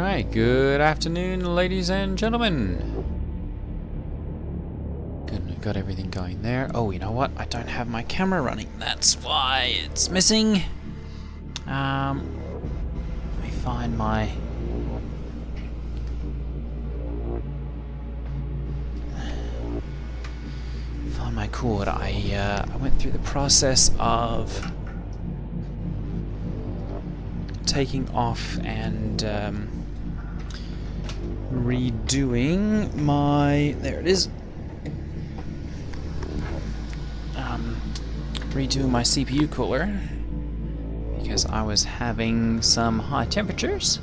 Alright, good afternoon, ladies and gentlemen. Good, we've got everything going there. Oh, you know what? I don't have my camera running. That's why it's missing. Let me find my... cord. I went through the process of taking off and redoing my... There it is. Redoing my CPU cooler because I was having some high temperatures,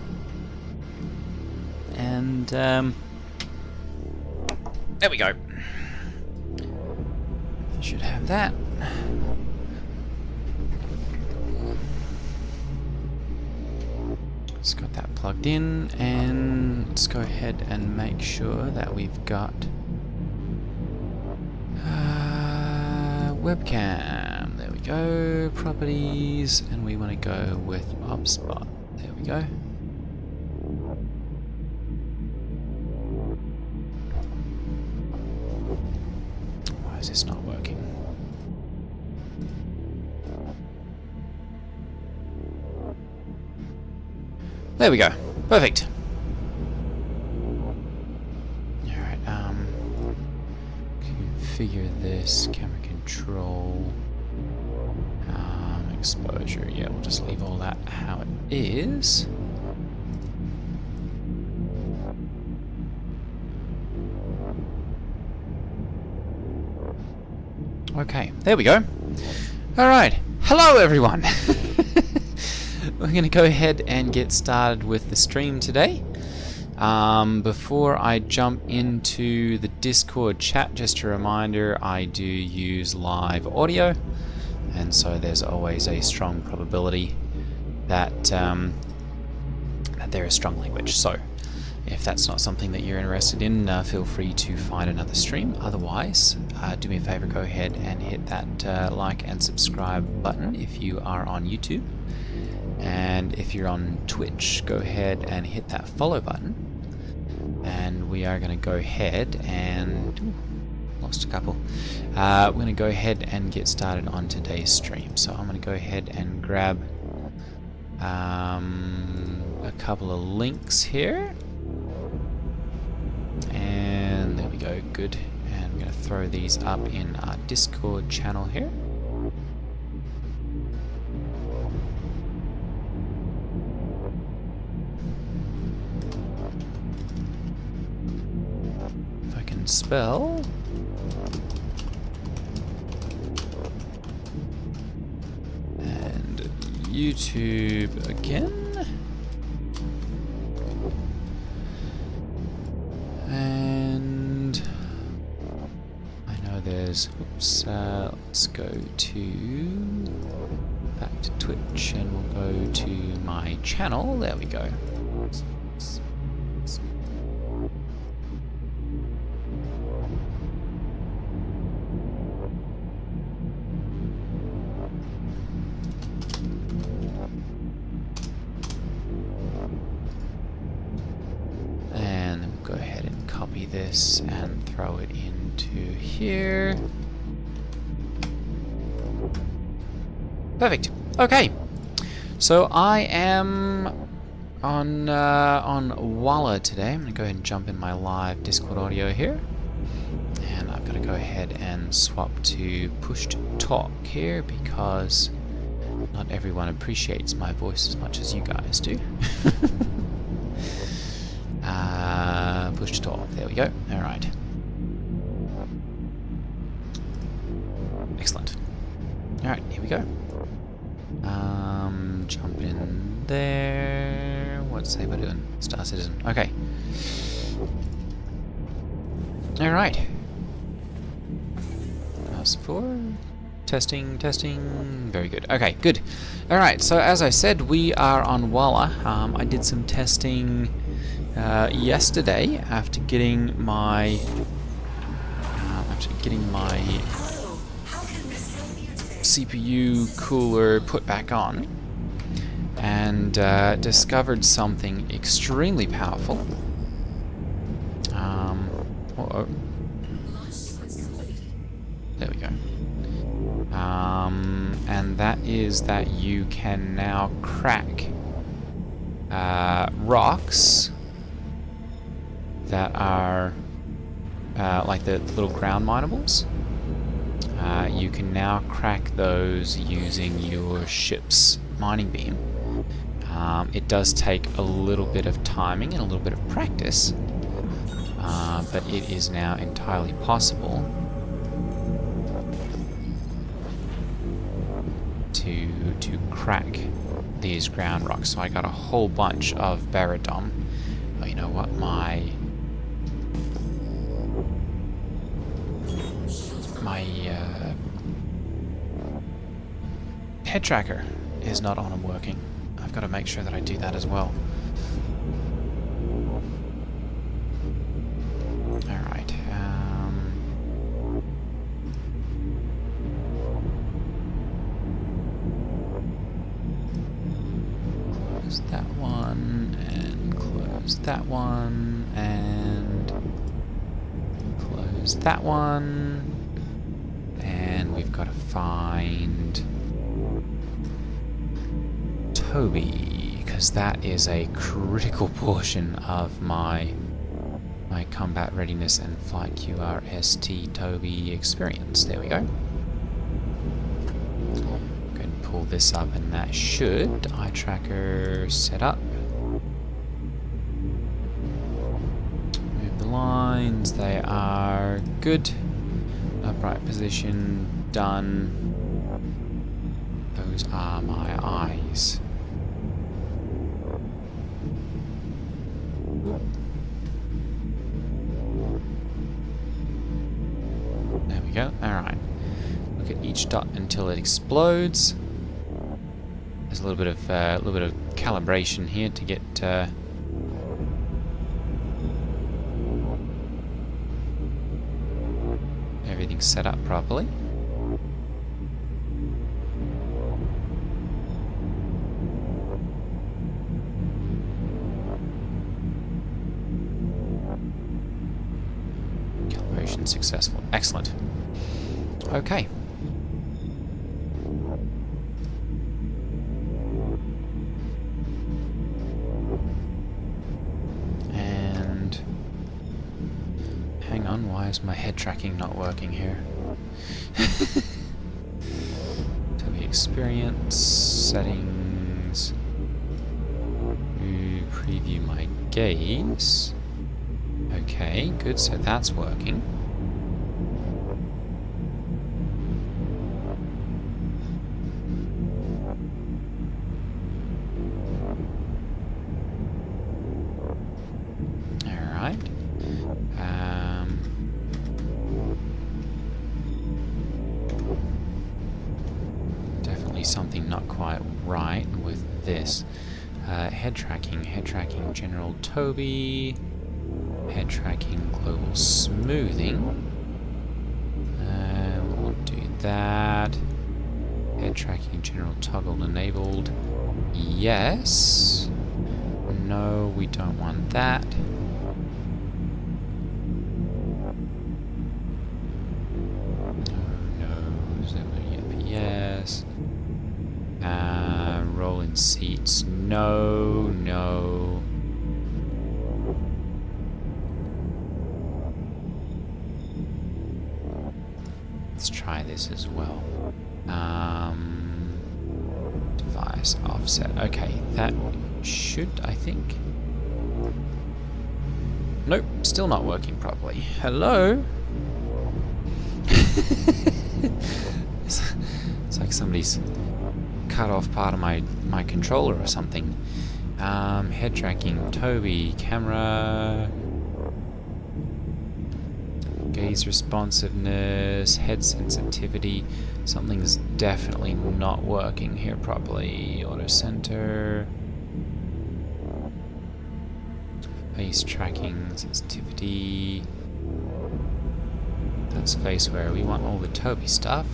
and there we go. Should have that. Just got that plugged in, and let's go ahead and make sure that we've got webcam. There we go. Properties, and we want to go with HubSpot. There we go. Why is this not working? There we go. Perfect. Alright, configure this, camera control, exposure. Yeah, we'll just leave all that how it is. Okay, there we go. Alright, hello everyone! We're going to go ahead and get started with the stream today. Before I jump into the Discord chat, just a reminder, I do use live audio, and so there's always a strong probability that, that there is strong language. So if that's not something that you're interested in, feel free to find another stream. Otherwise, do me a favor, go ahead and hit that like and subscribe button if you are on YouTube. And if you're on Twitch, go ahead and hit that follow button. And we are going to go ahead and... Ooh, lost a couple. We're going to go ahead and get started on today's stream. So I'm going to go ahead and grab a couple of links here. And there we go, good. And I'm going to throw these up in our Discord channel here. If I can spell. And YouTube again. And I know there's, oops, let's go to, back to Twitch, and we'll go to my channel. There we go. This and throw it into here. Perfect. Okay. So I am on Walla today. I'm going to go ahead and jump in my live Discord audio here, and I've got to go ahead and swap to push to talk here because not everyone appreciates my voice as much as you guys do. Push to talk. There we go. All right. Excellent. All right, here we go. Jump in there. What's Saber doing? Star Citizen. Okay. All right. Fast forward. Testing, testing. Very good. Okay, good. All right. So as I said, we are on Walla. I did some testing yesterday after getting my CPU cooler put back on, and discovered something extremely powerful. Uh-oh. There we go. And that is that you can now crack rocks that are like the little ground minables. You can now crack those using your ship's mining beam. It does take a little bit of timing and a little bit of practice, but it is now entirely possible to crack these ground rocks. So I got a whole bunch of Baradom. Oh, you know what? My head tracker is not on and working. I've got to make sure that I do that as well. Alright. Close that one, and close that one, and close that one. And we've got to find Toby, because that is a critical portion of my combat readiness and flight QRST Toby experience. There we go. Go and pull this up, and that should eye tracker set up. Move the lines, they are good. Upright position, done. Those are my eyes. There we go. Alright. Look at each dot until it explodes. There's a little bit of calibration here to get everything set up properly. Calibration successful. Excellent. Okay. And hang on, why is my head tracking not working here? Toby experience settings. Preview my gaze. Okay, good, so that's working. Alright. Definitely something not quite right with this. Head tracking, general Toby. Head tracking, global smoothing. We'll do that. Head tracking, general toggle enabled. Yes. No, we don't want that. No, yep, yes. Rolling seats, no, no. Let's try this as well. Device offset. Okay, that should, I think. Nope, still not working properly. Hello? It's like somebody's cut off part of my controller or something. Head tracking, Toby, camera, gaze responsiveness, head sensitivity. Something's definitely not working here properly. Auto center, face tracking, sensitivity. That's face where we want all the Toby stuff.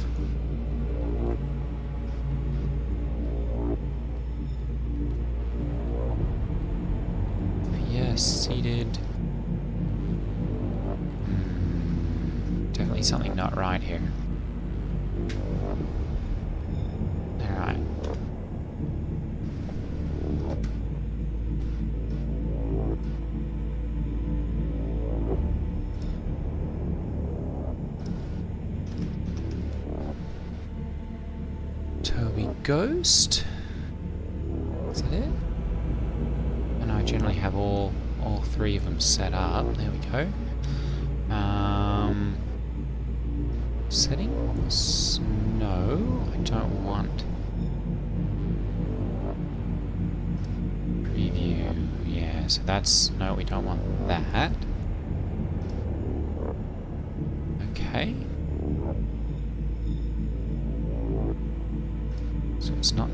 seated. Definitely something not right here. Alright. Toby Ghost. Is that it? And I generally have all three of them set up. There we go. Settings? No, I don't want. Preview. Yeah, so that's no, we don't want that. Okay. So it's not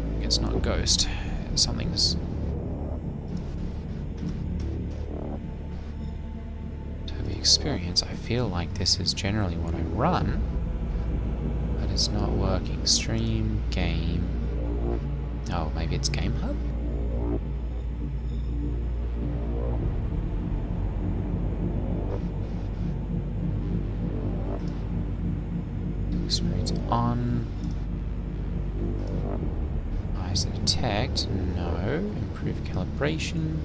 Ghost. Something's Toby Experience. I feel like this is generally what I run, but it's not working. Stream, game. Oh, maybe it's Game Hub? Experience on. Eyes detect. No. Improve calibration.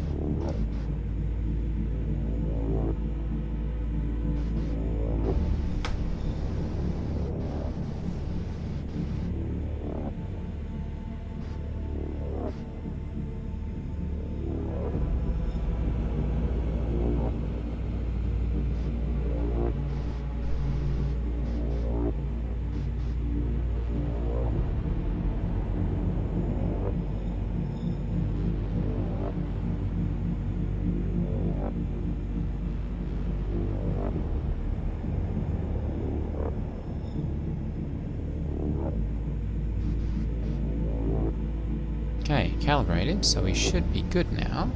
Okay, calibrated, so we should be good now.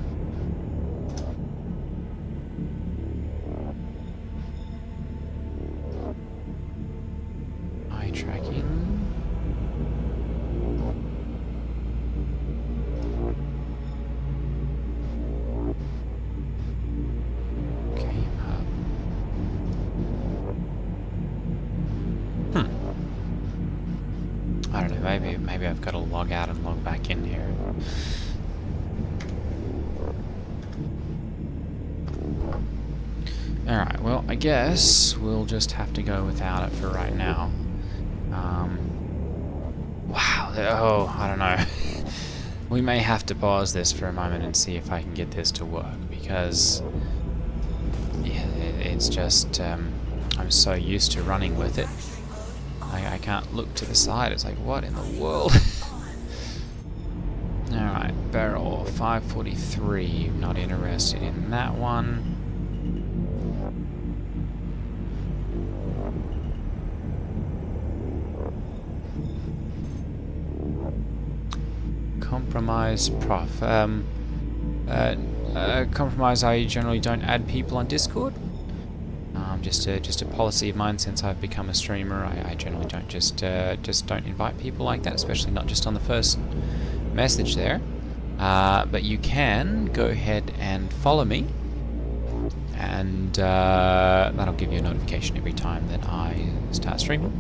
Eye tracking. Game Hub. I don't know, maybe I've got to log out and log back in here. Alright, well, I guess we'll just have to go without it for right now. Wow, oh, I don't know. We may have to pause this for a moment and see if I can get this to work, because yeah, it's just, I'm so used to running with it. I can't look to the side. It's like, what in the world? Alright, barrel 543. Not interested in that one. Compromise prof. Compromise, I generally don't add people on Discord. Just a policy of mine since I've become a streamer. I generally don't just don't invite people like that, especially not just on the first message there. But you can go ahead and follow me, and that'll give you a notification every time that I start streaming,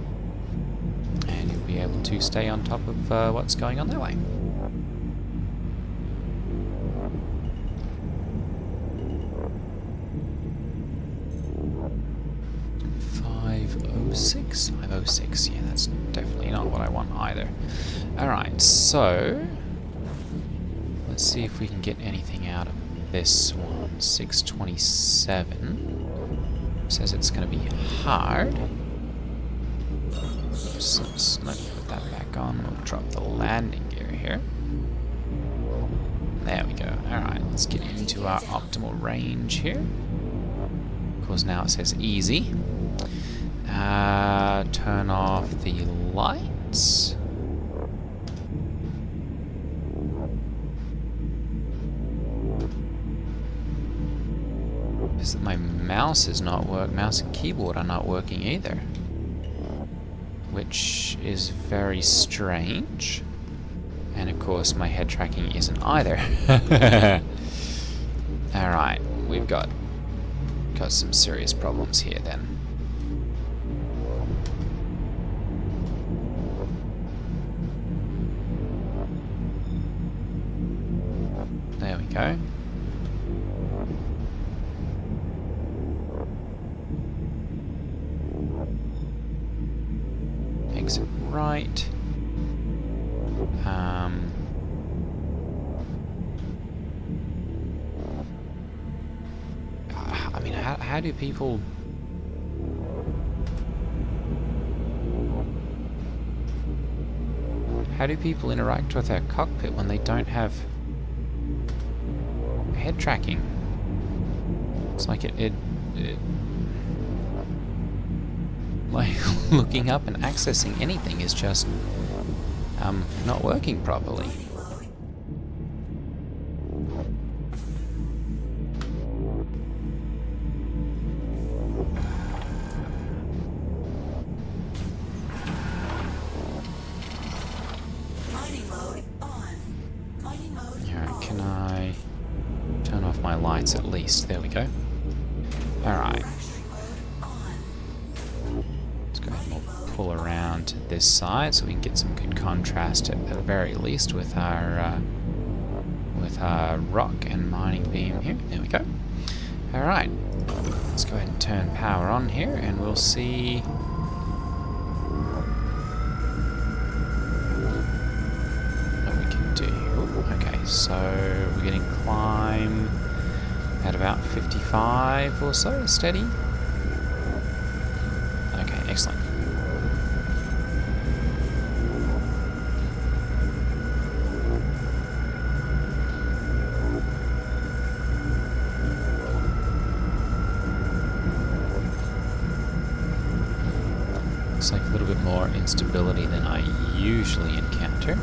and you'll be able to stay on top of what's going on that way. 506, yeah, that's definitely not what I want either. Alright, so let's see if we can get anything out of this one. 627 says it's going to be hard. So let's put that back on. We'll drop the landing gear here. There we go. Alright, let's get into our optimal range here. Of course, now it says easy. Turn off the lights. Is that my mouse is not working? Mouse and keyboard are not working either, which is very strange. And of course, my head tracking isn't either. Alright, we've got some serious problems here then. There we go. Exit right. I mean, how do people... How do people interact with our cockpit when they don't have head tracking? It's like it like looking up and accessing anything is just not working properly. Alright, can I turn off my lights at least? There we go. Alright. Let's go ahead and we'll pull around to this side so we can get some good contrast at the very least with our rock and mining beam here. There we go. Alright. Let's go ahead and turn power on here and we'll see what we can do. Ooh, okay, so we're getting climb at about 55 or so, steady. Okay, excellent. Looks like a little bit more instability than I usually encounter. Go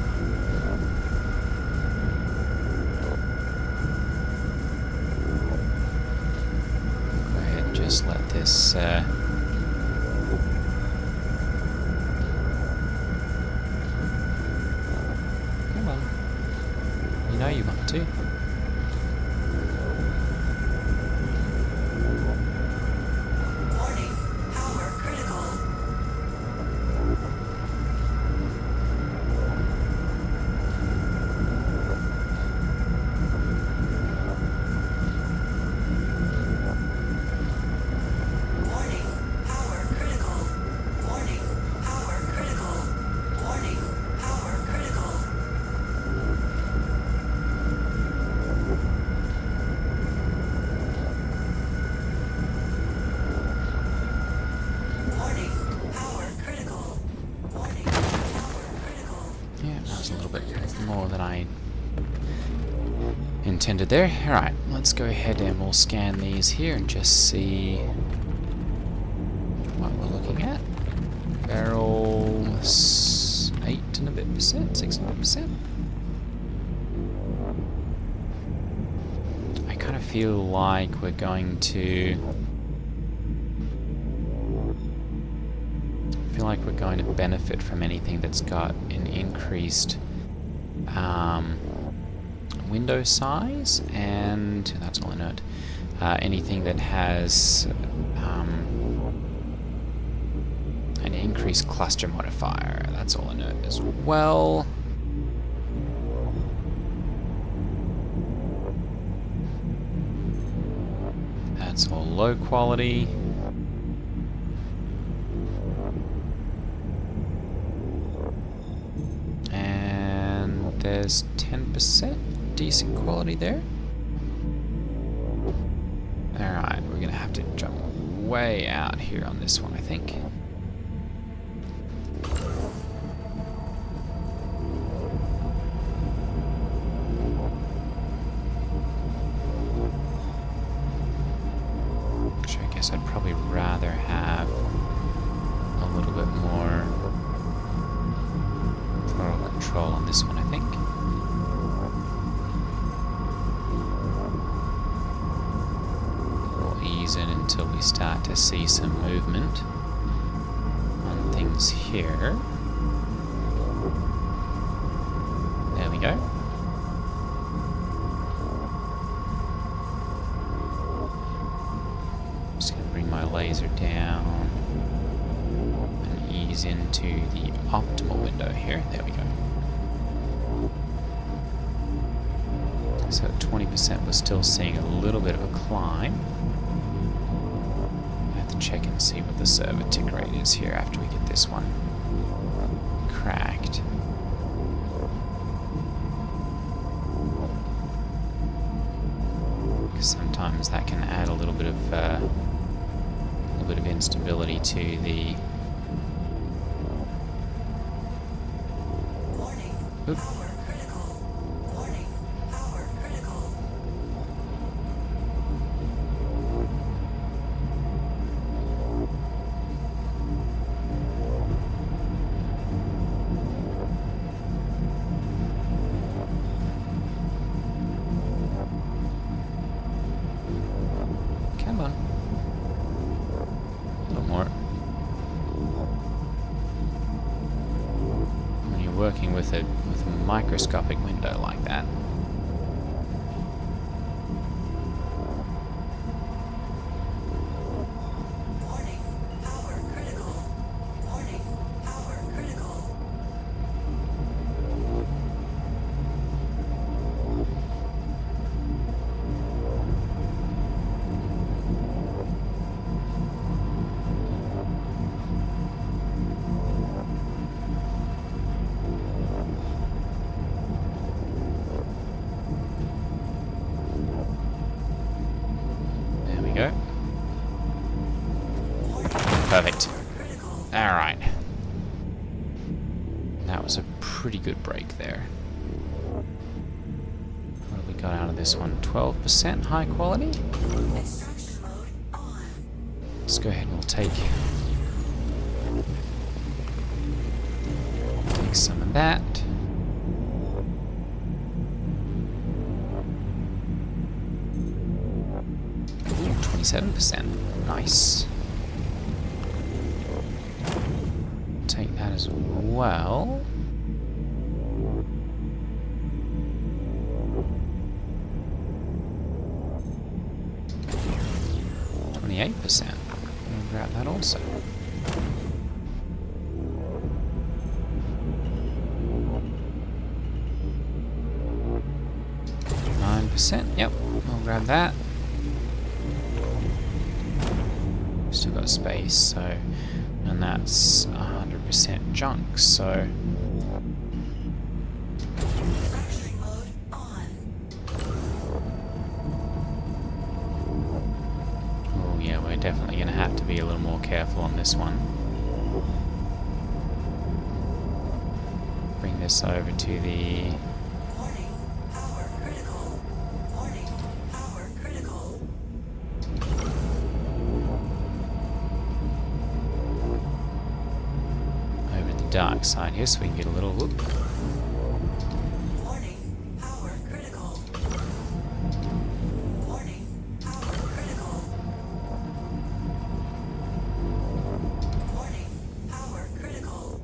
ahead and just let this come on. You know you want to. More than I intended there. Alright, let's go ahead and we'll scan these here and just see what we're looking at. Barrel 8 and a bit percent, 6.5%. I kind of feel like we're going to benefit from anything that's got an increased window size, and that's all I note. Anything that has an increased cluster modifier, that's all I note as well. That's all low quality. There's 10% decent quality there. Alright, we're gonna have to jump way out here on this one, I think. Actually, I guess I'd probably rather have a little bit more throttle control on this one, I think. We'll ease in until we start to see some movement on things here. There we go. Just going to bring my laser down and ease into the optimal window here. There we go. So at 20% we're still seeing a little bit of a climb. I have to check and see what the server tick rate is here after we get this one cracked. Because sometimes that can add a little bit of instability to the. Oop. Come on. A little more. When you're working with a microscopic window like that. Go. Perfect. Alright. That was a pretty good break there. What have we got out of this one? 12% high quality? Let's go ahead and we'll take some of that. Ooh, 27%. Nice. Take that as well. %. We'll grab that also. %. Yep, we'll grab that. Still got space, so, and that's 100% junk, so. Oh yeah, we're definitely going to have to be a little more careful on this one. Bring this over to the. Dark side here, so we can get a little look. Warning, power critical. Warning, power critical. Warning, power critical.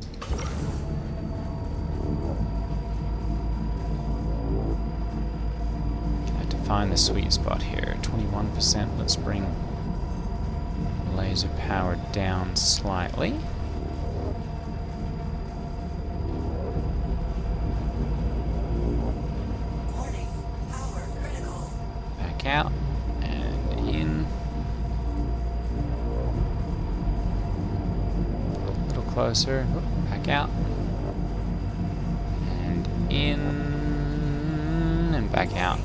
I have to find the sweet spot here. 21%. Let's bring laser power down slightly. Out and in. A little closer. Back out. And in. And back out.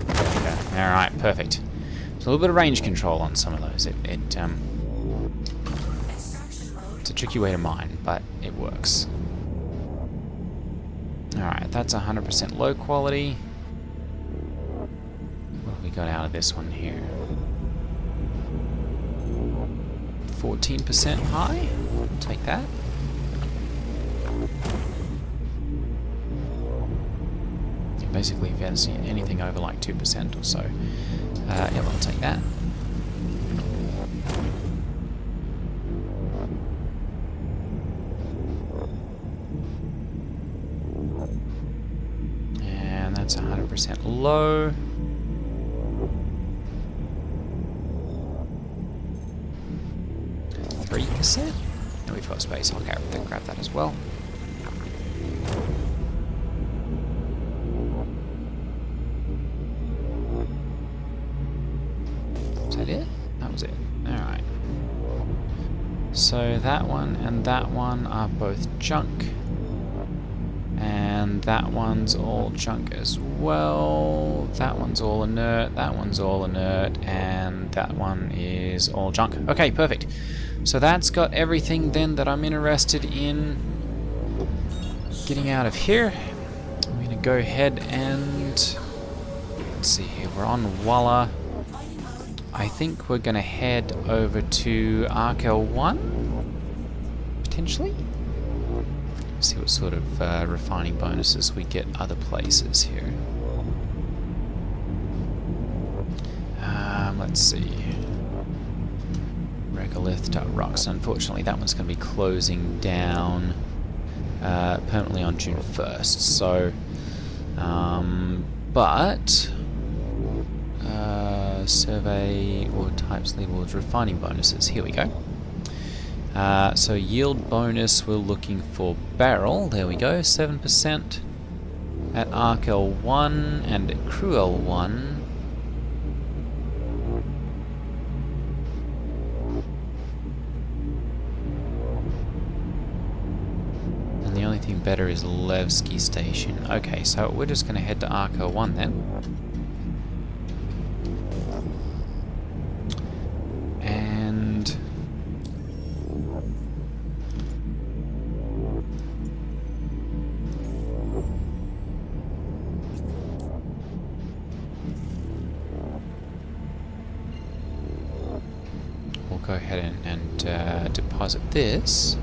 There we go. Alright, perfect. There's a little bit of range control on some of those. It's a tricky way to mine, but it works. Alright, that's 100% low quality. Got out of this one here. 14% high. Take that. Basically, if you haven't seen anything over like 2% or so, yeah, I'll take that. And that's 100% low. 3%. And we've got space. I'll grab that as well. Is that it? That was it. Alright. So that one and that one are both junk. And that one's all junk as well. That one's all inert, that one's all inert, and that one is all junk. Okay, perfect. So that's got everything then that I'm interested in getting out of here. I'm going to go ahead and... let's see here, we're on Walla. I think we're going to head over to Arkel 1, potentially. See what sort of refining bonuses we get other places here. Let's see. Regolith.rocks. Unfortunately, that one's going to be closing down permanently on June 1st. So, but survey or types labels refining bonuses. Here we go. So yield bonus, we're looking for barrel. There we go, 7% at Arkel 1 and at Cruel 1. And the only thing better is Levski Station. Okay, so we're just going to head to Arkel 1 then. And we'll go ahead and deposit this.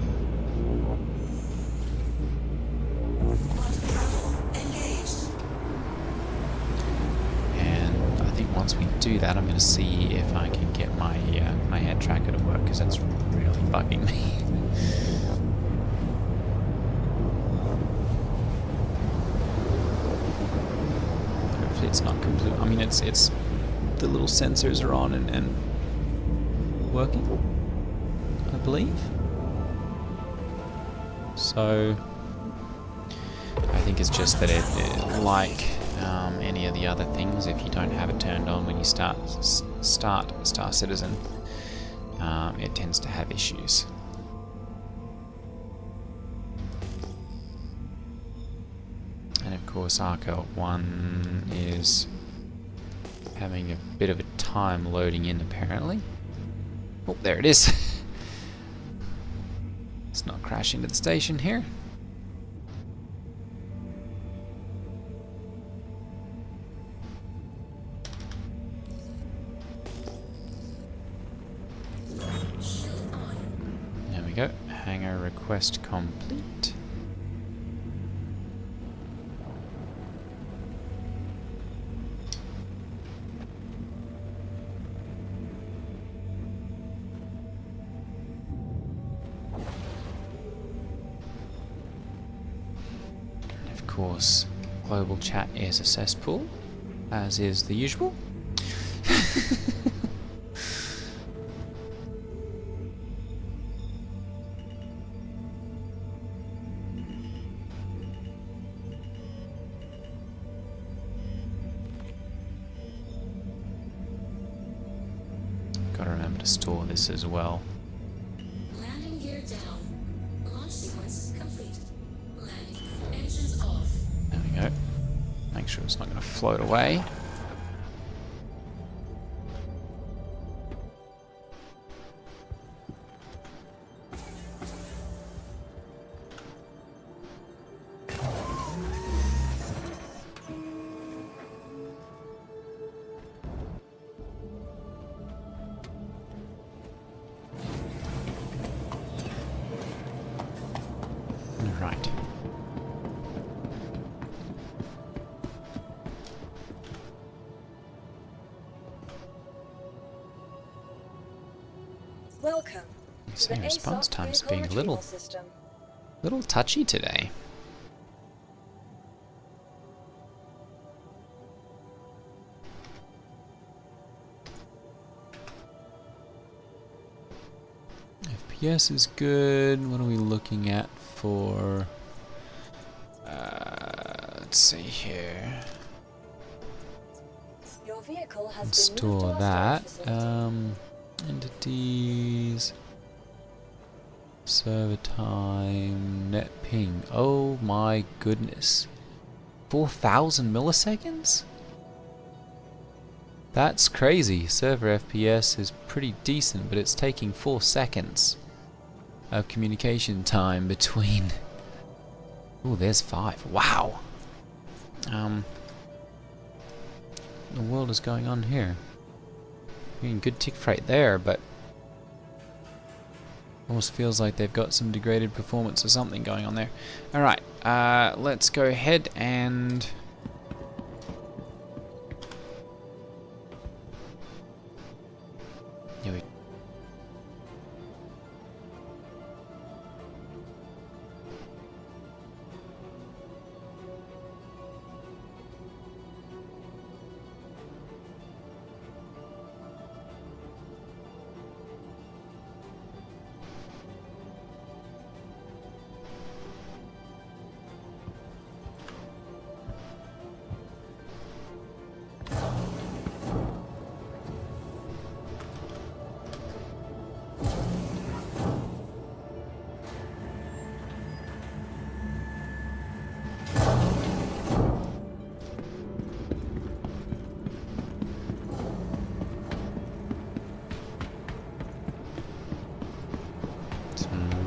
And I think once we do that, I'm going to see if I can get my my head tracker to work, because that's really bugging me. Hopefully it's not complete. I mean, it's the little sensors are on and working, I believe. So I think it's just that it like any of the other things, if you don't have it turned on when you start Star Citizen, it tends to have issues. And of course Arkel 1 is having a bit of a time loading in apparently. Oh, there it is. Let's not crash into the station here. There we go. Hangar request complete. Of course, global chat is a cesspool, as is the usual. Gotta remember to store this as well. Landing gear down. Launch sequence complete. Landing. Engines off. There we go. Make sure it's not going to float away. Right. Welcome. Saying response times being a retrieval little system. touchy today. FPS is good. What are we looking at for... let's see here. Your vehicle has been moved to Install our that. storage Entities... Server time... Net ping. Oh my goodness. 4,000 milliseconds? That's crazy. Server FPS is pretty decent, but it's taking 4 seconds of communication time between... Oh, there's 5. Wow. The world is going on here. Getting good tick rate there, but almost feels like they've got some degraded performance or something going on there. Alright, let's go ahead and... Here we...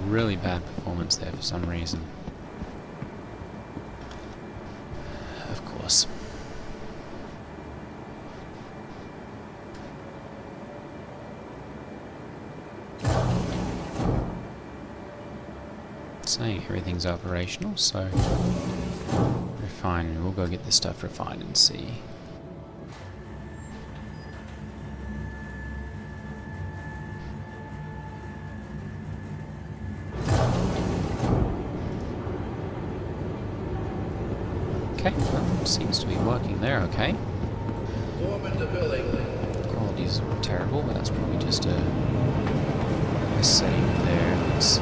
Really bad performance there for some reason. Of course. Saying everything's operational, so refine. We'll go get this stuff refined and see. Okay, well, seems to be working there, okay. Quality's terrible, but that's probably just a setting there. Let's see.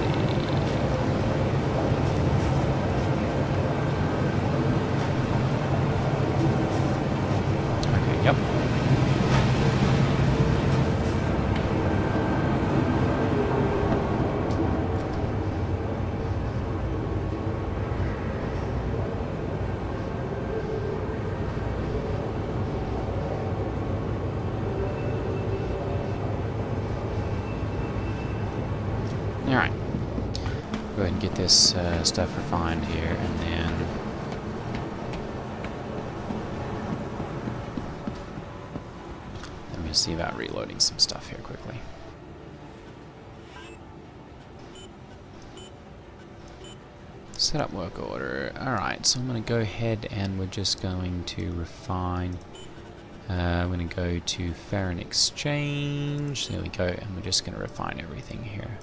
Okay, yep. Alright, go ahead and get this stuff refined here, and then let me see about reloading some stuff here quickly. Set up work order. Alright, so I'm going to go ahead and we're just going to refine. I'm going to go to Farron Exchange. There we go, and we're just going to refine everything here.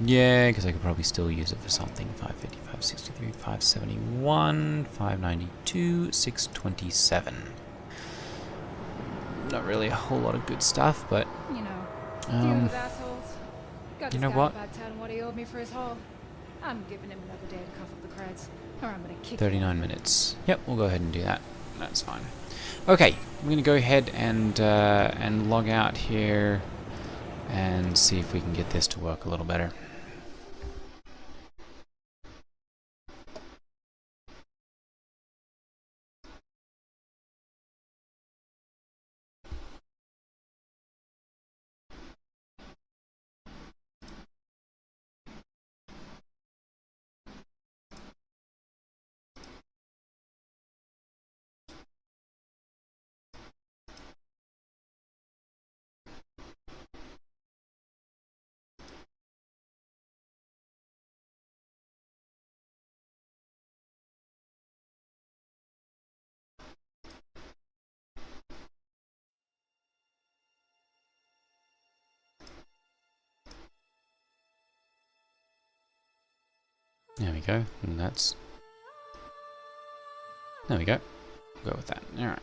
Yeah, because I could probably still use it for something. 550, 563, 571, 592, 627. Not really a whole lot of good stuff, but You know, dealing with assholes. Got you this know guy what? about telling what he owed me for his haul. I'm giving him another day to cuff up the creds, or I'm gonna kick 39 minutes. Yep, we'll go ahead and do that. That's fine. Okay, I'm going to go ahead and log out here and see if we can get this to work a little better. There we go, and that's... There we go. We'll go with that. Alright.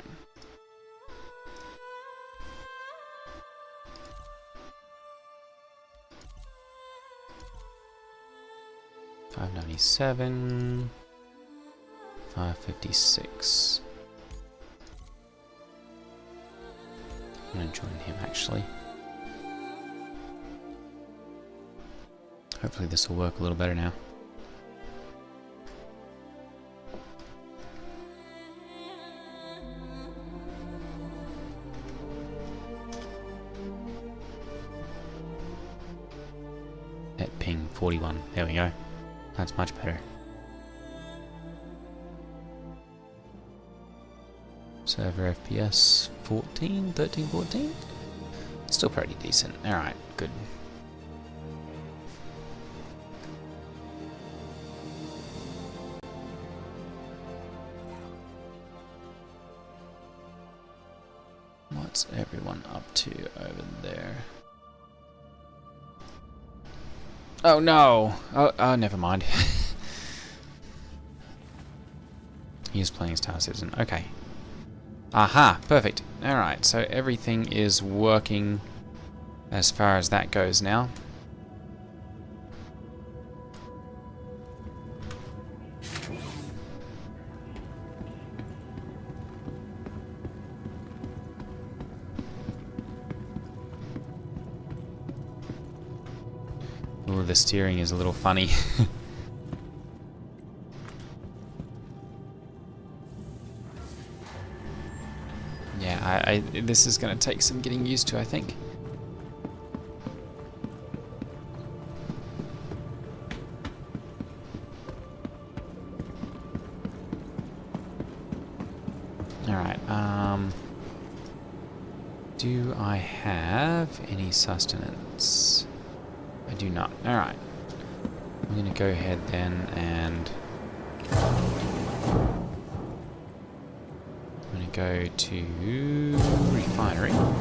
597. 556. I'm going to join him actually. Hopefully this will work a little better now. Net ping 41. There we go. That's much better. Server FPS 14, 13, 14? Still pretty decent. Alright, good. What's everyone up to over there? Oh no! Oh, never mind. He is playing Star Citizen. Okay. Aha! Perfect. Alright, so everything is working as far as that goes now. Ooh, the steering is a little funny. Yeah, this is going to take some getting used to, I think. Alright, do I have any sustenance? I do not. Alright. I'm going to go ahead then and I'm going to go to refinery. I'm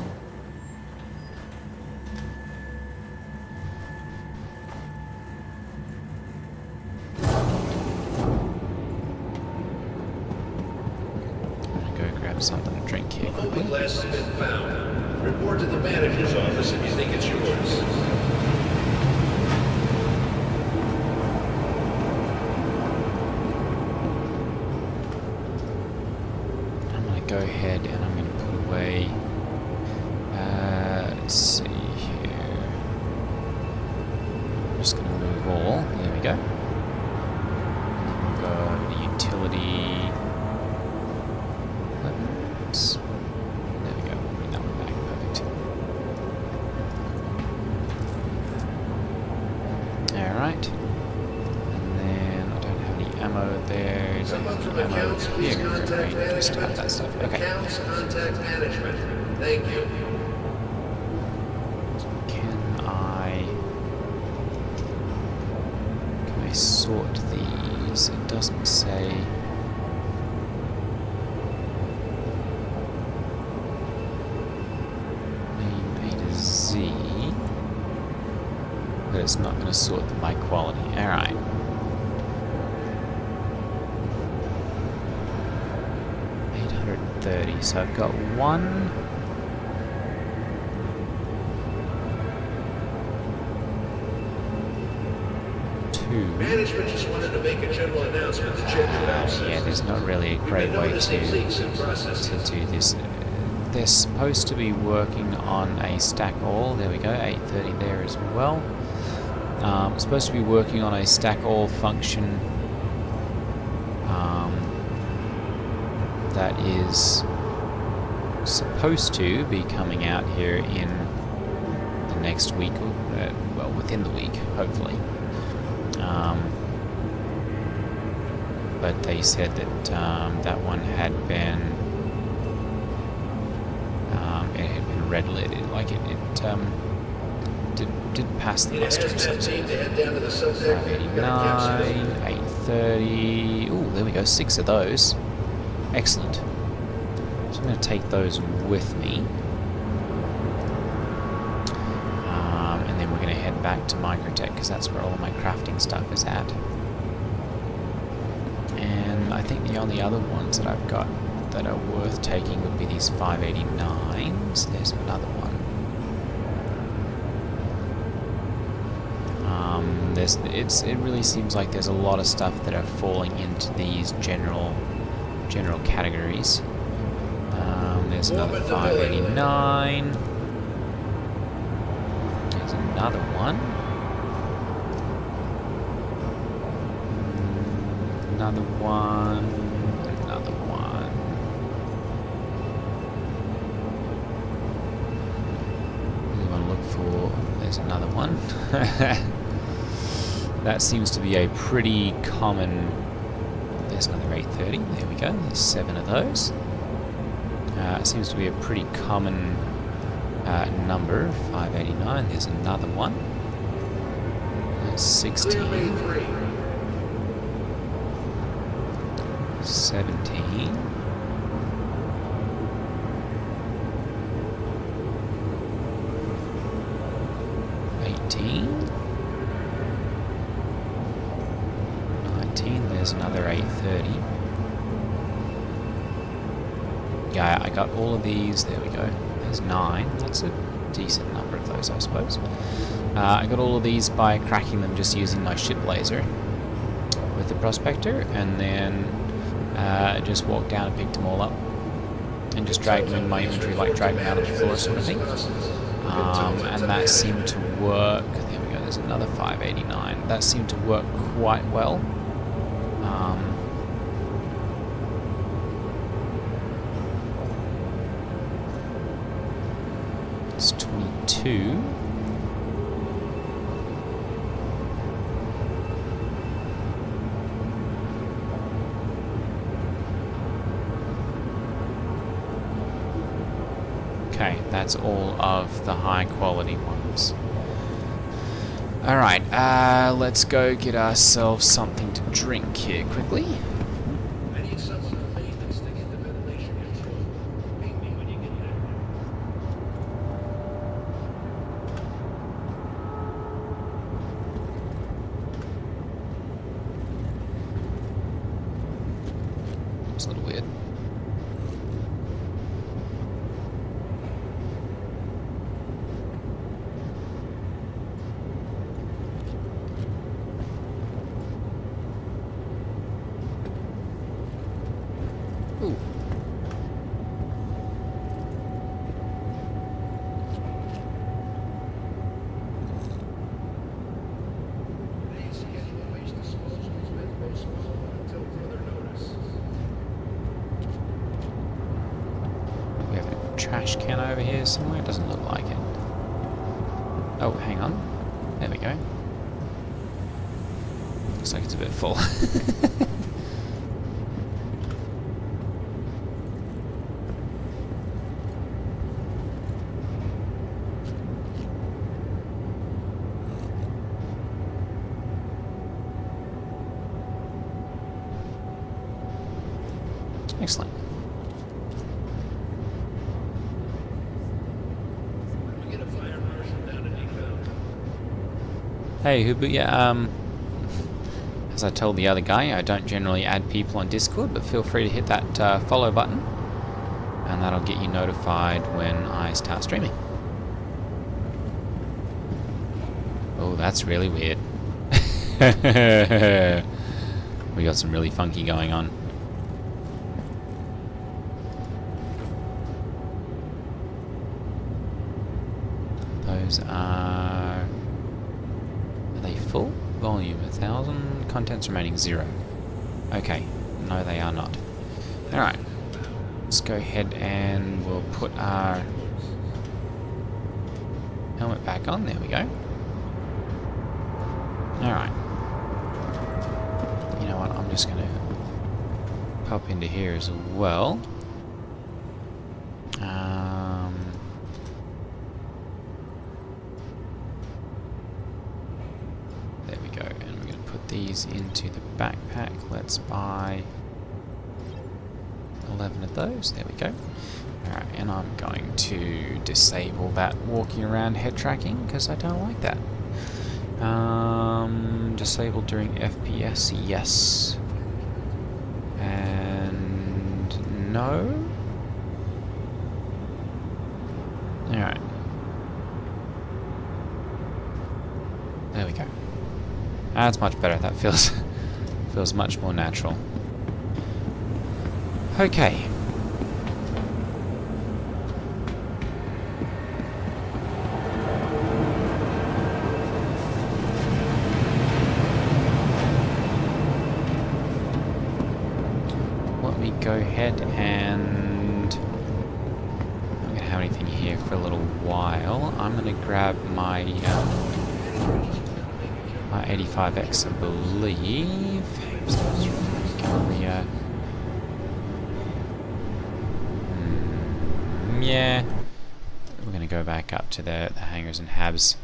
going to go grab something to drink here. Open glass has been found. Report to the manager's office if you think it's yours. Go ahead and I'm going to put away, let's see here, I'm just going to move all, there we go, we've got the utility weapons, there we go, we'll bring that one back, perfect. Alright, and then I don't have any ammo there. Someone from accounts, please contact Just have that management. stuff. Okay. Accounts, contact management. Thank you. Can I sort these? It doesn't say. Name A to Z. But it's not going to sort them by quality. Alright. So I've got 1, 2. Management just wanted to make a general announcement to check your absence. Yeah, there's not really a great way to do this. They're supposed to be working on a stack all. There we go, 830 there as well. Supposed to be working on a stack all function that is supposed to be coming out here in the next week, or well, within the week, hopefully. But they said that that one had been it had been red-lit, like it didn't pass the muster. So 589, 830. Oh, there we go, 6 of those. Excellent. So I'm going to take those with me. And then we're going to head back to Microtech, because that's where all of my crafting stuff is at. And I think the only other ones that I've got that are worth taking would be these 589s. There's another one. It really seems like there's a lot of stuff that are falling into these general categories. There's another 589. There's another one. Another one. Another one. We want to look for. There's another one. That seems to be a pretty common. There's another 830. There we go. There's 7 of those. It seems to be a pretty common number. 589. There's another one. There's 16. 17. 18. 19. There's another 830. Yeah, I got all of these. There we go. There's 9. That's a decent number of those, I suppose. I got all of these by cracking them just using my ship laser with the prospector, and then just walked down and picked them all up and just dragged them in my inventory, like dragged them out of the floor sort of thing. And that seemed to work. There we go. There's another 589. That seemed to work quite well. It's 22. Okay, that's all of the high quality ones. Alright, let's go get ourselves something to drink here quickly. I need someone on maintenance to get the ventilation control. Meet me when you get there. It's a little weird. Ooh. The schedule waste disposal has been postponed until further notice. We have a trash can over here somewhere. It doesn't look like it. Oh, hang on. There we go. Looks like it's a bit full. Excellent. We get a fire marshal down in Defoe. Hey, Hubu, as I told the other guy, I don't generally add people on Discord, but feel free to hit that follow button, and that'll get you notified when I start streaming. Oh, that's really weird. We got some really funky going on. Those are they full? Volume 1000, contents remaining 0. Okay, no they are not. Alright, let's go ahead and we'll put our helmet back on, there we go. Alright. You know what, I'm just gonna pop into here as well. There we go, and we're going to put these into the backpack. Let's buy 11 of those. There we go. Alright, and I'm going to disable that walking around head tracking because I don't like that. Disabled during FPS, yes. And no. Alright. There we go. That's much better. That feels feels much more natural. Okay. Let me go ahead and I'm gonna have anything here for a little while. I'm gonna grab my my 85X, I believe. Yeah, we're gonna go back up to the hangars and habs.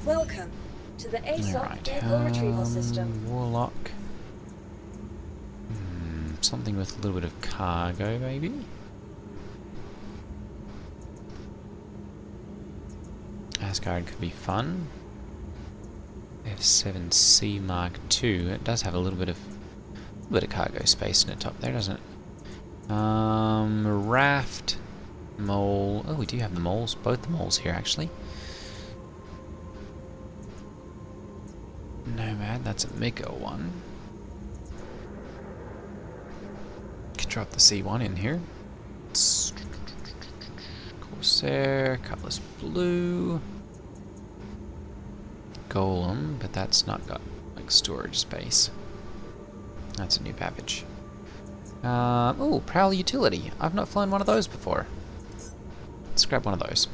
Welcome to the ASOC Alright, vehicle retrieval system. Warlock. Something with a little bit of cargo, maybe? Asgard could be fun. F7C Mark II. It does have a little bit of cargo space in the top there, doesn't it? Raft, mole. Oh, we do have the moles. Both the moles here, actually. Nomad. That's a Miko one. Could drop the C1 in here. Corsair, Cutlass Blue, Golem, but that's not got like storage space. That's a new Babbage. Oh, Prowl Utility. I've not flown one of those before. Let's grab one of those.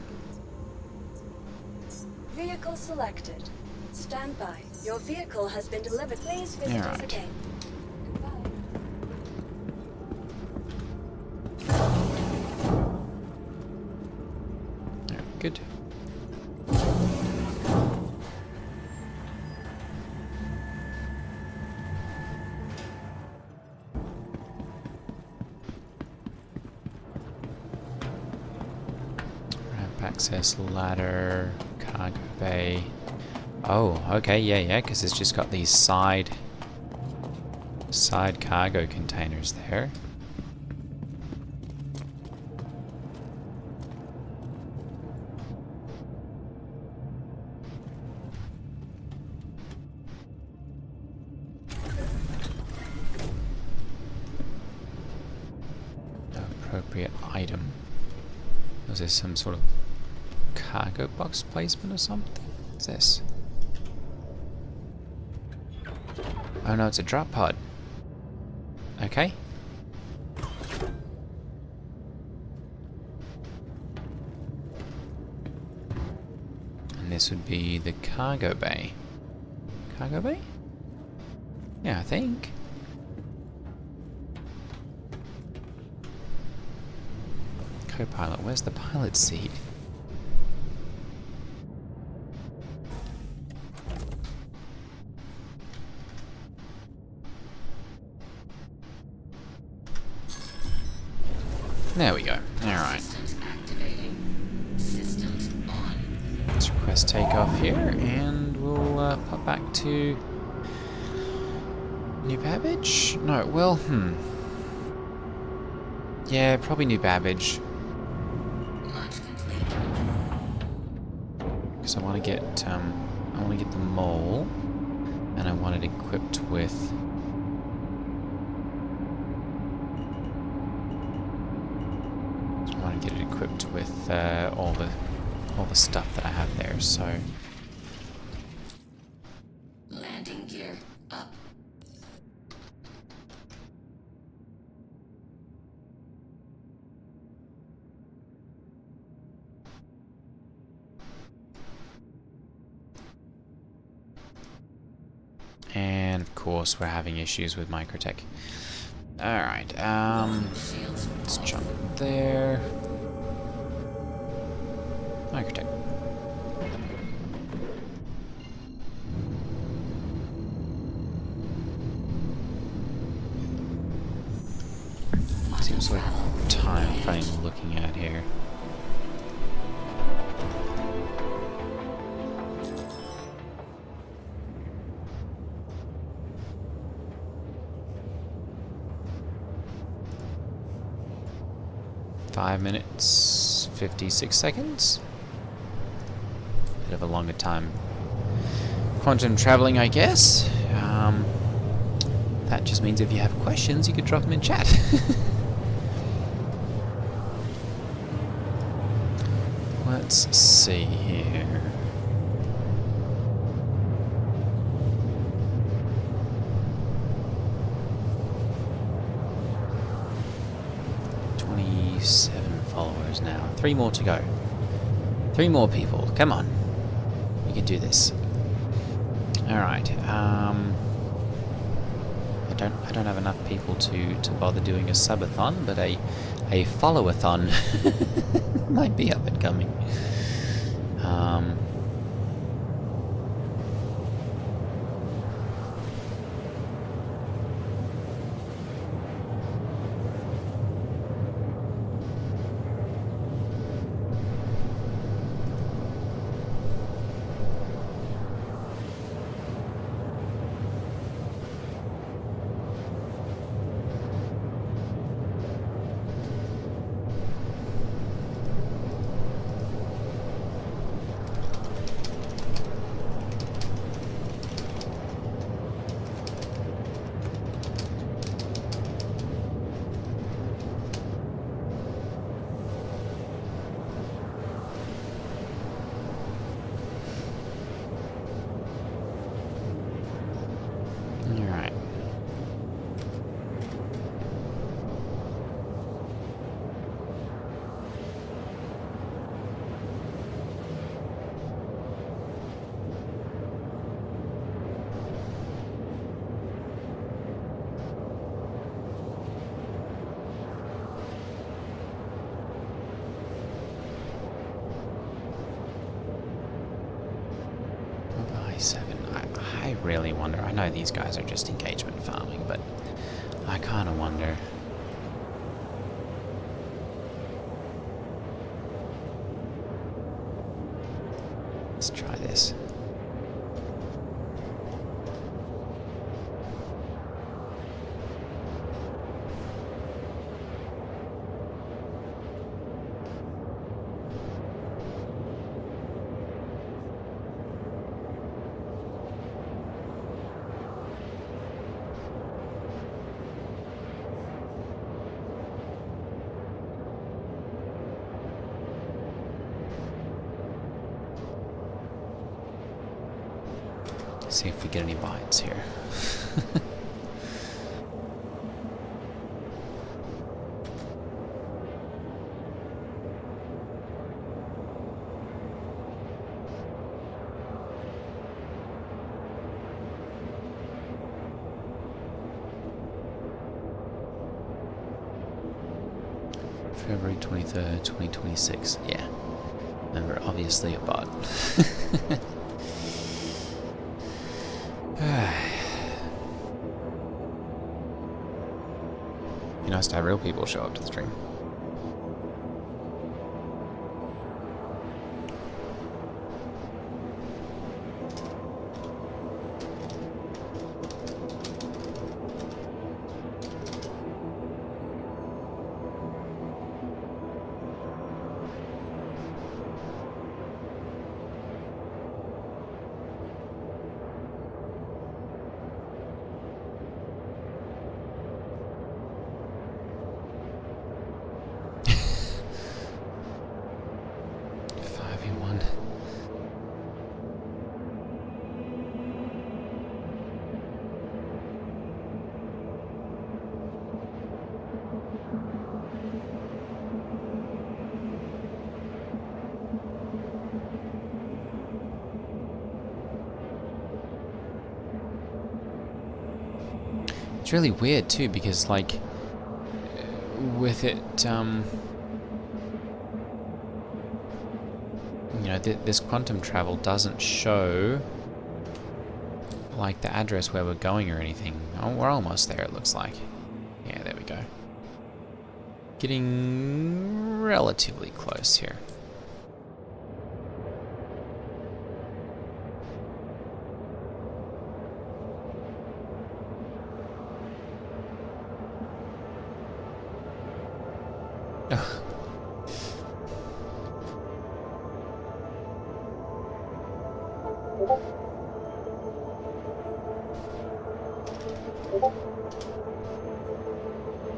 Vehicle selected. Stand by. Your vehicle has been delivered. Please visit us Alright. again. Goodbye. Yeah, good. Ramp access ladder, cargo bay. Oh, okay, yeah, because it's just got these side cargo containers there. Appropriate item. Was this some sort of cargo box placement or something? What's this? Oh no, it's a drop pod. Okay. And this would be the cargo bay. Cargo bay? Yeah, I think. Co-pilot, where's the pilot seat? There we go. Alright. Let's request takeoff here, and we'll pop back to New Babbage? No, well, yeah, probably New Babbage. Because I want to get the mole, and I want it equipped with. I want to get it equipped with all the stuff that I have there. So. Landing gear up. And of course we're having issues with Microtech. Alright, let's jump there. Microtech. Seems like time frame we're looking at here. 5 minutes 56 seconds. Bit of a longer time. Quantum traveling, I guess. That just means if you have questions, you could drop them in chat. Let's see here. Seven followers now. 3 more to go. 3 more people. Come on. We can do this. Alright. I don't have enough people to bother doing a subathon, but a followathon might be up and coming. Alright. I-7. I really wonder. I know these guys are just engagement farming, but I kind of wonder. Let's try this. See if we get any bites here. February 23rd, 2026. Yeah. Remember, obviously a bot. Be nice to have real people show up to the stream. It's really weird too, because like with it, you know, this quantum travel doesn't show like the address where we're going or anything. Oh, we're almost there, it looks like. Yeah, there we go. Getting relatively close here.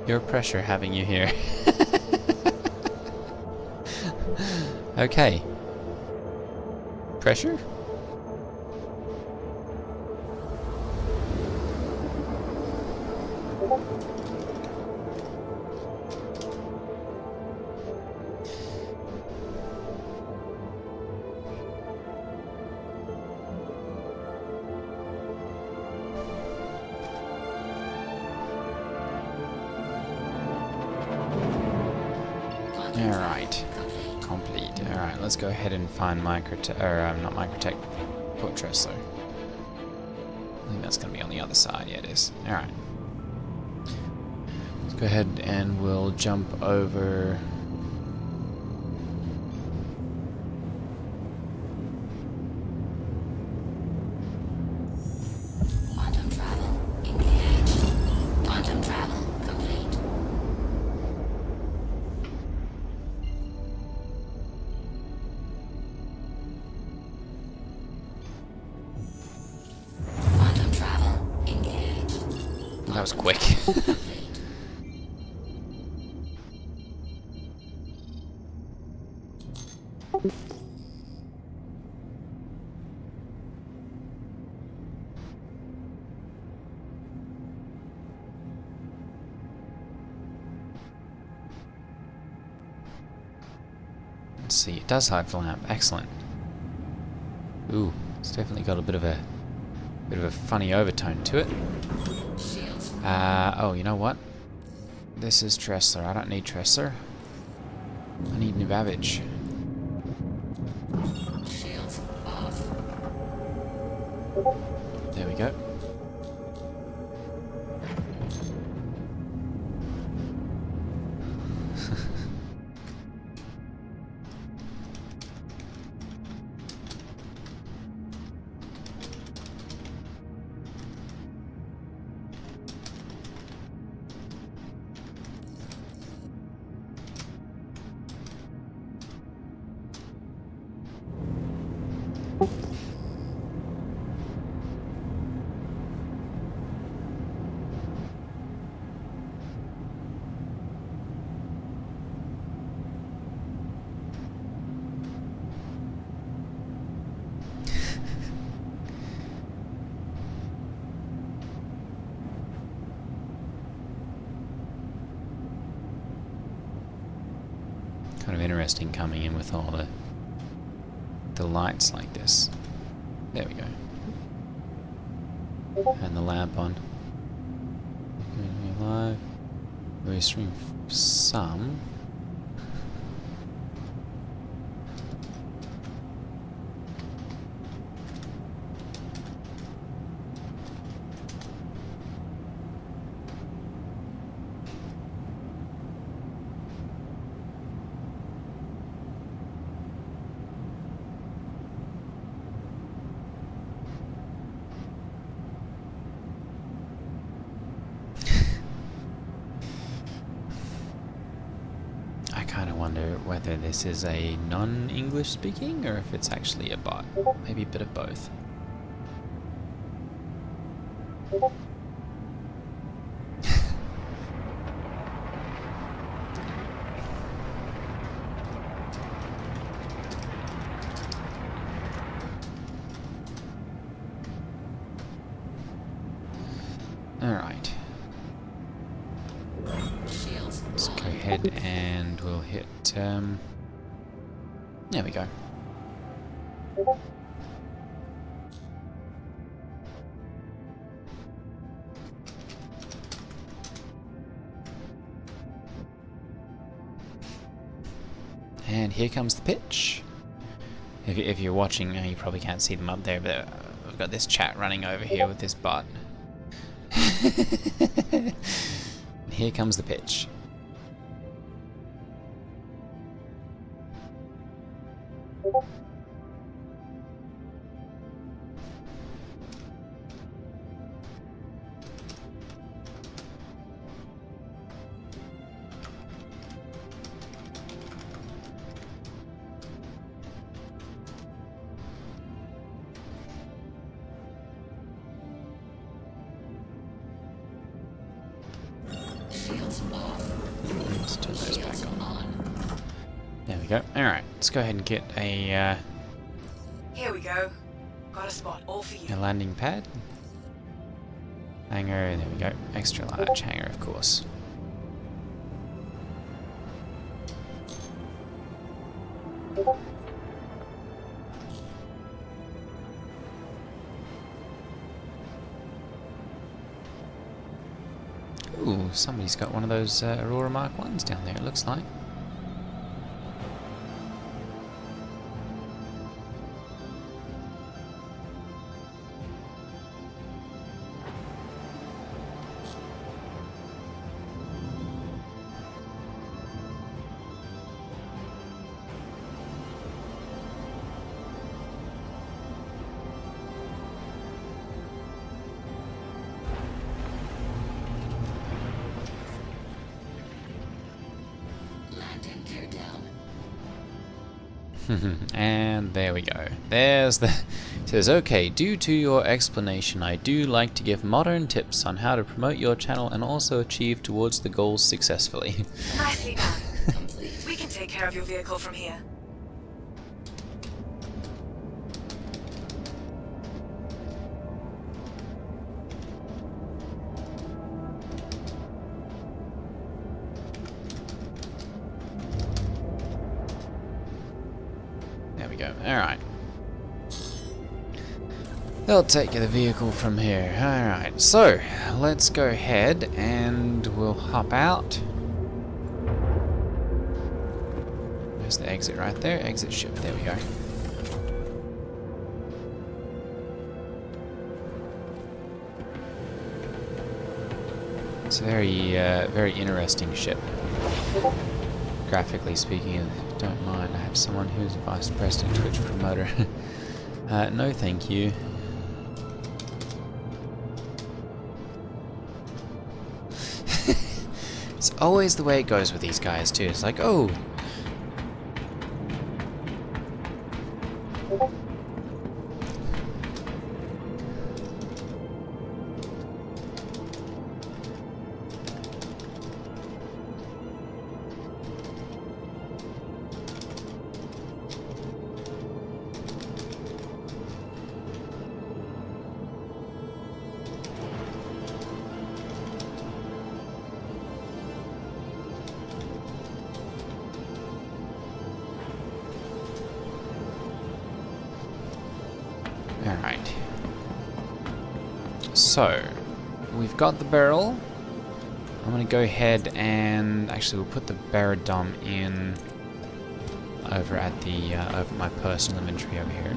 Your pressure having you here. Okay. Pressure? Alright. Complete. Alright, let's go ahead and find not Microtech, Port Tressler. I think that's going to be on the other side. Yeah, it is. Alright. Let's go ahead and we'll jump over... Quantum travel engaged. Quantum travel complete. Quantum travel engaged. That was quick. Complete. Let's see, it does hide the lamp. Excellent. Ooh, it's definitely got a bit of a funny overtone to it. Shields. Oh, you know what? This is Tressler. I don't need Tressler. I need Nubavitch. Shields off. There we go. Kind of interesting coming in with all the lights like this. There we go. And the lamp on. Going live. We stream some. I kind of wonder whether this is a non-English speaking or if it's actually a bot. Maybe a bit of both. Alright. Shields. Let's go ahead and we'll hit, there we go. And here comes the pitch. If you're watching, you probably can't see them up there, but I've got this chat running over here with this bot. Here comes the pitch. Shields off. Let's turn those Shields back on. on. There we go. Alright, let's go ahead and get a Here we go. Got a spot all for you. landing pad. Hangar, there we go. Extra large hangar, of course. Ooh, somebody's got one of those Aurora Mark 1s down there, it looks like. Landing gear down. And there we go. There's the... It says, okay, due to your explanation, I do like to give modern tips on how to promote your channel and also achieve towards the goals successfully. Nicely done. Complete. We can take care of your vehicle from here. There we go. Alright. They'll take the vehicle from here. Alright, so let's go ahead and we'll hop out. There's the exit right there. Exit ship. There we go. It's a very interesting ship. Graphically speaking, if you don't mind, I have someone who's a vice president Twitch promoter. No thank you. It's always the way it goes with these guys too. It's like, oh, alright. So, we've got the barrel. I'm going to go ahead and actually we'll put the Baradom in over at the over my personal inventory over here.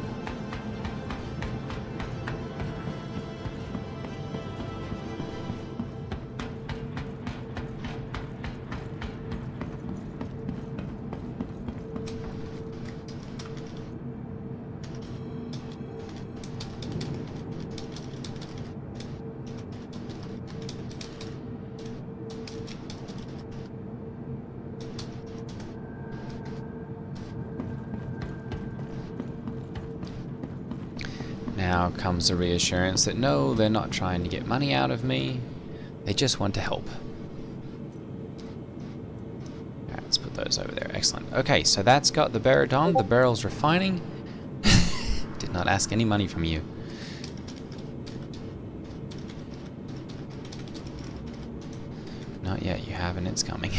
Now comes the reassurance that no, they're not trying to get money out of me. They just want to help. Alright, let's put those over there. Excellent. Okay, so that's got the Baradom. The barrel's refining. Did not ask any money from you. Not yet, you haven't. It's coming.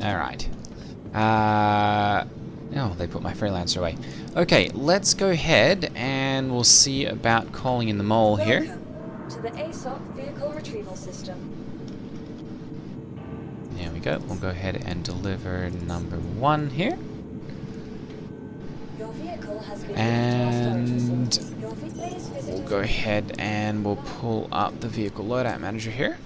Alright. Oh, they put my freelancer away. Okay, let's go ahead and we'll see about calling in the mole here. Welcome to the ASOP vehicle retrieval system. There we go. We'll go ahead and deliver number 1 here. Your vehicle has been And moved to our storage facility. Your please visit we'll go ahead and we'll pull up the vehicle loadout manager here.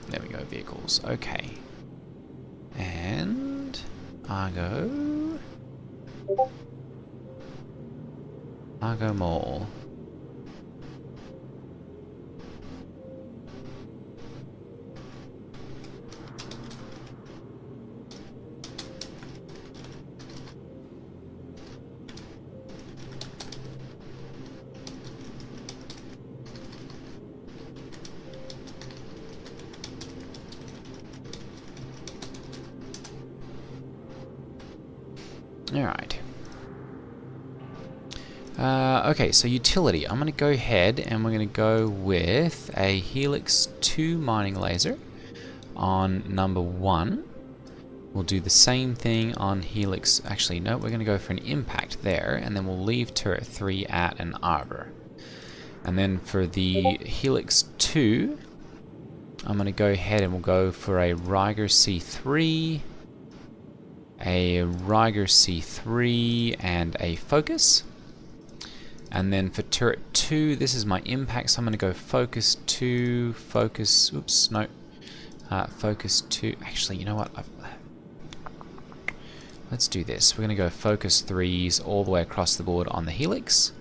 There we go, vehicles. Okay. And Argo Mall. Alright. Okay, so utility. I'm going to go ahead and we're going to go with a Helix 2 mining laser on number 1. We'll do the same thing on Helix... Actually, no, we're going to go for an impact there, and then we'll leave turret 3 at an arbor. And then for the Helix 2, I'm going to go ahead and we'll go for a Ryger C3, a Ryger C3, and a Focus. And then for turret 2, this is my impact, so I'm going to go Focus 2, Focus... Oops, no. Focus 2... Actually, you know what? Let's do this. We're going to go Focus 3s all the way across the board on the Helix.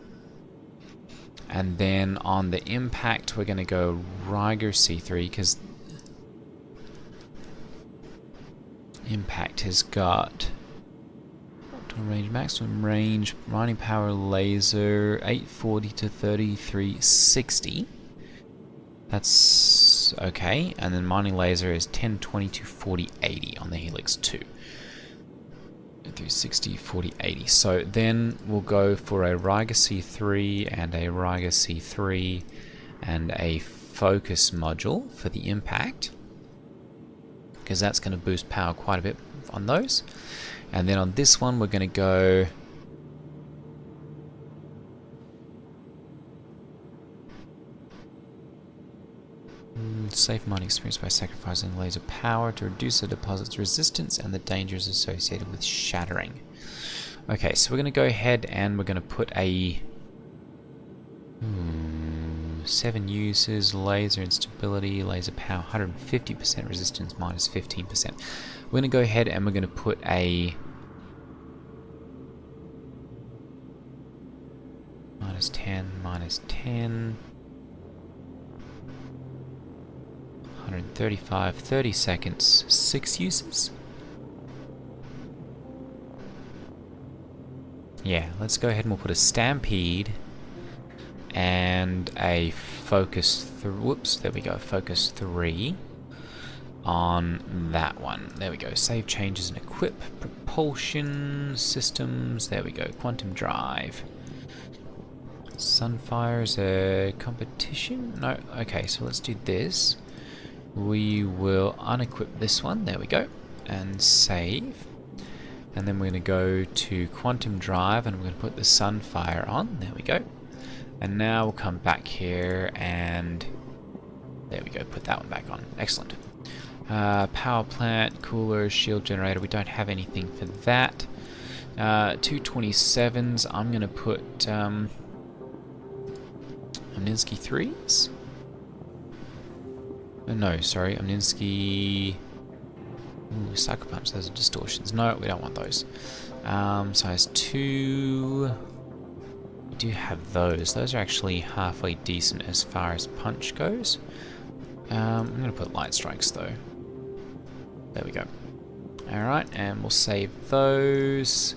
And then on the impact, we're going to go Ryger C3, because impact has got optimal range, maximum range, mining power laser, 840 to 3360. That's okay. And then mining laser is 1020 to 4080 on the Helix 2. 360, 40, 80. So then we'll go for a Ryger C3 and a Ryger C3 and a Focus module for the impact, because that's going to boost power quite a bit on those. And then on this one we're going to go safe mining experience by sacrificing laser power to reduce the deposit's resistance and the dangers associated with shattering. Okay, so we're going to go ahead and we're going to put a 7 uses, laser instability, laser power, 150% resistance, minus 15%. We're going to go ahead and we're going to put a minus 10, minus 10. 135, 30 seconds, 6 uses. Yeah, let's go ahead and we'll put a Stampede and a Focus... Whoops, there we go, Focus 3 on that one. There we go, save changes and equip, propulsion systems, there we go, quantum drive. Sunfire's a competition? No, okay, so let's do this. We will unequip this one, there we go, and save. And then we're going to go to Quantum Drive and we're going to put the Sunfire on, there we go. And now we'll come back here and there we go, put that one back on, excellent. Power plant, cooler, shield generator, we don't have anything for that. 227s, I'm going to put Omninsky 3s. No, sorry, Omninsky... Ooh, Sucker Punch, those are distortions. No, we don't want those. Size 2... We do have those. Those are actually halfway decent as far as punch goes. I'm going to put Light Strikes though. There we go. Alright, and we'll save those.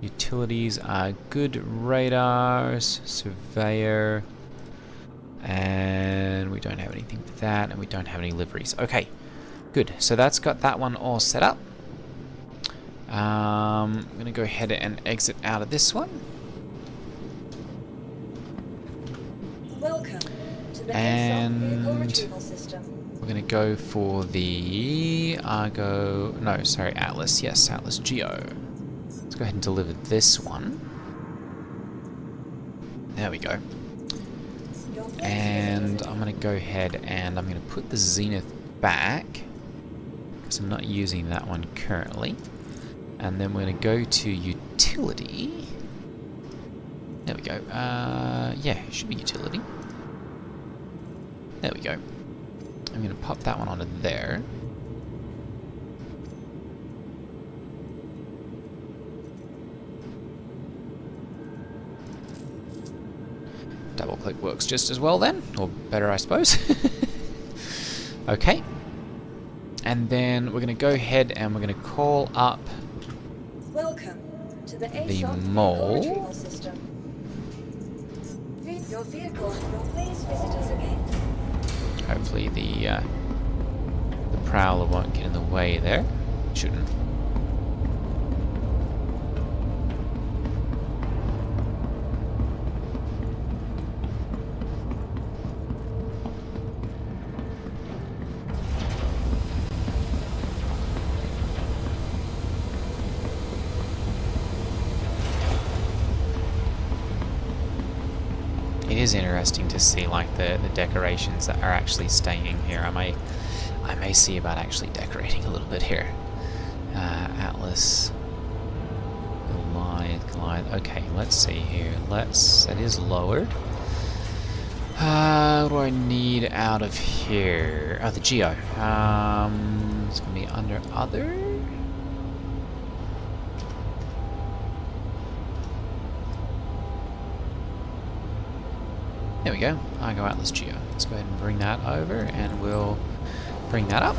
Utilities are good. Radars, Surveyor... And we don't have anything for that, and we don't have any liveries. Okay, good. So that's got that one all set up. I'm going to go ahead and exit out of this one. Welcome to the And vehicle retrieval system. we're going to go for the Argo... No, sorry, Atlas. Yes, Atlas Geo. Let's go ahead and deliver this one. There we go. And I'm going to go ahead and I'm going to put the Zenith back, because I'm not using that one currently. And then we're going to go to utility. There we go. Yeah, it should be utility. There we go. I'm going to pop that one onto there. Double click works just as well then, or better I suppose. Okay. And then we're going to go ahead and we're going to call up Welcome to the mole. retrieval system. Your vehicle will please visit us again. Hopefully the Prowler won't get in the way there. Shouldn't. is interesting to see like the decorations that are actually staying here. I may see about actually decorating a little bit here. Atlas, Goliath. Okay, let's see here. That is lowered. What do I need out of here? Oh, the Geo. It's gonna be under other. There we go. Argo Atlas Geo. Let's go ahead and bring that over, and we'll bring that up.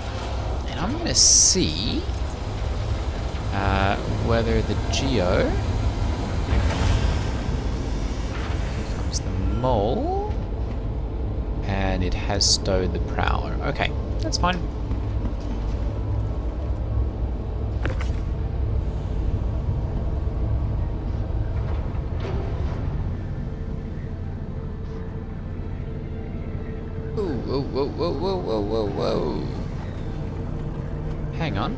And I'm gonna see whether the Geo. Here comes the mole. And it has stowed the prowler. Okay, that's fine. Ooh, whoa, whoa, whoa, whoa, whoa, whoa, whoa. Hang on.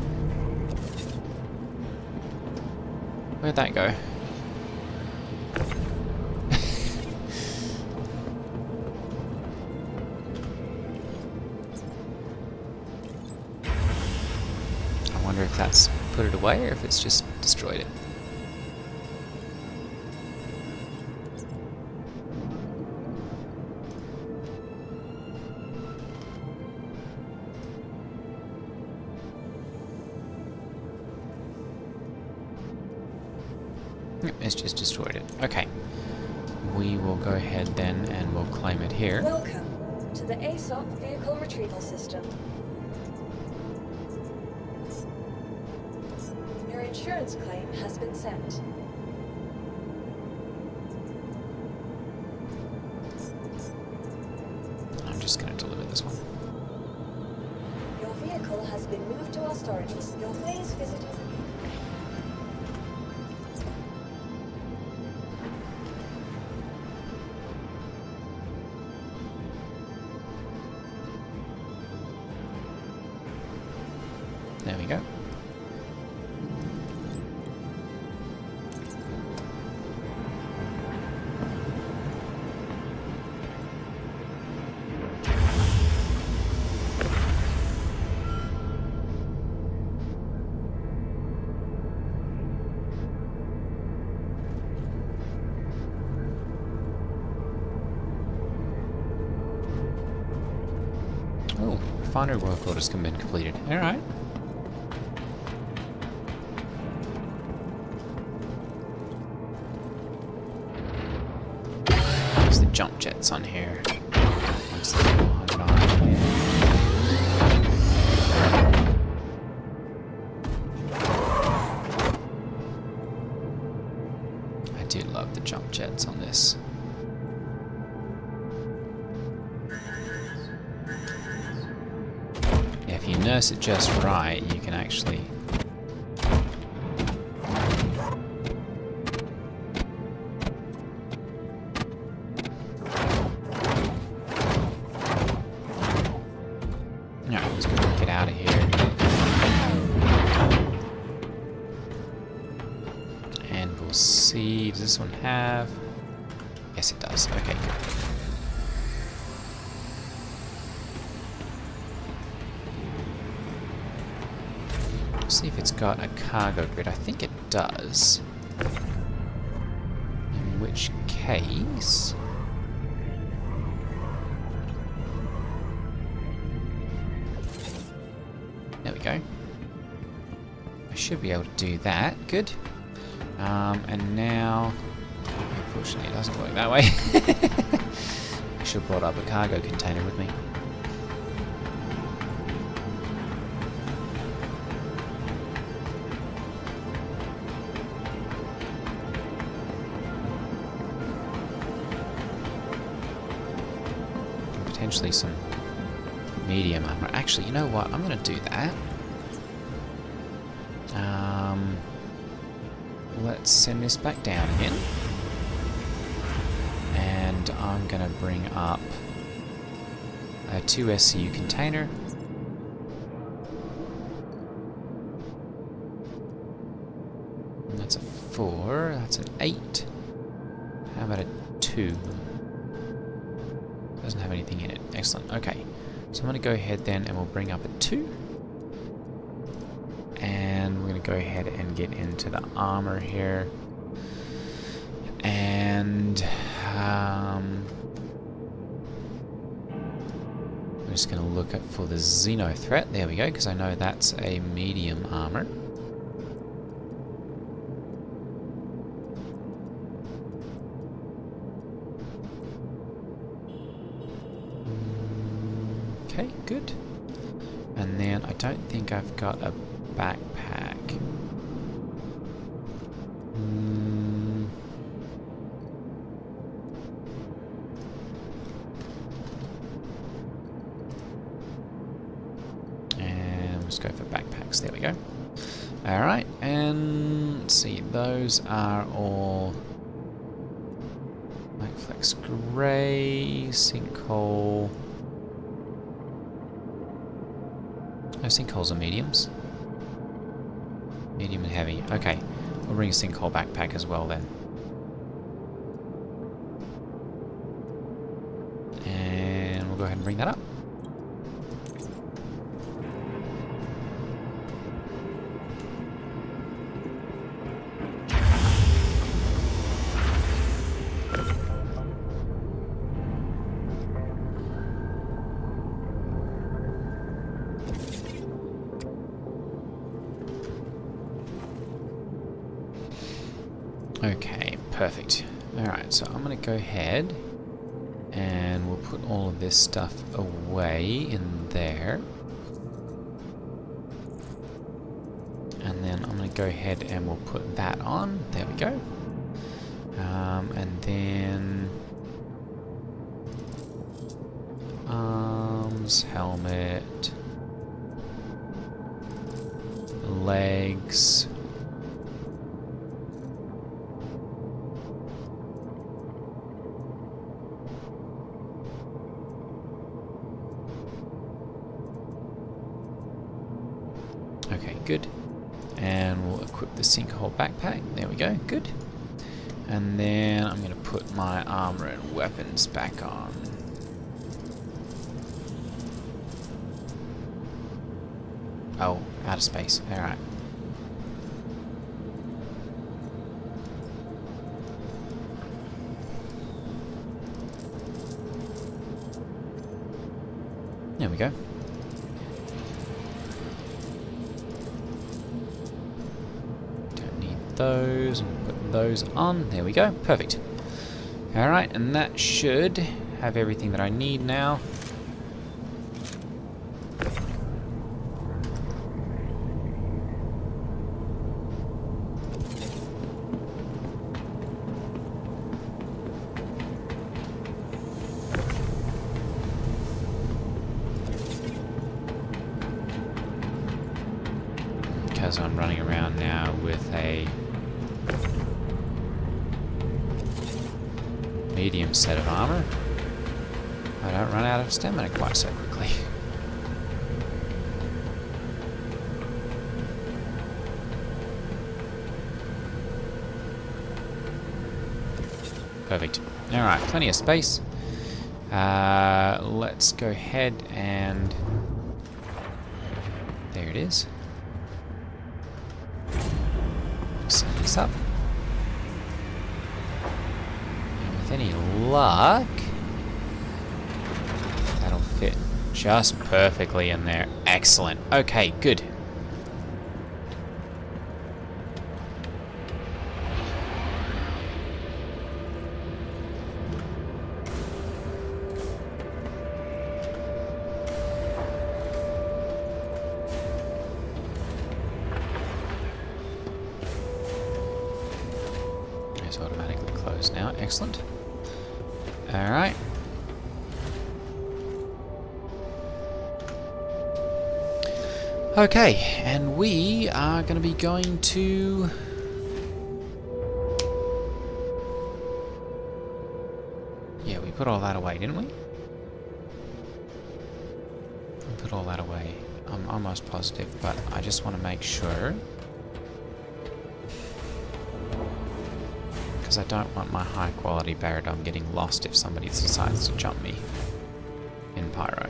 Where'd that go? I wonder if that's put it away or if it's just destroyed it. It's just destroyed it. Okay. We will go ahead then and we'll claim it here. Welcome to the ASOP Vehicle Retrieval System. Your insurance claim has been sent. I'm just going to deliver this one. Your vehicle has been moved to our storage facility. Your phase visited. There we go. Oh, refinery work orders have been completed. All right. There's the jump jets on here. Looks like 400 on here. I do love the jump jets on this. If you nurse it just right, you can actually... Alright, let's go get out of here. And we'll see, does this one have... Yes, it does. Okay, good. See if it's got a cargo grid. I think it does. In which case... There we go. I should be able to do that. Good. And now... Unfortunately, it doesn't work that way. I should have brought up a cargo container with me. Potentially some medium armor. Actually, you know what? I'm going to do that. Let's send this back down again. And I'm going to bring up a 2 SCU container. And that's a 4. That's an 8. How about a 2? Doesn't have anything in it. Excellent. Okay. So I'm going to go ahead then and we'll bring up a 2. And we're going to go ahead and get into the armor here. And I'm just going to look at for the Xeno threat. There we go, because I know that's a medium armor. Okay, good. And then I don't think I've got a backpack. And let's go for backpacks. There we go. Alright, and let's see, those are all Flex Grey, Sinkhole. No, sinkholes are mediums. Medium and heavy. Okay, we'll bring a sinkhole backpack as well then. And we'll go ahead and bring that up. Okay, perfect. Alright, so I'm going to go ahead and we'll put all of this stuff away in there. And then I'm going to go ahead and we'll put that on. There we go. And then arms, helmet, legs. Okay, good. And we'll equip the sinkhole backpack. There we go, good. And then I'm going to put my armor and weapons back on. Oh, out of space. Alright. There we go. Those and put those on. There we go. Perfect. Alright, and that should have everything that I need now. Because I'm running around now with a medium set of armor, I don't run out of stamina quite so quickly. Perfect. Alright, plenty of space. Let's go ahead and... there it is. Set this up. And with any luck, that'll fit just perfectly in there. Excellent. Okay, good. It's automatically closed now. Excellent. Alright. Okay, and we are going to be going to... yeah, we put all that away, didn't we? We put all that away. I'm almost positive, but I just want to make sure. Because I don't want my high quality Baradom getting lost if somebody decides to jump me. pyro.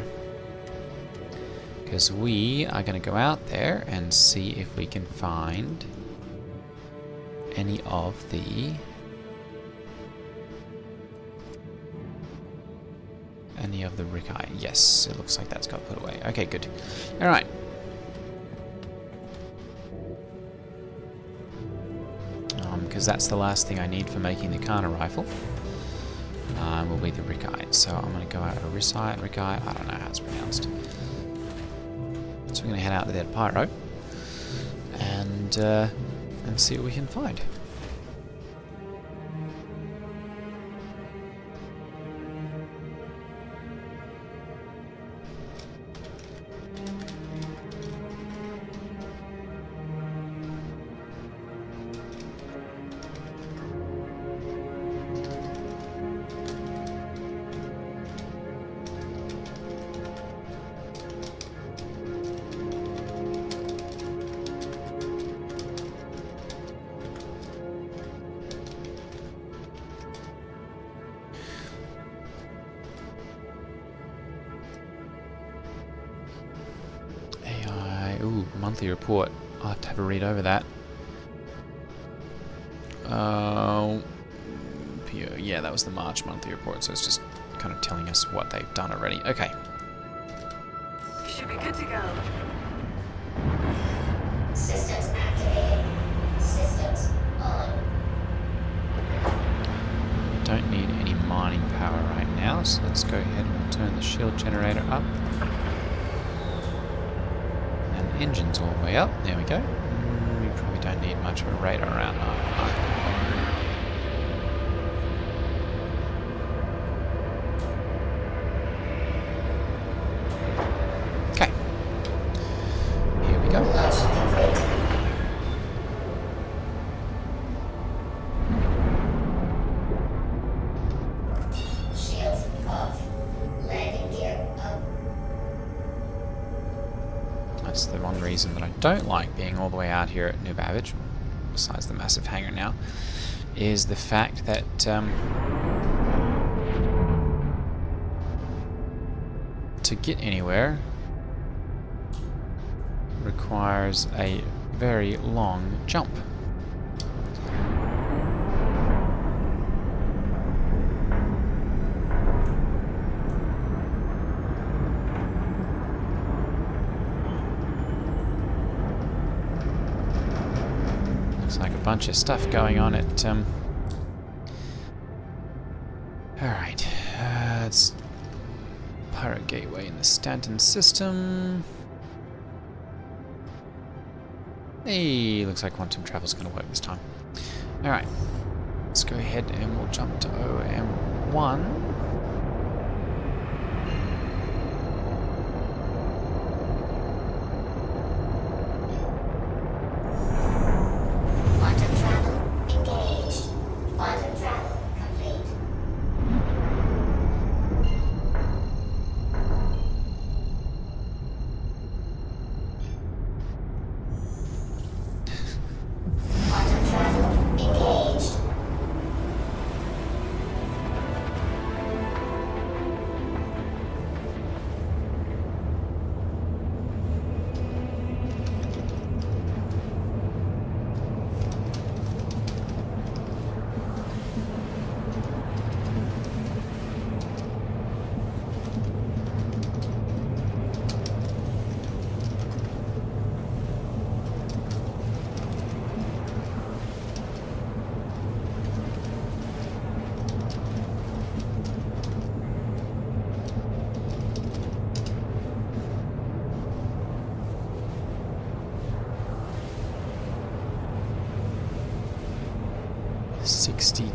Because we are going to go out there and see if we can find any of the... Ricci. Yes, it looks like that's got put away. Okay, good. Alright. Because that's the last thing I need for making the Kana rifle. Will be the Ricci. So I'm going to go out a Ricci, I don't know how it's pronounced. So we're going to head out to that pyro and see what we can find. Ooh, monthly report. I'll have to have a read over that. Yeah, that was the March monthly report, so it's just kind of telling us what they've done already. Okay. Should be good to go. Systems activated. Systems on. Don't need any mining power right now, so let's go ahead and turn the shield generator up. And engine's all the way up. There we go. We probably don't need much of a radar around now. Okay. Here we go. Shields off. Landing gear up. That's the one reason that I don't like being all the way out here at New Babbage, besides the massive hangar now, is the fact that to get anywhere requires a very long jump. Looks like a bunch of stuff going on at alright, it's Pirate Gateway in the Stanton system. Hey, looks like quantum travel's going to work this time. Alright, let's go ahead and we'll jump to OM1. Quantum travel engaged. Quantum travel complete. Quantum travel engaged.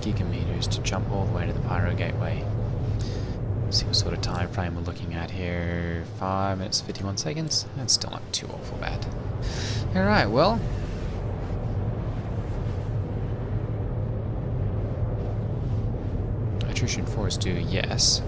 Gigameters to jump all the way to the Pyro Gateway. See what sort of time frame we're looking at here. 5 minutes 51 seconds. That's still not too awful bad. Alright, well. Attrition force due, yes.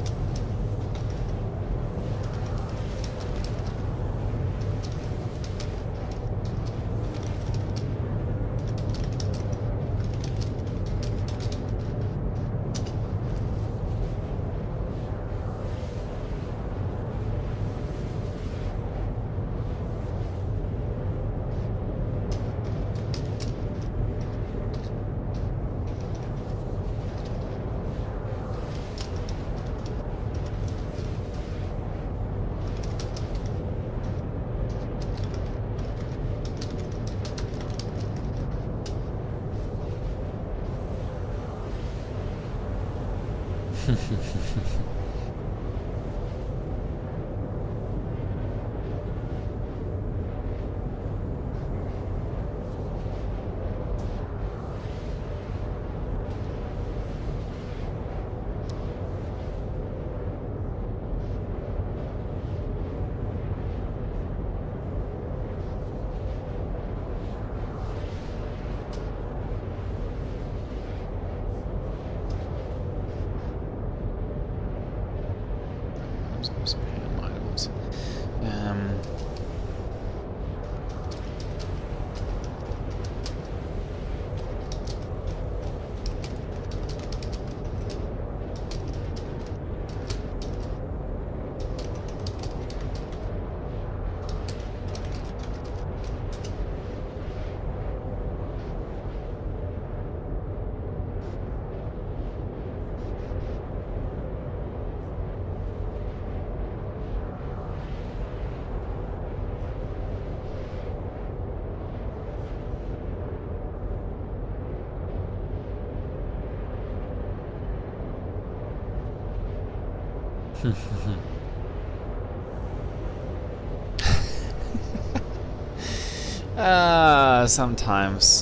Some random items.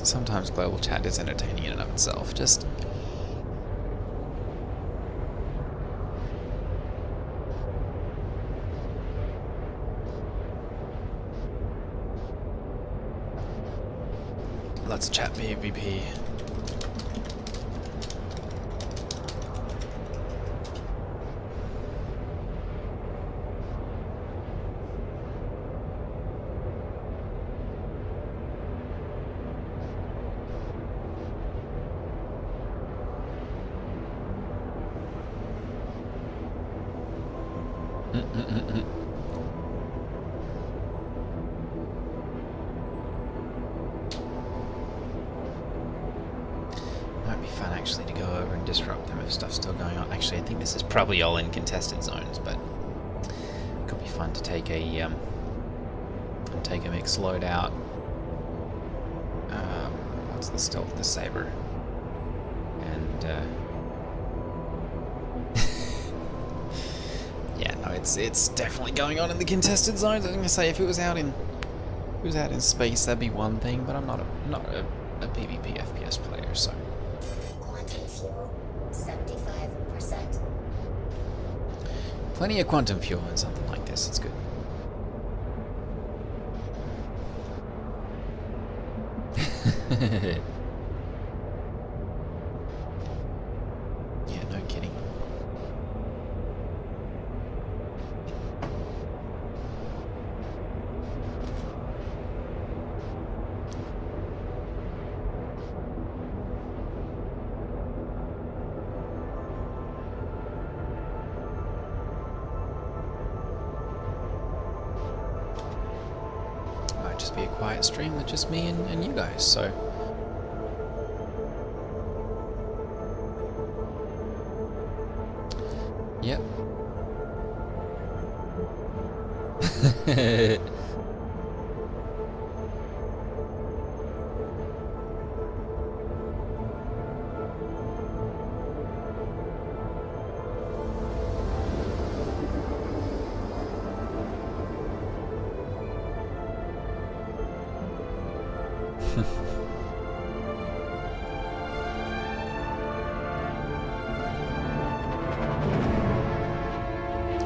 Sometimes global chat is entertaining in and of itself. Just lots of chat PvP. Might be fun actually to go over and disrupt them if stuff's still going on. Actually, I think this is probably all in contested zones, but it could be fun to take a mixed loadout. What's the stealth? The saber, and yeah, no, it's definitely going on in the contested zones. I was gonna say if it was out in space, that'd be one thing, but I'm not a PvP FPS player, so. Quantum fuel, 75%. Plenty of quantum fuel in something like this. It's good. Yeah, no kidding. Might just be a quiet stream with just me and you guys, so. Yep.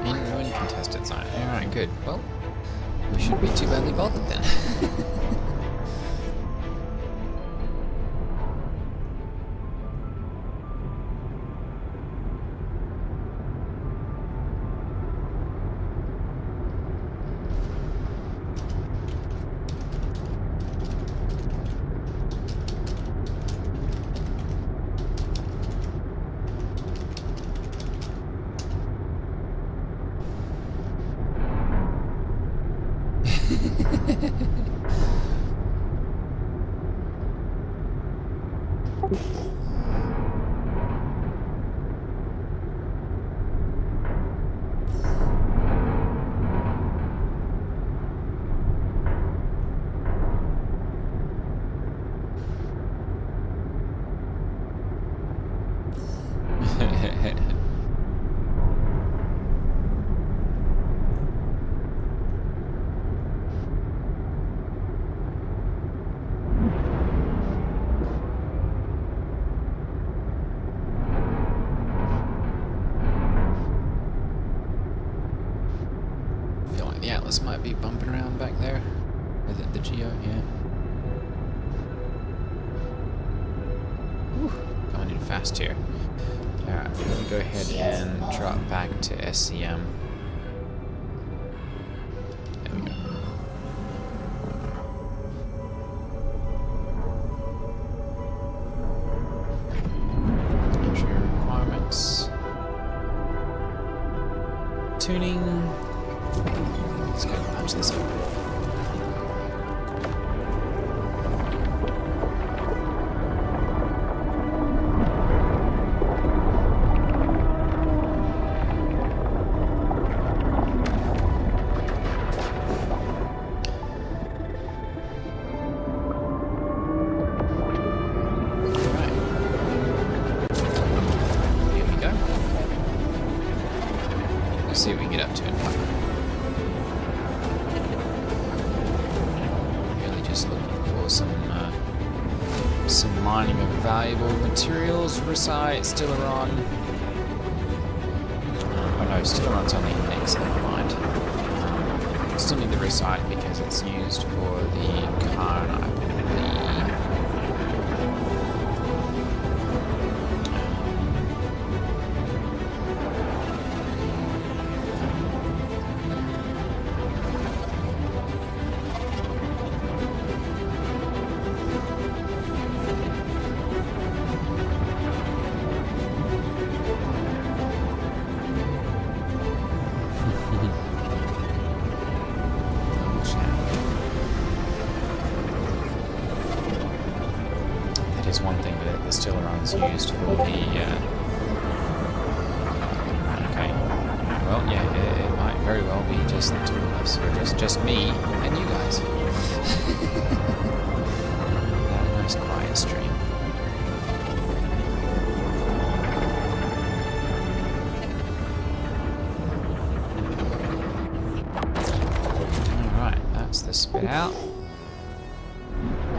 In contested zone. Alright, good. Well, we shouldn't be too badly bothered then. else might be bumping around back there. Is it the Geo? Yeah. Whew, going in fast here. Alright, we're going to go ahead and drop back to SCM. There we go. Entry requirements. Tuning. Let's go punch this open. See what we can get up to in Puck. Really just looking for some mining of valuable materials. Rusite, Stellaron. Oh no, Stellaron's only next, never mind. Still need the Rusite because it's used for the Karn, I believe. Is one thing that the Stellaron's used for the okay. Well, yeah, it might very well be just the two of us, or just me and you guys. That nice quiet stream. Alright, that's the spit out.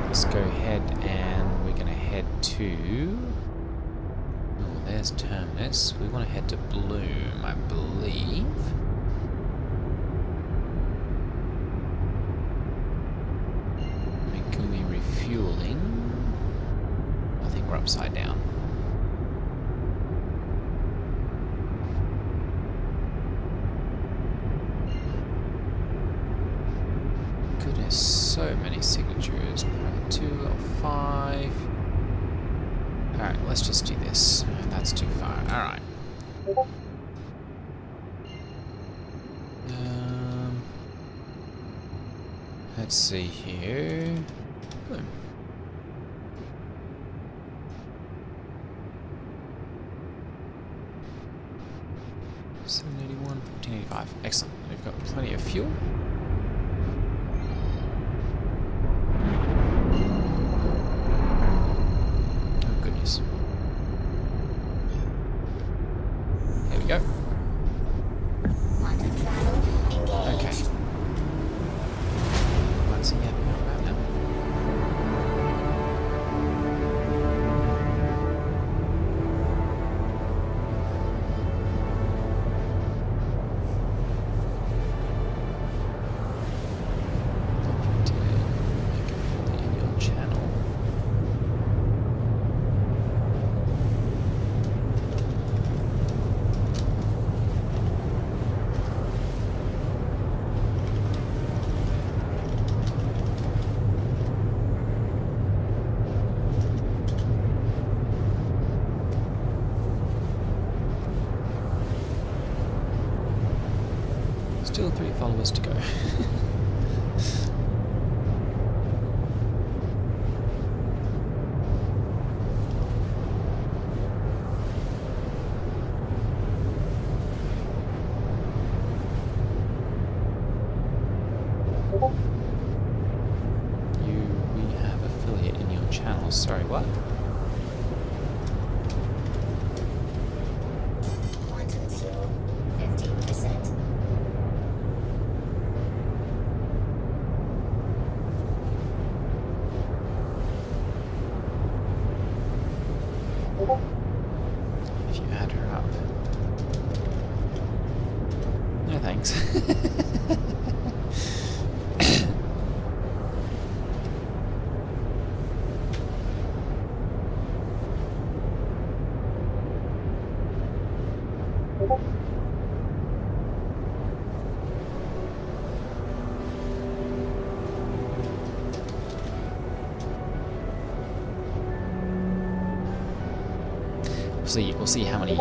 Let's go ahead and we're going to head to... Oh, there's Terminus. We want to head to Bloom, I believe. Megumi refueling. I think we're upside down. Goodness, so many signatures. 205. Alright, let's just do this. That's too far. Alright. Let's see here. Boom. $781, 1485. Excellent. We've got plenty of fuel. There we go. Okay. Let's see right now. Still 3 followers to go. We have affiliate in your channel. Sorry, what? Quantum fuel, 15%. If you add her up. No thanks. see. We'll see how many.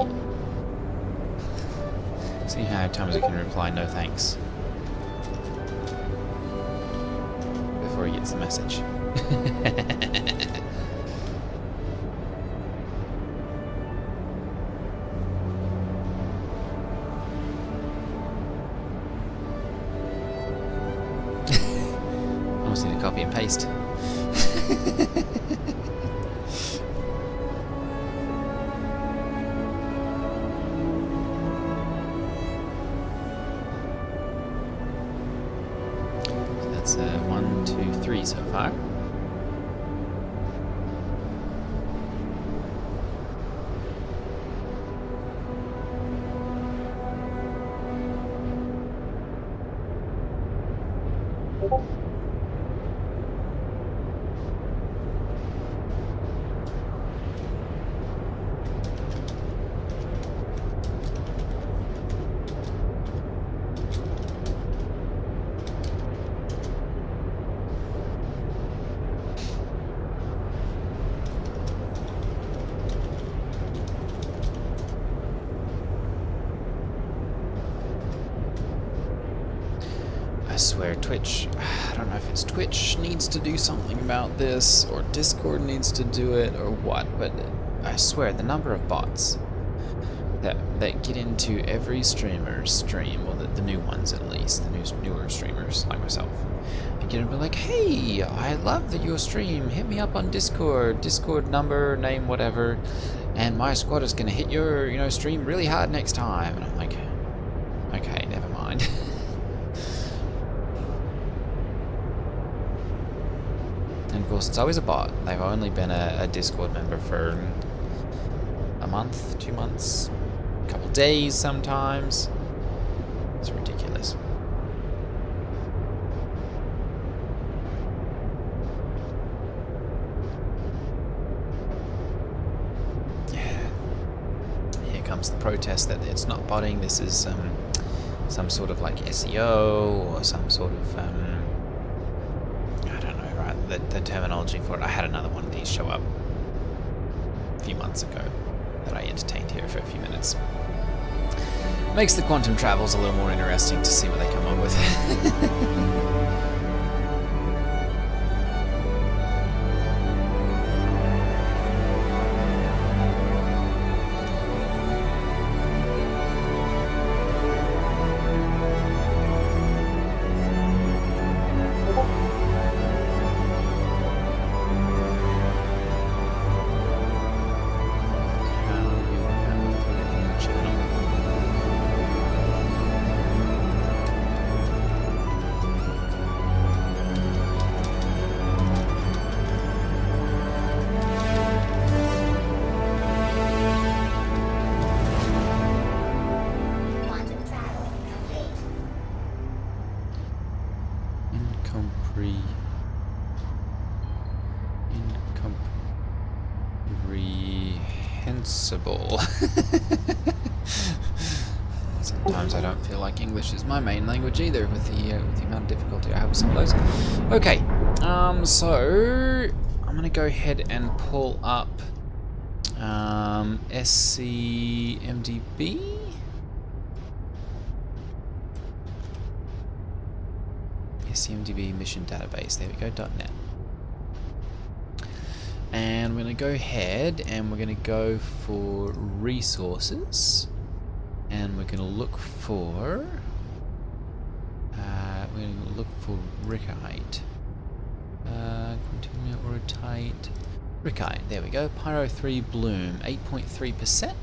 See how many times I can reply no thanks before he gets the message. I just need to copy and paste. So that's 1, 2, 3 so far. I swear Twitch, I don't know if it's Twitch needs to do something about this, or Discord needs to do it, or what, but I swear the number of bots that get into every streamer's stream, or the new ones at least, the newer streamers like myself, and get and be like, hey, I love that your stream, hit me up on Discord number, name, whatever, and my squad is gonna hit your, stream really hard next time. And I'm like, okay, never mind. And of course, it's always a bot. They've only been a Discord member for a month, 2 months, a couple days sometimes. It's ridiculous. Yeah. Here comes the protest that it's not botting. This is some sort of like SEO or some sort of the terminology for it. I had another one of these show up a few months ago that I entertained here for a few minutes. Makes the quantum travels a little more interesting to see what they come up with. Incomprehensible. Sometimes I don't feel like English is my main language either, with the amount of difficulty I have with some of those. Okay, so I'm gonna go ahead and pull up SCMDB. SCMDB mission database. There we go. .net. And we're going to go ahead and we're going to go for resources, and we're going to look for Rickite. Continue rotate. Rickite. There we go. Pyro 3 bloom 8.3%.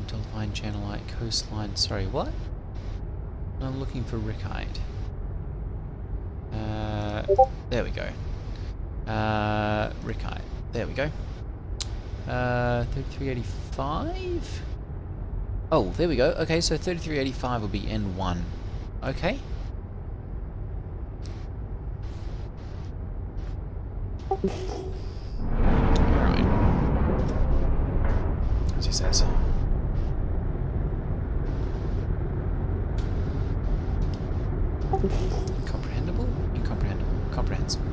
Delphine channelite coastline. Sorry, what? I'm looking for Rickite. There we go. Rickite. There we go. 3385? Oh, there we go. Okay, so 3385 will be N1. Okay. Alright. As he says. Incomprehensible? Incomprehensible. Comprehensible.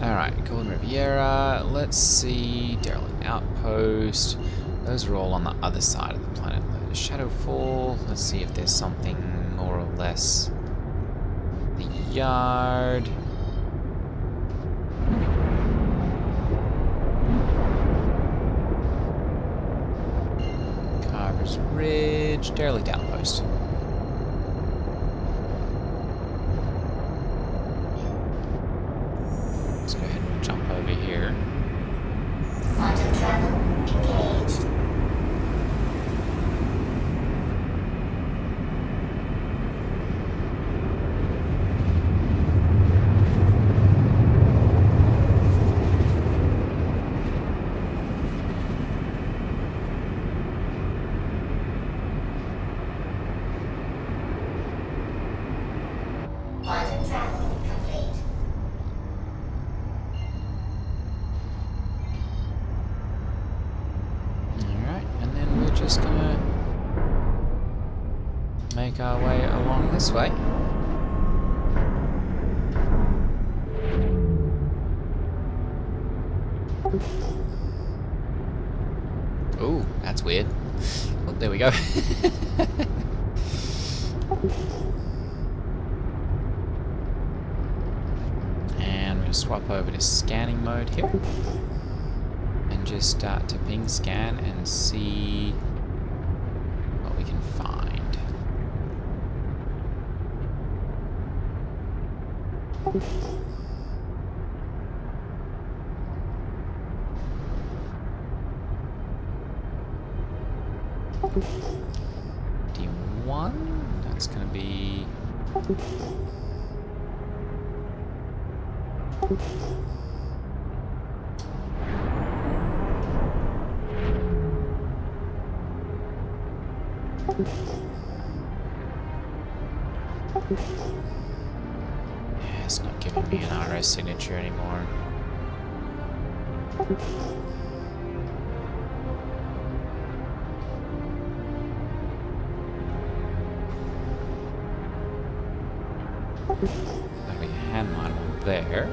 Alright, Golden Riviera. Let's see. Derelict Outpost. Those are all on the other side of the planet. Shadowfall. Let's see if there's something more or less. The Yard. Carver's Ridge. Derelict Outpost. Let's go ahead and jump over here. Quantum travel engaged. Quantum travel complete. Alright, and then we're just gonna make our way along this way. Ooh, that's weird. Oh, there we go. And we're gonna swap over to scanning mode here. And just start to ping scan and see what we can find. D1, that's gonna be yeah, it's not giving me an RS signature anymore. That'll be a hand model there.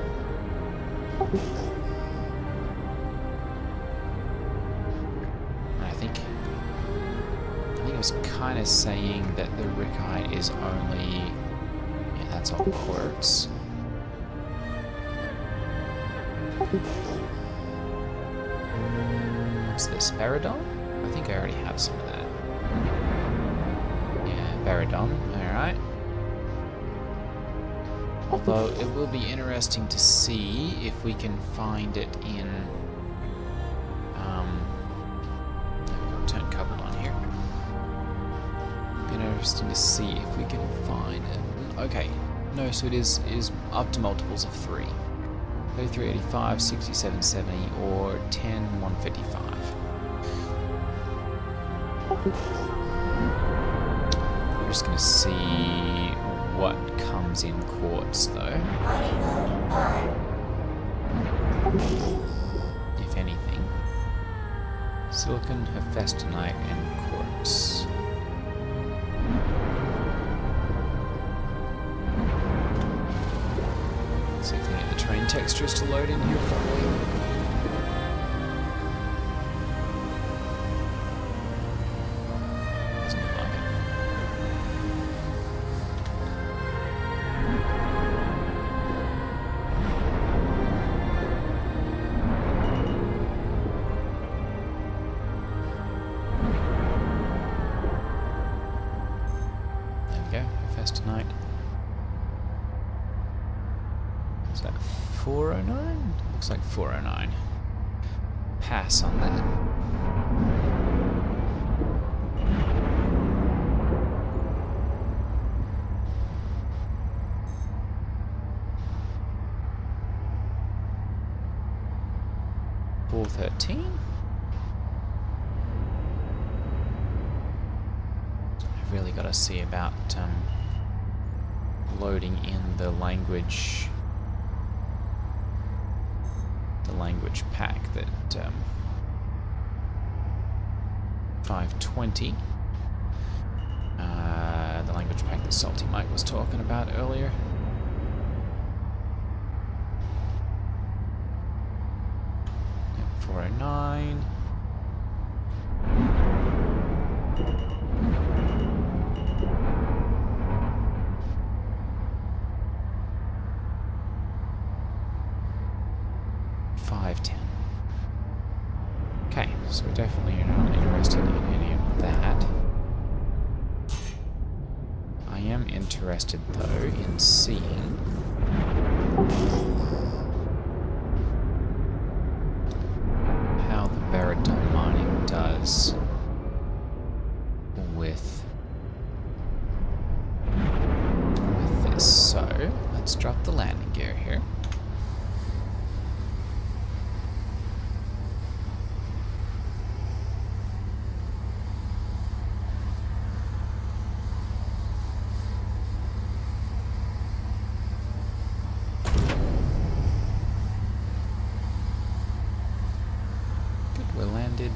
And I think it was kind of saying that the Rickhite is only, yeah, that's all quartz. What's this, Baradon? I think I already have some of that. Yeah, Baradon, alright. Although it will be interesting to see if we can find it in turn coupled on here. Be interesting to see if we can find it. Okay, no, so it is up to multiples of 3. 3385, 6770, or 10155. We're just gonna see what comes in quartz though. If anything. Silicon, Hephaestonite, and quartz. Let's see if we get the terrain textures to load in here properly. Doesn't look like it. Tonight. Is that 409? Looks like 409. Pass on that. $413. I've really got to see about loading in the language pack that 520 the language pack that Salty Mike was talking about earlier. 409. Okay, so we definitely are not interested in any of that. I am interested, though, in seeing how the baritone mining does with this. So, let's drop the landing gear here. We're landed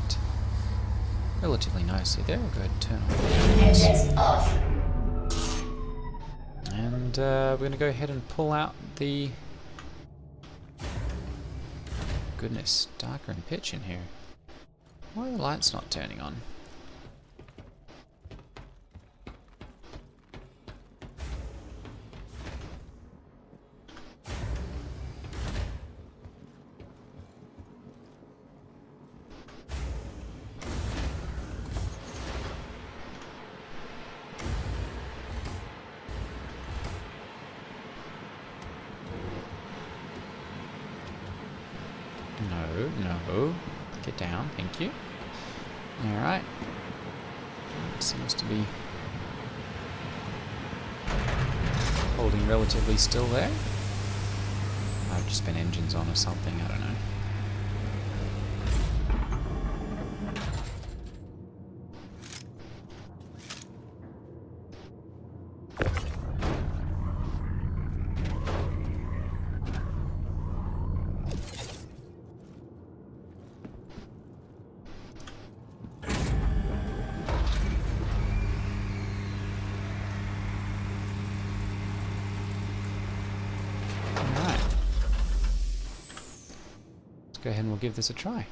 relatively nicely there. We'll go ahead and turn on the Engines off. and we're going to go ahead and pull out the... Goodness, darker in pitch in here. Why are the lights not turning on? No. Get down, thank you. Alright. Seems to be holding relatively still there. Might have just been engines on or something, I don't know. Go ahead and we'll give this a try.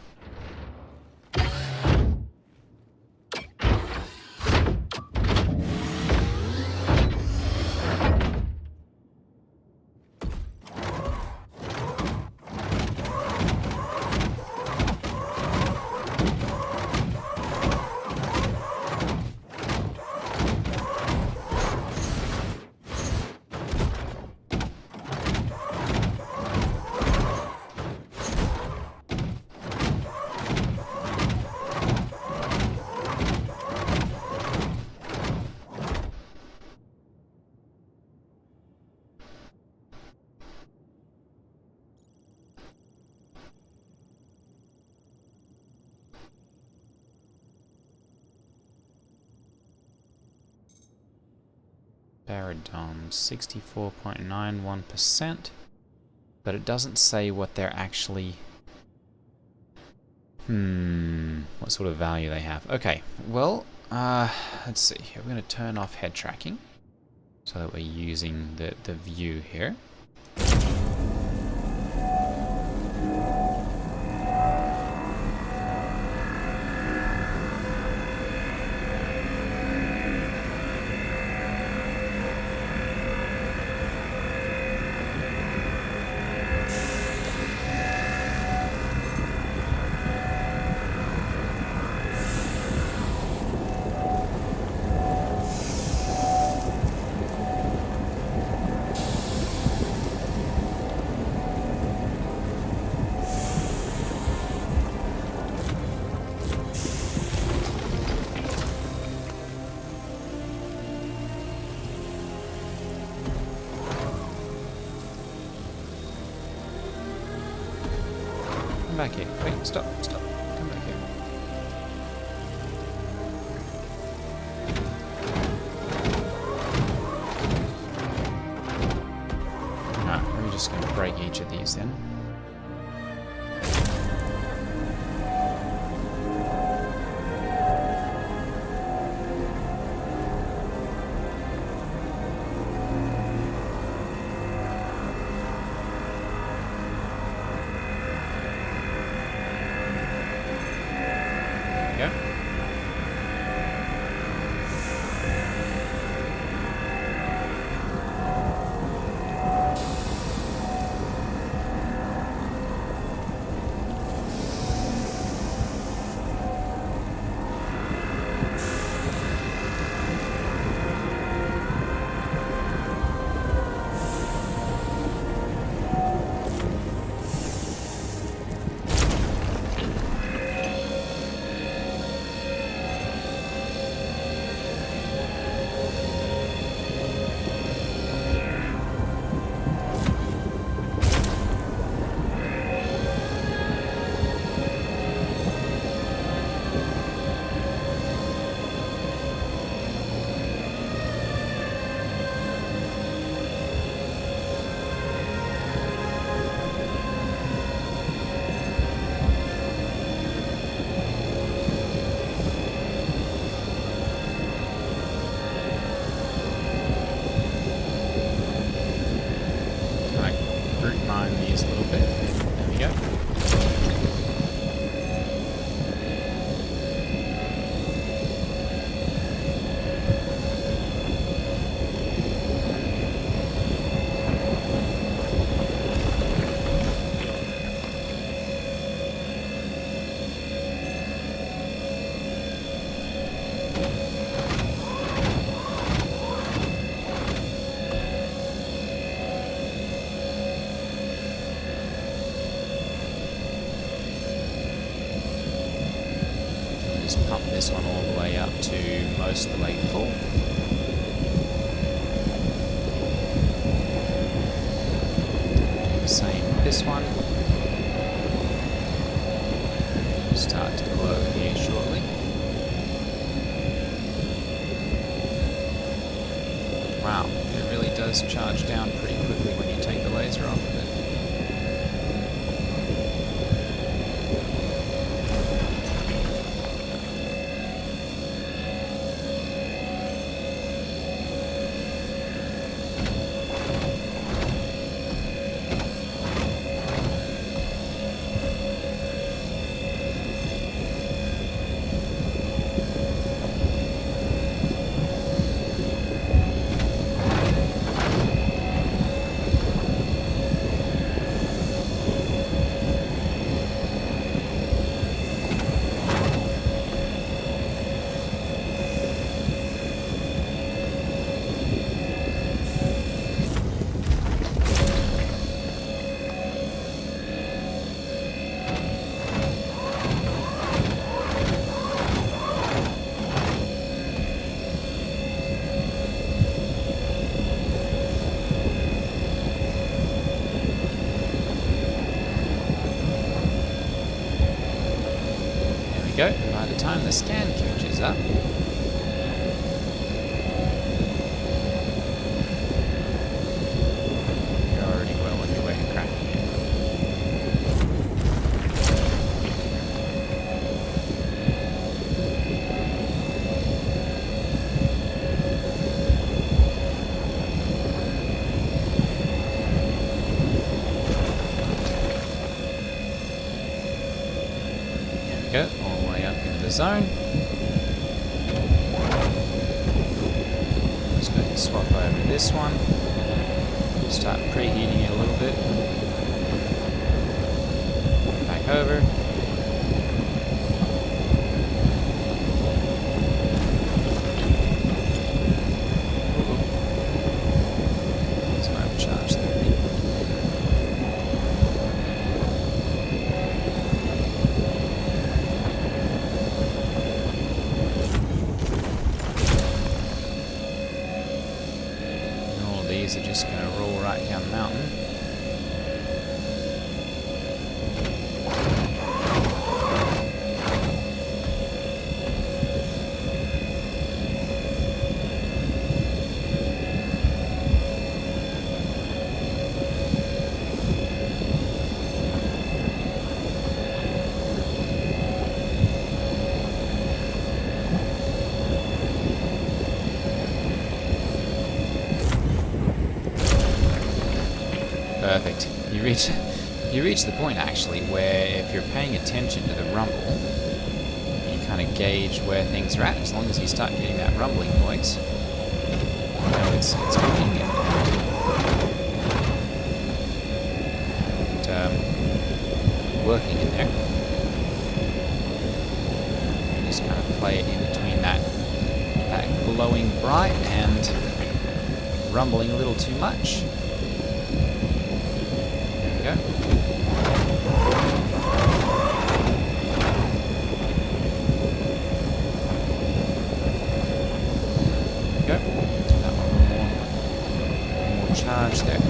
Baradon, 64.91%, but it doesn't say what they're actually... what sort of value they have. Okay, well, let's see here. We're going to turn off head tracking so that we're using the view here. Come back here. Wait, stop. Come back here. No, we're just going to break each of these then. this one all the way up to most of the way full. Do the same with this one. Start to glow here shortly. Wow, it really does charge down pretty quickly when you take the laser off of it. Go. By the time the scan catches up, you're already well on your way to cracking it. There we go. The zone. Just going to swap over to this one. Start preheating it a little bit. Back over. There's my overcharge there. These are just going to roll right down the mountain. Perfect. You reach the point actually where if you're paying attention to the rumble, you kind of gauge where things are at. As long as you start getting that rumbling noise, you know it's cooking and working in there. You just kind of play it in between that glowing bright and rumbling a little too much. Go. Go. That one more charge there.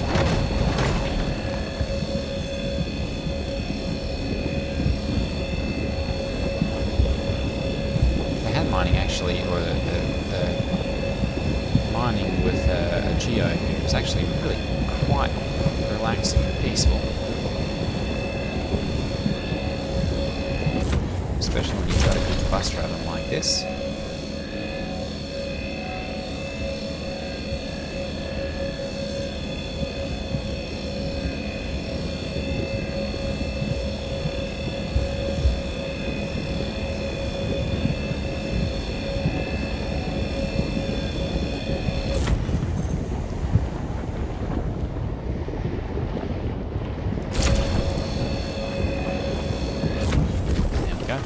The hand mining actually, or the mining with a Geo here is actually really quite relaxing and peaceful. Especially when you've got a good bus rhythm like this.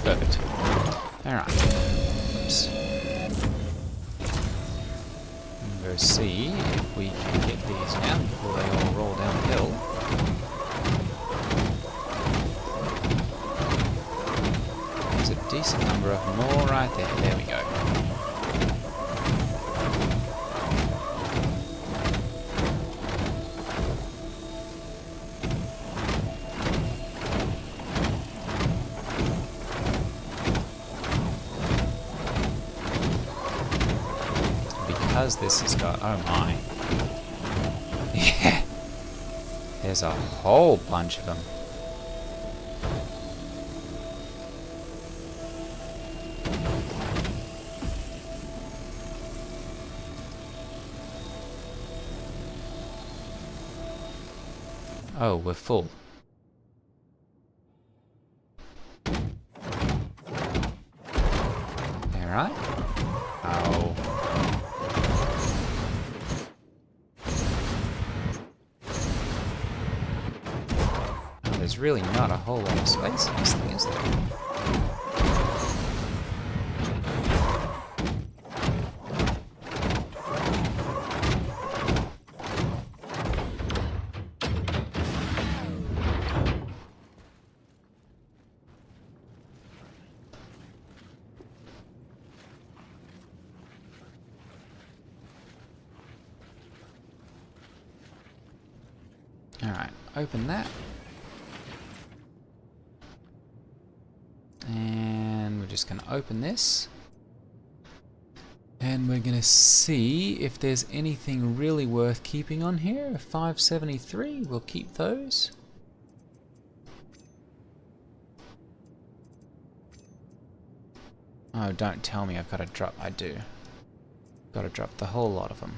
Perfect. Alright. Oops. Go see if we can get these down before they all roll downhill. There's a decent number of them all right there. There we go. Because this has got... oh my. Yeah. There's a whole bunch of them. Oh, we're full. Alright. Oh. There's really not a whole lot of space in this thing, is there? Alright, open that. And we're just going to open this. And we're going to see if there's anything really worth keeping on here. 573, we'll keep those. Oh, don't tell me I've got to drop... I do. Got to drop the whole lot of them.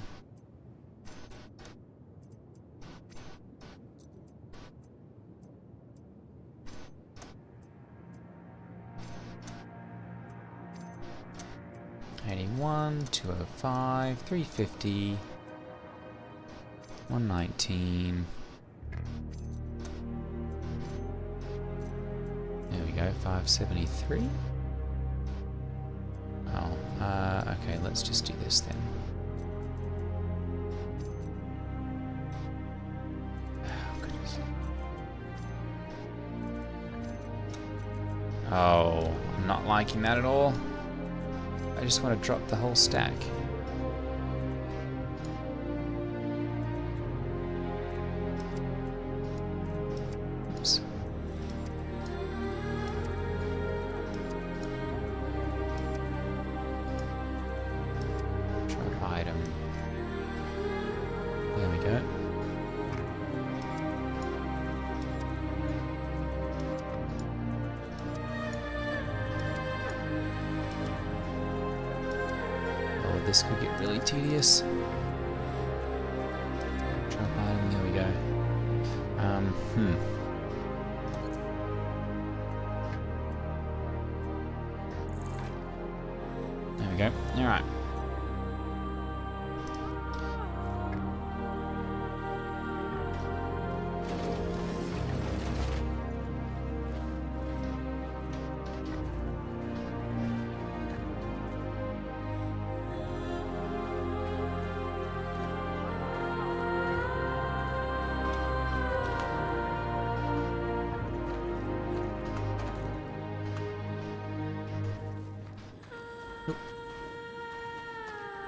$81, 205, 350, 119. There we go, 573. Oh, okay, let's just do this then. Oh, goodness. Oh, I'm not liking that at all. I just want to drop the whole stack. Oops. Drop item. There we go. This could get really tedious. Drop item, there we go. There we go. Alright.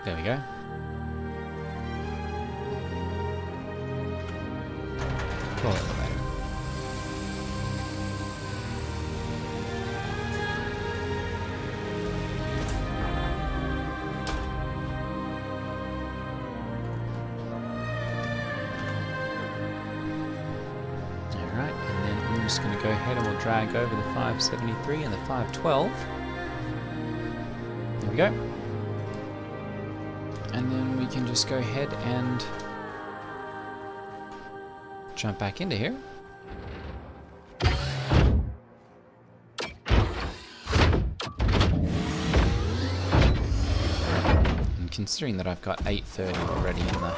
There we go. Cool elevator. Alright, and then I'm just going to go ahead and we'll drag over the 573 and the 512. There we go. And then we can just go ahead and jump back into here. And considering that I've got 830 already in the...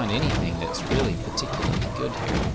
found anything that's really particularly good here.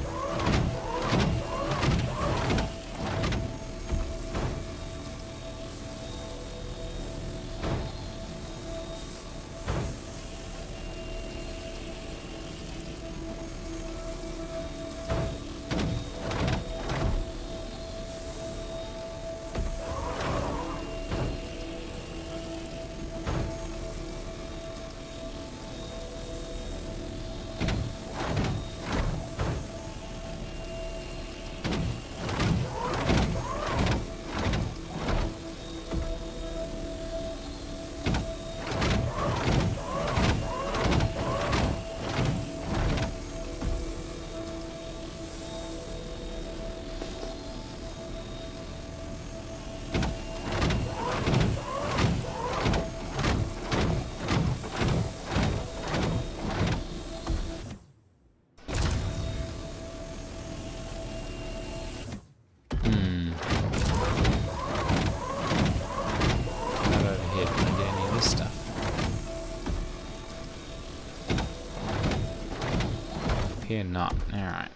Here not. Alright.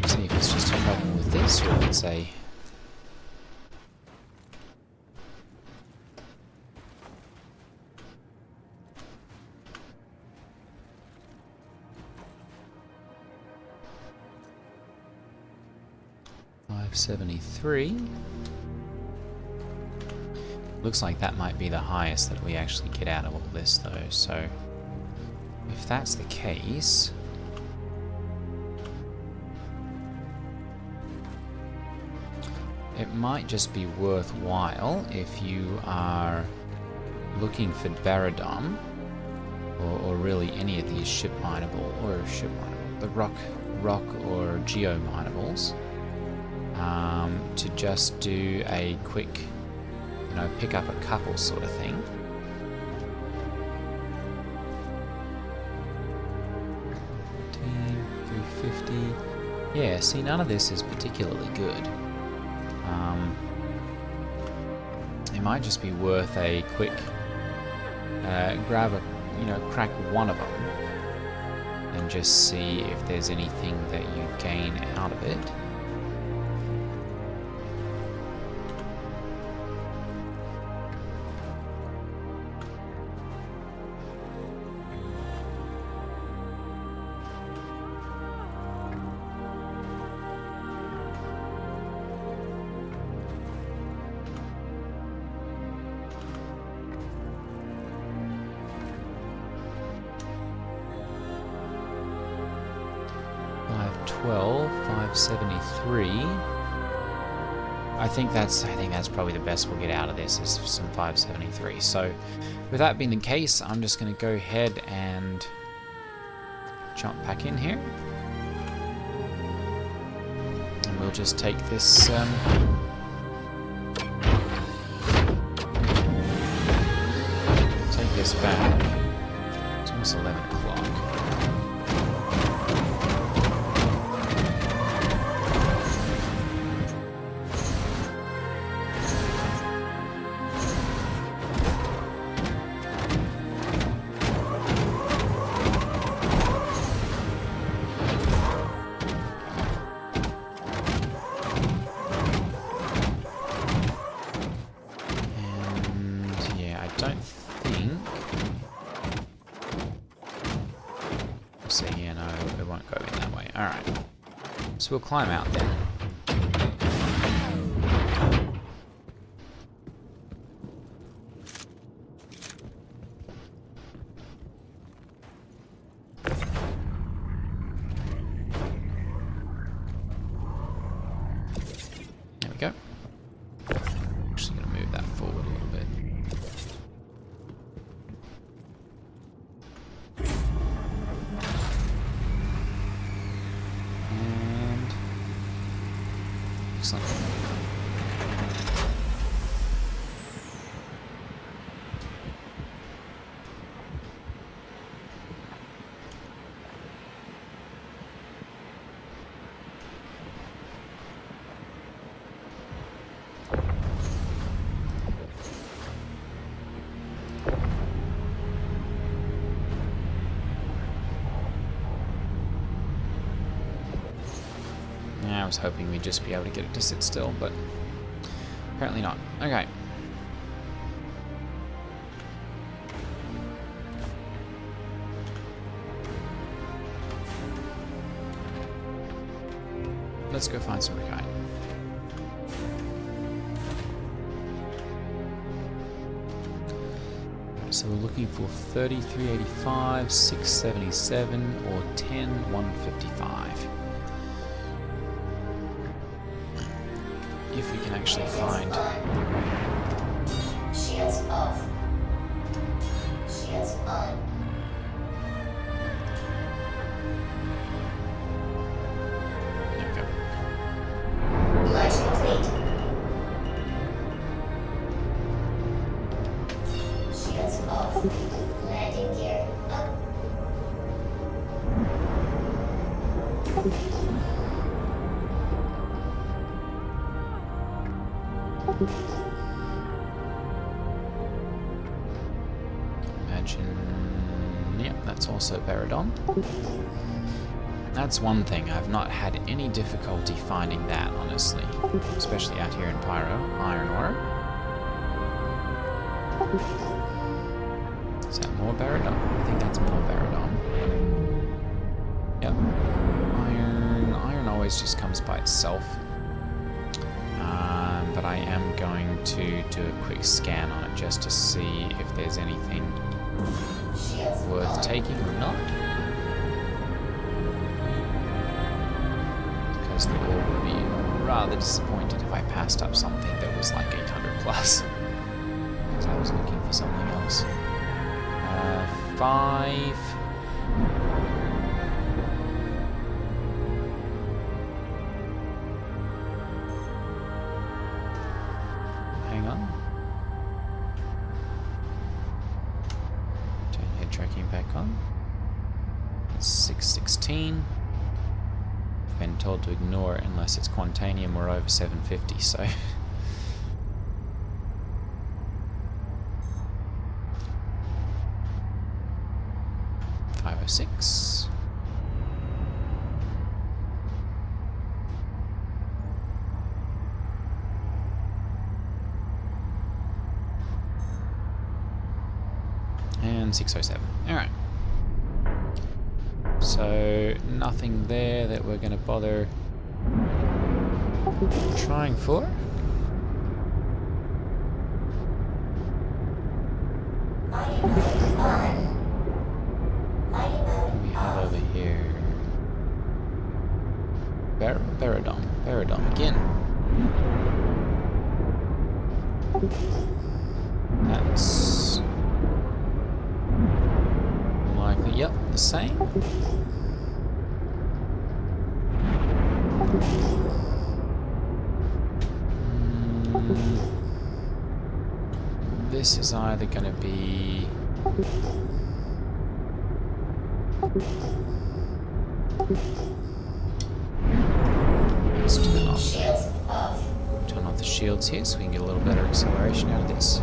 See if it's just a problem with this or if it's a... $573. Looks like that might be the highest that we actually get out of all this though, so... If that's the case, it might just be worthwhile if you are looking for Baradom, or really any of these the rock or geo minables, to just do a quick, pick up a couple sort of thing. Yeah, see, none of this is particularly good. It might just be worth a quick grab a, crack one of them and just see if there's anything that you gain out of it. $573. I think that's probably the best we'll get out of this is some 573. So with that being the case, I'm just going to go ahead and jump back in here, and we'll just take this back. It's almost 11 o'clock. So we'll climb out then. There we go. Actually going to move that forward a little bit. Excellent. Yeah, I was hoping we'd just be able to get it to sit still, but apparently not. Okay. Let's go find some Rakai. So we're looking for 3385, 677, or 10155. If we can actually find. Shields off. Shields on. There we go. Launch complete. Shields off. Landing gear up. Imagine. Yep, that's also Baradon. That's one thing. I've not had any difficulty finding that, honestly. Especially out here in Pyro. Iron ore. Is that more Baradon? I think that's more Baradon. Yep. Iron always just comes by itself. But I am going to do a quick scan on it just to see if there's anything worth taking or not. Because the orb would be rather disappointed if I passed up something that was like 800 plus. Because I was looking for something else. 5. Hang on. Turn head tracking back on. It's 616. I've been told to ignore it unless it's Quantanium or over 750, so. $506. And 607. Alright. So, nothing there that we're going to bother trying for. What do we have over here? Baradon. Baradon again. That's likely, yep, the same. This is either going to be let's turn off the shields here so we can get a little better acceleration out of this.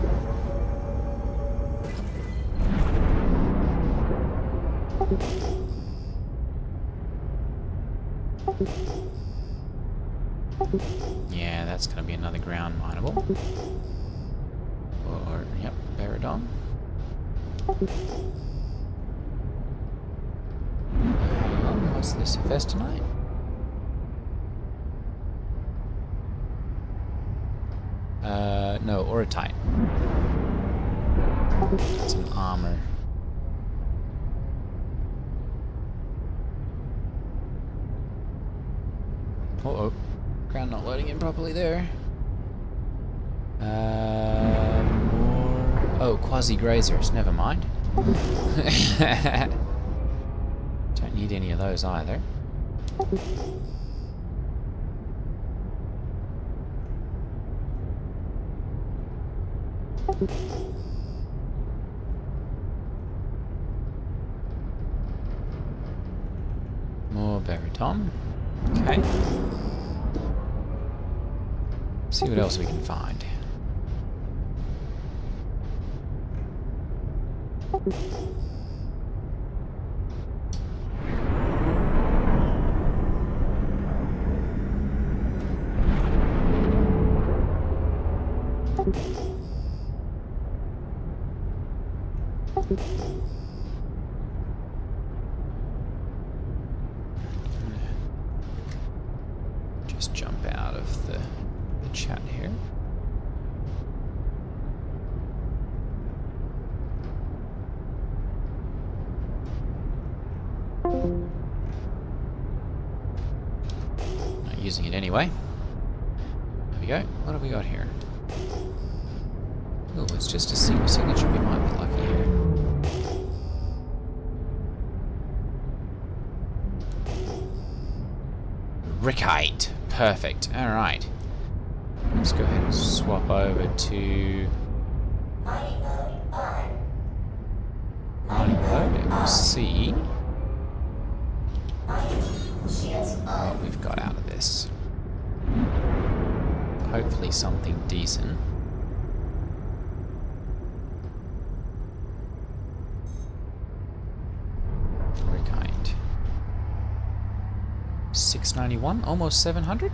Yeah, that's going to be another ground mineable. Or, yep, Baradon. What's this, Festonite? No, Orotite. That's an armor. Uh-oh. Ground not loading in properly there. More... Oh, quasi-grazers. Never mind. Don't need any of those either. More Baradon. Okay. See what else we can find. Just jump out of the chat here. Not using it anyway. There we go. What have we got here? Oh, it's just a single signature. We might be lucky here. Rickite. Perfect. Alright. Let's go ahead and swap over to Mining mode on. mining mode and we'll see Shields what on. we've got out of this. Hopefully something decent. Rickite. 691, almost 700.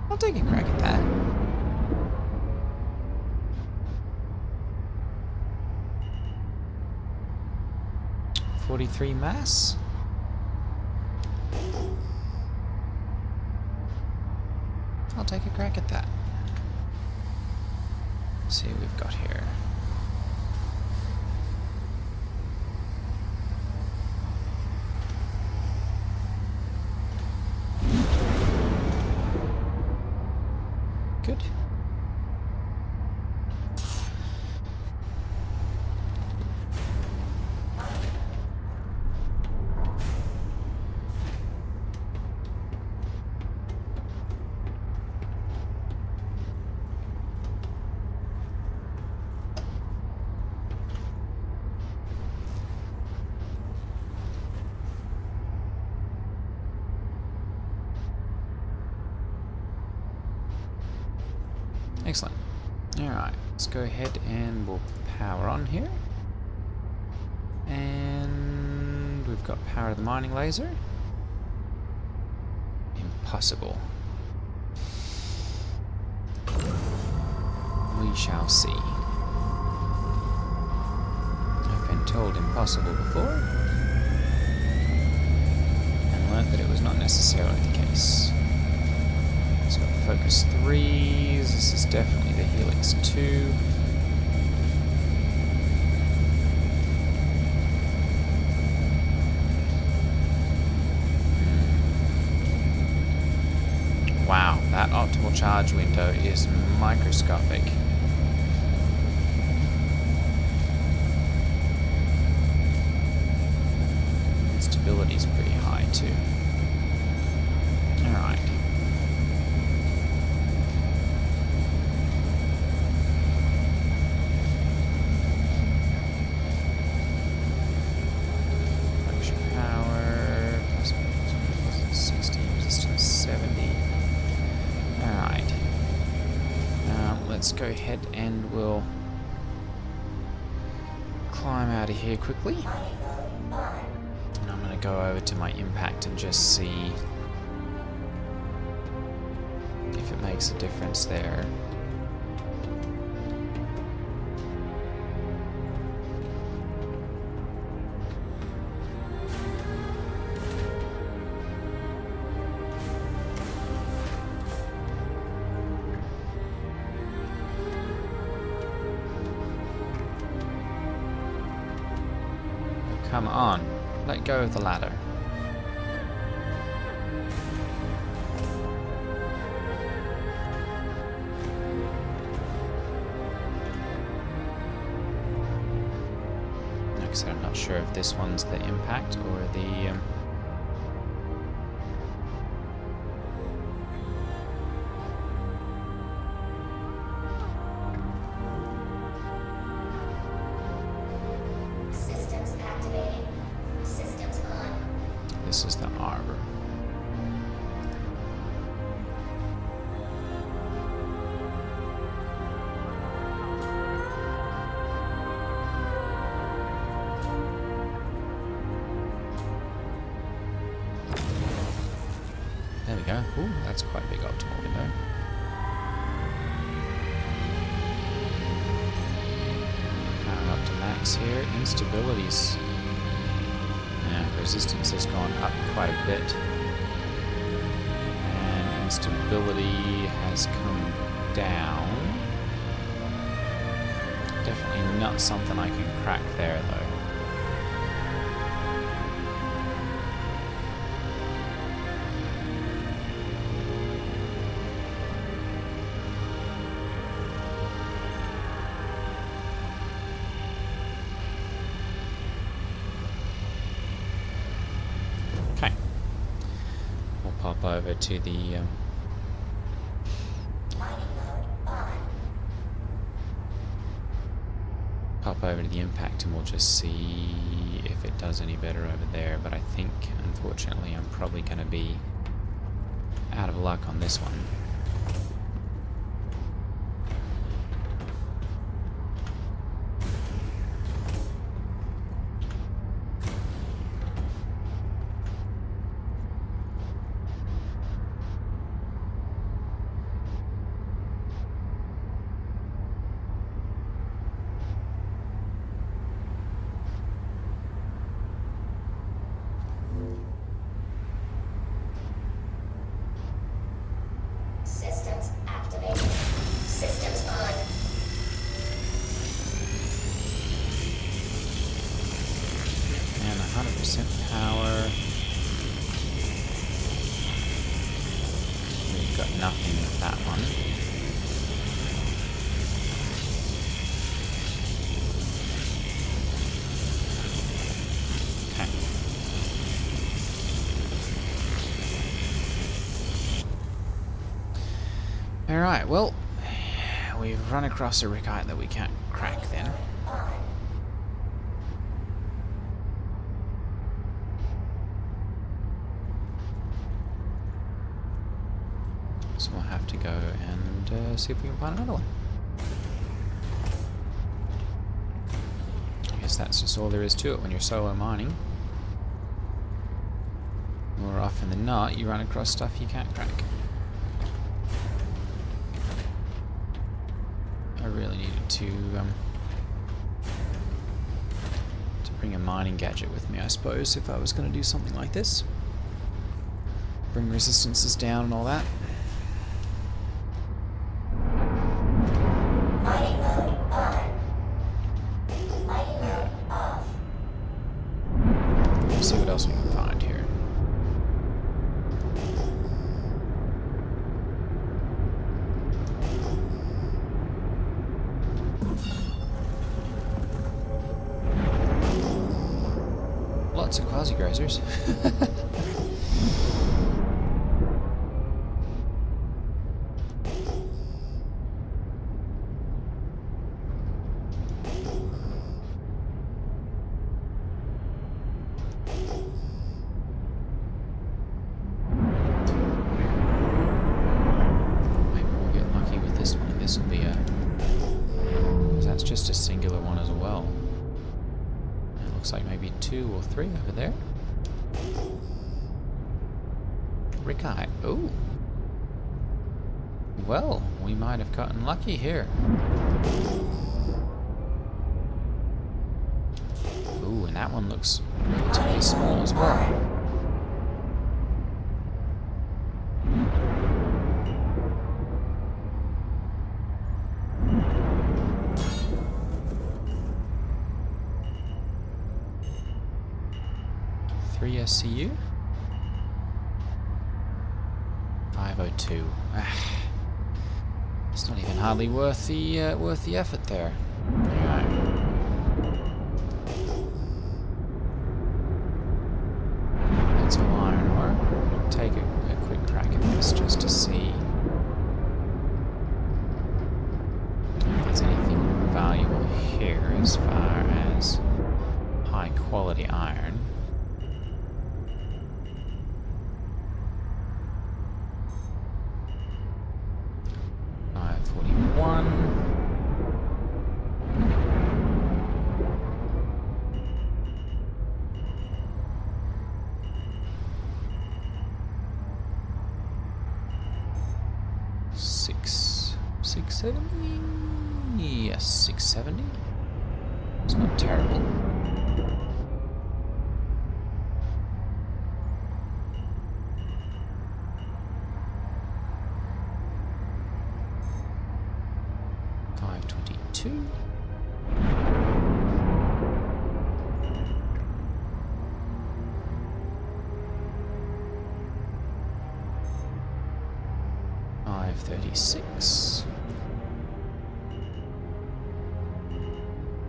I'll take a crack at that. .43 mass. I'll take a crack at that. See what we've got here. Good. Excellent. Alright, let's go ahead and we'll power on here. And we've got power to the mining laser. Impossible. We shall see. I've been told impossible before, and learnt that it was not necessarily the case. So focus 3s, this is definitely the Helix 2. Wow, that optimal charge window is microscopic. Stability is pretty high too. Alright. Let's go ahead and we'll climb out of here quickly. And I'm going to go over to my impact and just see if it makes a difference there. Come on, let go of the ladder. Like I said, I'm not sure if this one's the impact or the Systems activating. Systems on. this is the arbor. There we go. Ooh, that's quite a big optimal window. spikes here. Instabilities. Yeah, resistance has gone up quite a bit. And instability has come down. Definitely not something I can crack there, though. Okay. We'll pop over to the Mining mode on. pop over to the impact and we'll just see if it does any better over there. But I think, unfortunately, I'm probably going to be out of luck on this one. Systems activated. Systems on. And 100% power. We've got nothing with that one. Okay. Alright, well, we've run across a Rickite that we can't crack then. On. So we'll have to go and see if we can find another one. I guess that's just all there is to it when you're solo mining. More often than not, you run across stuff you can't crack. I really needed to bring a mining gadget with me, I suppose, if I was going to do something like this. Bring resistances down and all that. Mining mode on. Mining mode off. Let's see what else we can find here. Lots of quasi-grazers. Maybe we'll get lucky with this one. This will be a... because that's just a singular one as well. It looks like maybe 2 or 3 over there. Rickite. Oh. Well, we might have gotten lucky here. Ooh, and that one looks relatively small as well. Three SCU. 502. It's not even hardly worth the effort there. Alright. That's all iron ore. I'll take a quick crack at this just to see if there's anything valuable here as far as high quality iron. $670? Yes, $670. It's not terrible. $522. $536.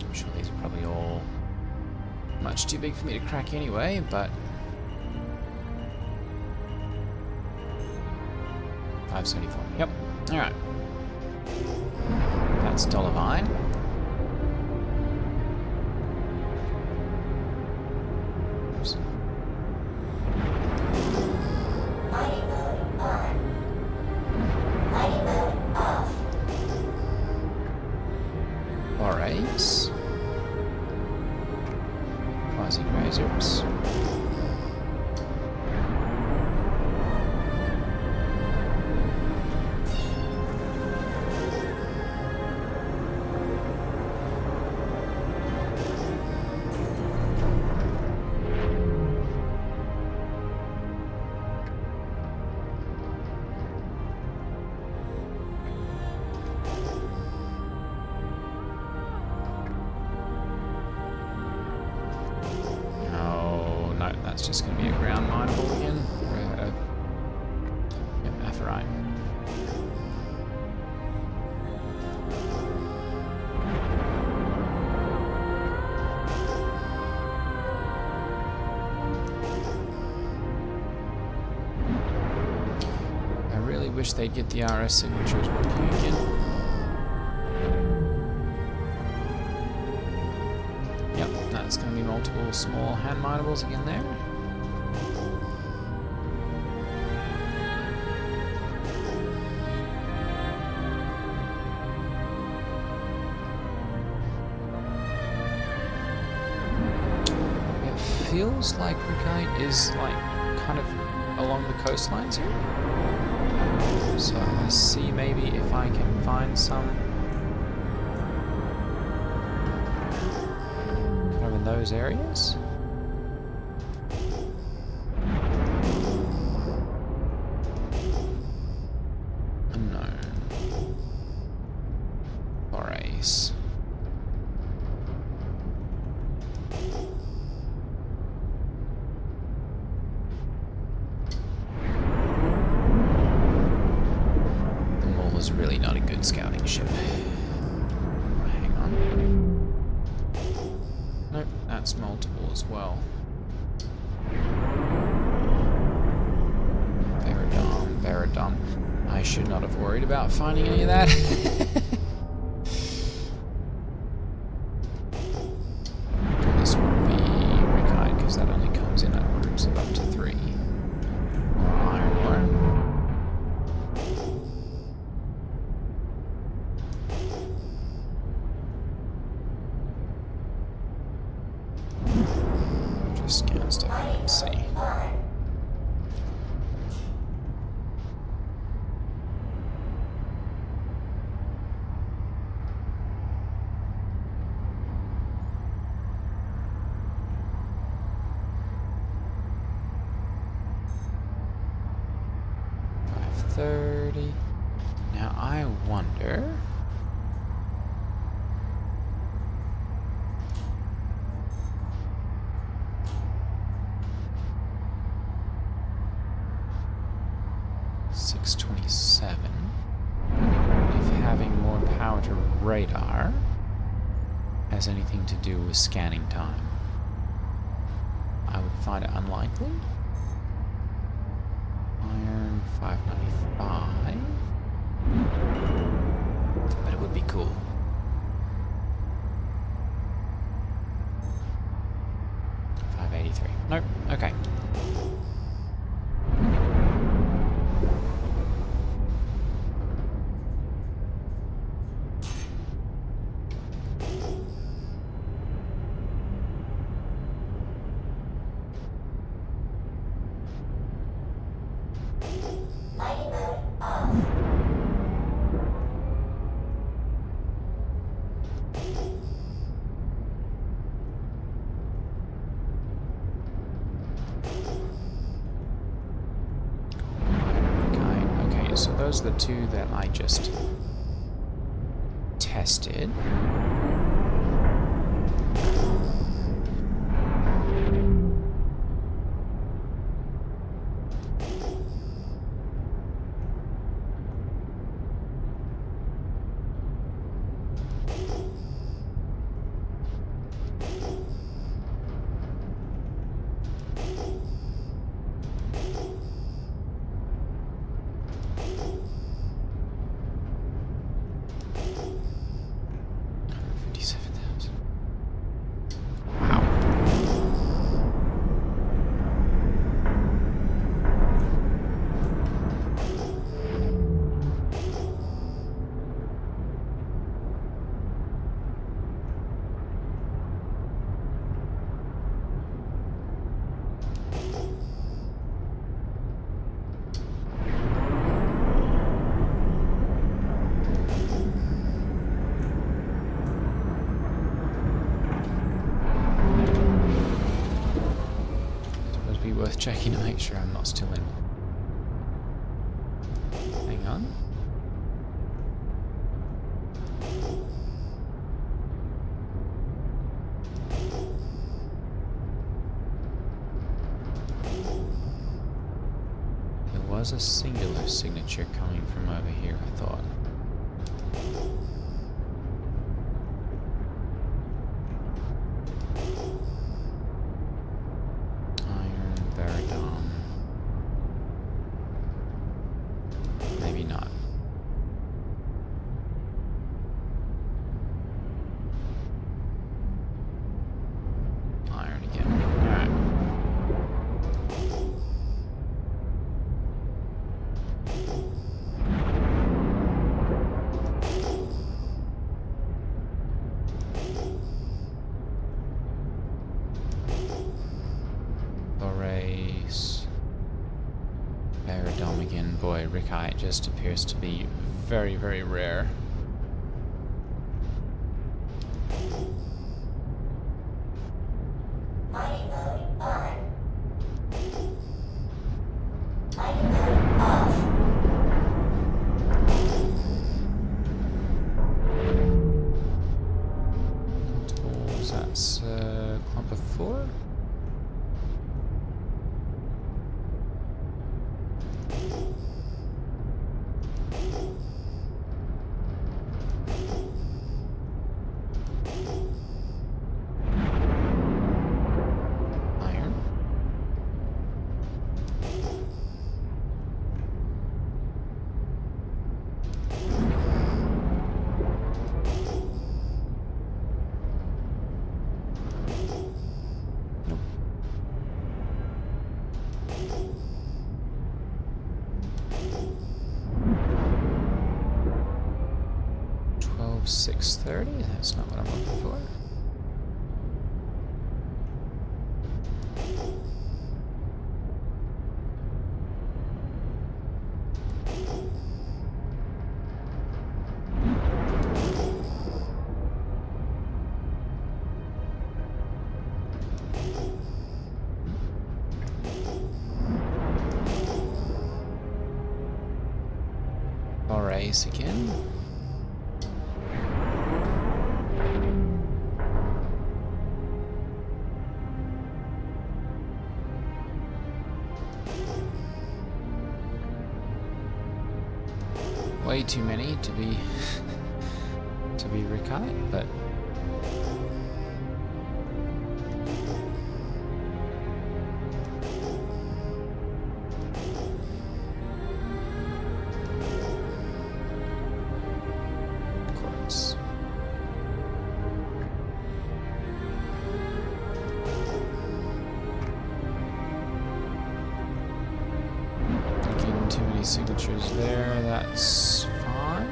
I'm sure these are probably all much too big for me to crack anyway, but $574. Yep. All right. That's Dollarvine. Oops. Mining mode on. Mining mode off. Forays. Quasi-grazers. That's just going to be a ground mineable again. Yep, Aphorite. I really wish they'd get the RS signatures working again. Yep, that's going to be multiple small hand minables again there. It feels like Rukite is like kind of along the coastlines here. So I'm going to see maybe if I can find some kind of in those areas. Unknown. Forays. Is really not a good scouting ship. Hang on. Nope, that's multiple as well. Veradom. I should not have worried about finding any of that. This won't be Rukite because that only comes in at groups of up to 3. Iron ore. Scan stuff, let's see. $530. Now I wonder. $627. If having more power to radar has anything to do with scanning time, I would find it unlikely. Iron 595. But it would be cool. 583. Nope. Okay. Mining mode off. those are the two that I just tested. Worth checking to make sure I'm not still in. Hang on. There was a singular signature coming from over here, I thought. Maybe not. Iron again. Alright. Borace. Paradome again. Boy, Rickite just appears to be very, very rare. Mining mode on. Mining mode off. Tools, that's clump of 4. $630, that's not what I'm looking for. Borace again. Way too many to be Rickite, but quartz. Again, too many signatures there. That's fine.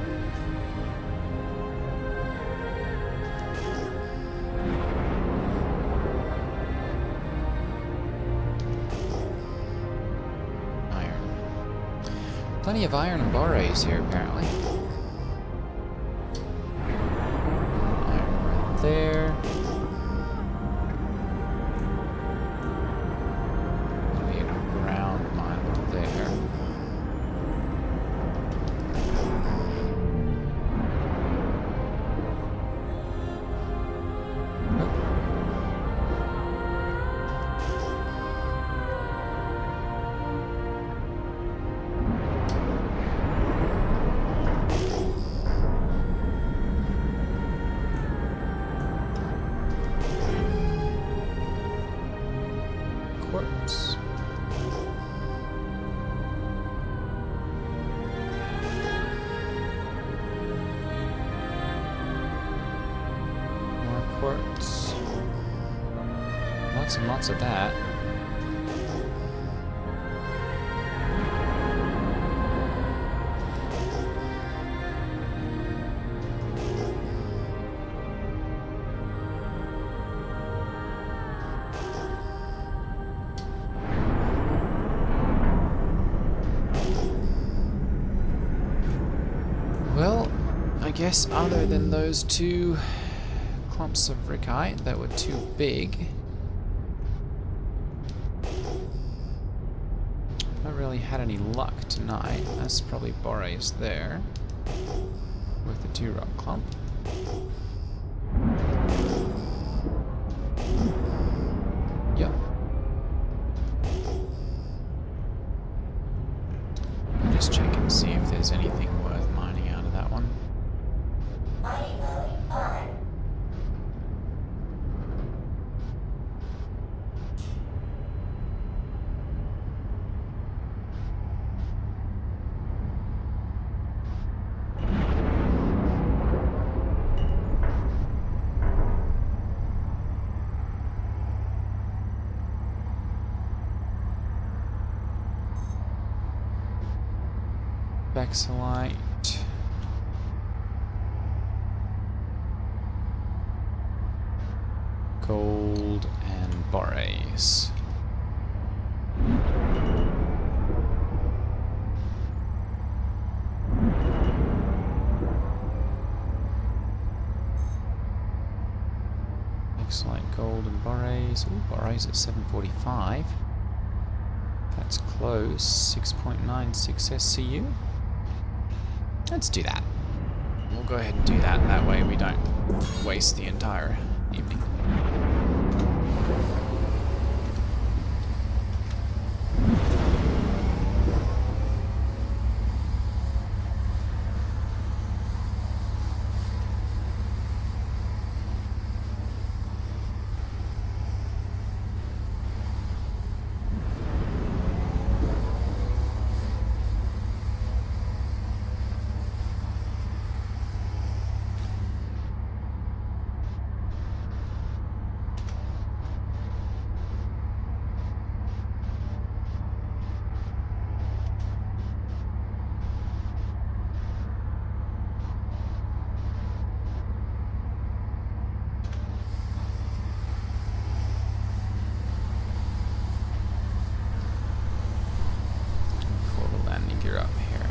Plenty of iron and borace here, apparently. Iron right there. Maybe a ground mine there. quartz. Lots and lots of that. Well, I guess other than those two clumps of Rickite that were too big, not really had any luck tonight. That's probably Boreas there with the 2 rock clump. Yep. Just check and see if there's anything worth mining out of that one. Mining mode on. Bexelite. Gold and Boreas. Bexelite, gold and Boreas. Ooh, Boreas at 745. That's close. 6.96 SCU. Let's do that. We'll go ahead and do that. That way we don't waste the entire evening.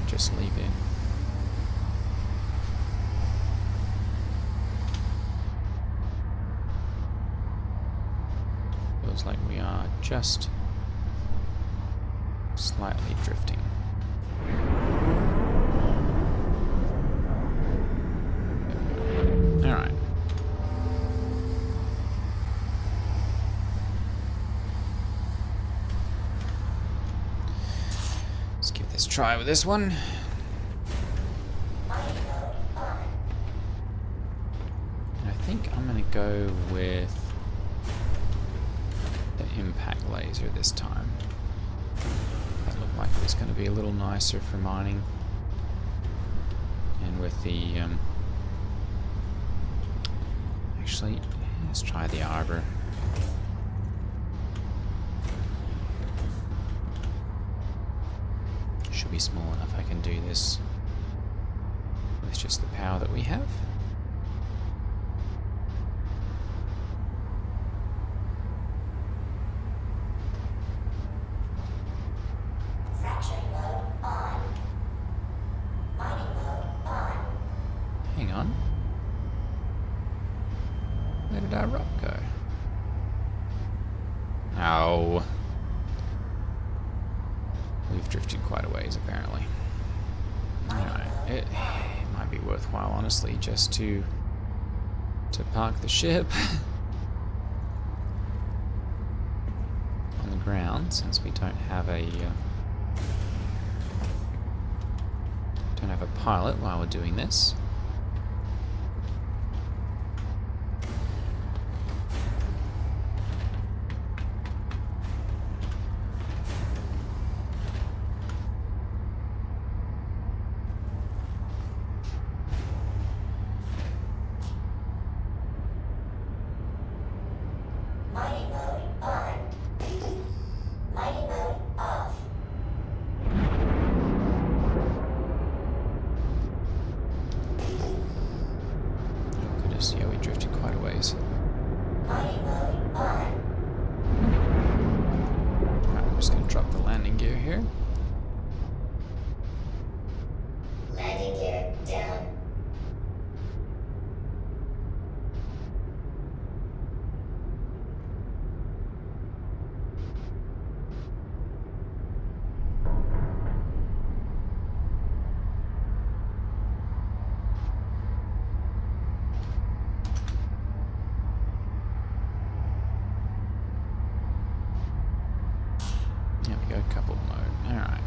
Just leave it. Feels like we are just slightly drifting. All right. Let's give this a try with this one. And I think I'm gonna go with the impact laser this time. That looked like it was gonna be a little nicer for mining. And with the actually, let's try the arbor. Should be small enough I can do this with just the power that we have. Fracturing mode on. Mining mode on. Hang on. Where did our rock go? Oh. We've drifted quite a ways, apparently. Alright, it might be worthwhile, honestly, just to park the ship on the ground, since we don't have a pilot while we're doing this. drifted quite a ways. Mining mode on. Alright, I'm just going to drop the landing gear here. Landing gear down. There we go, coupled mode. Alright.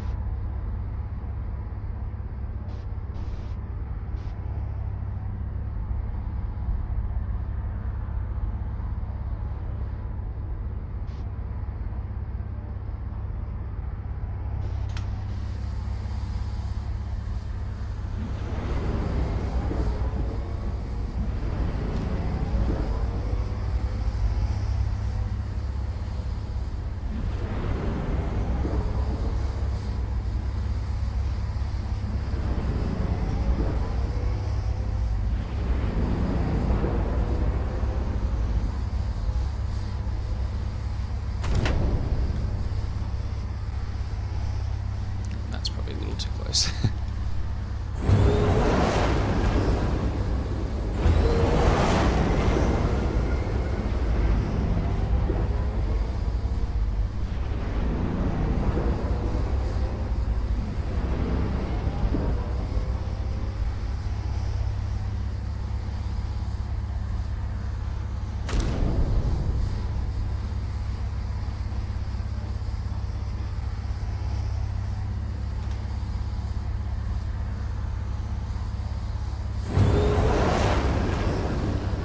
That's probably a little too close.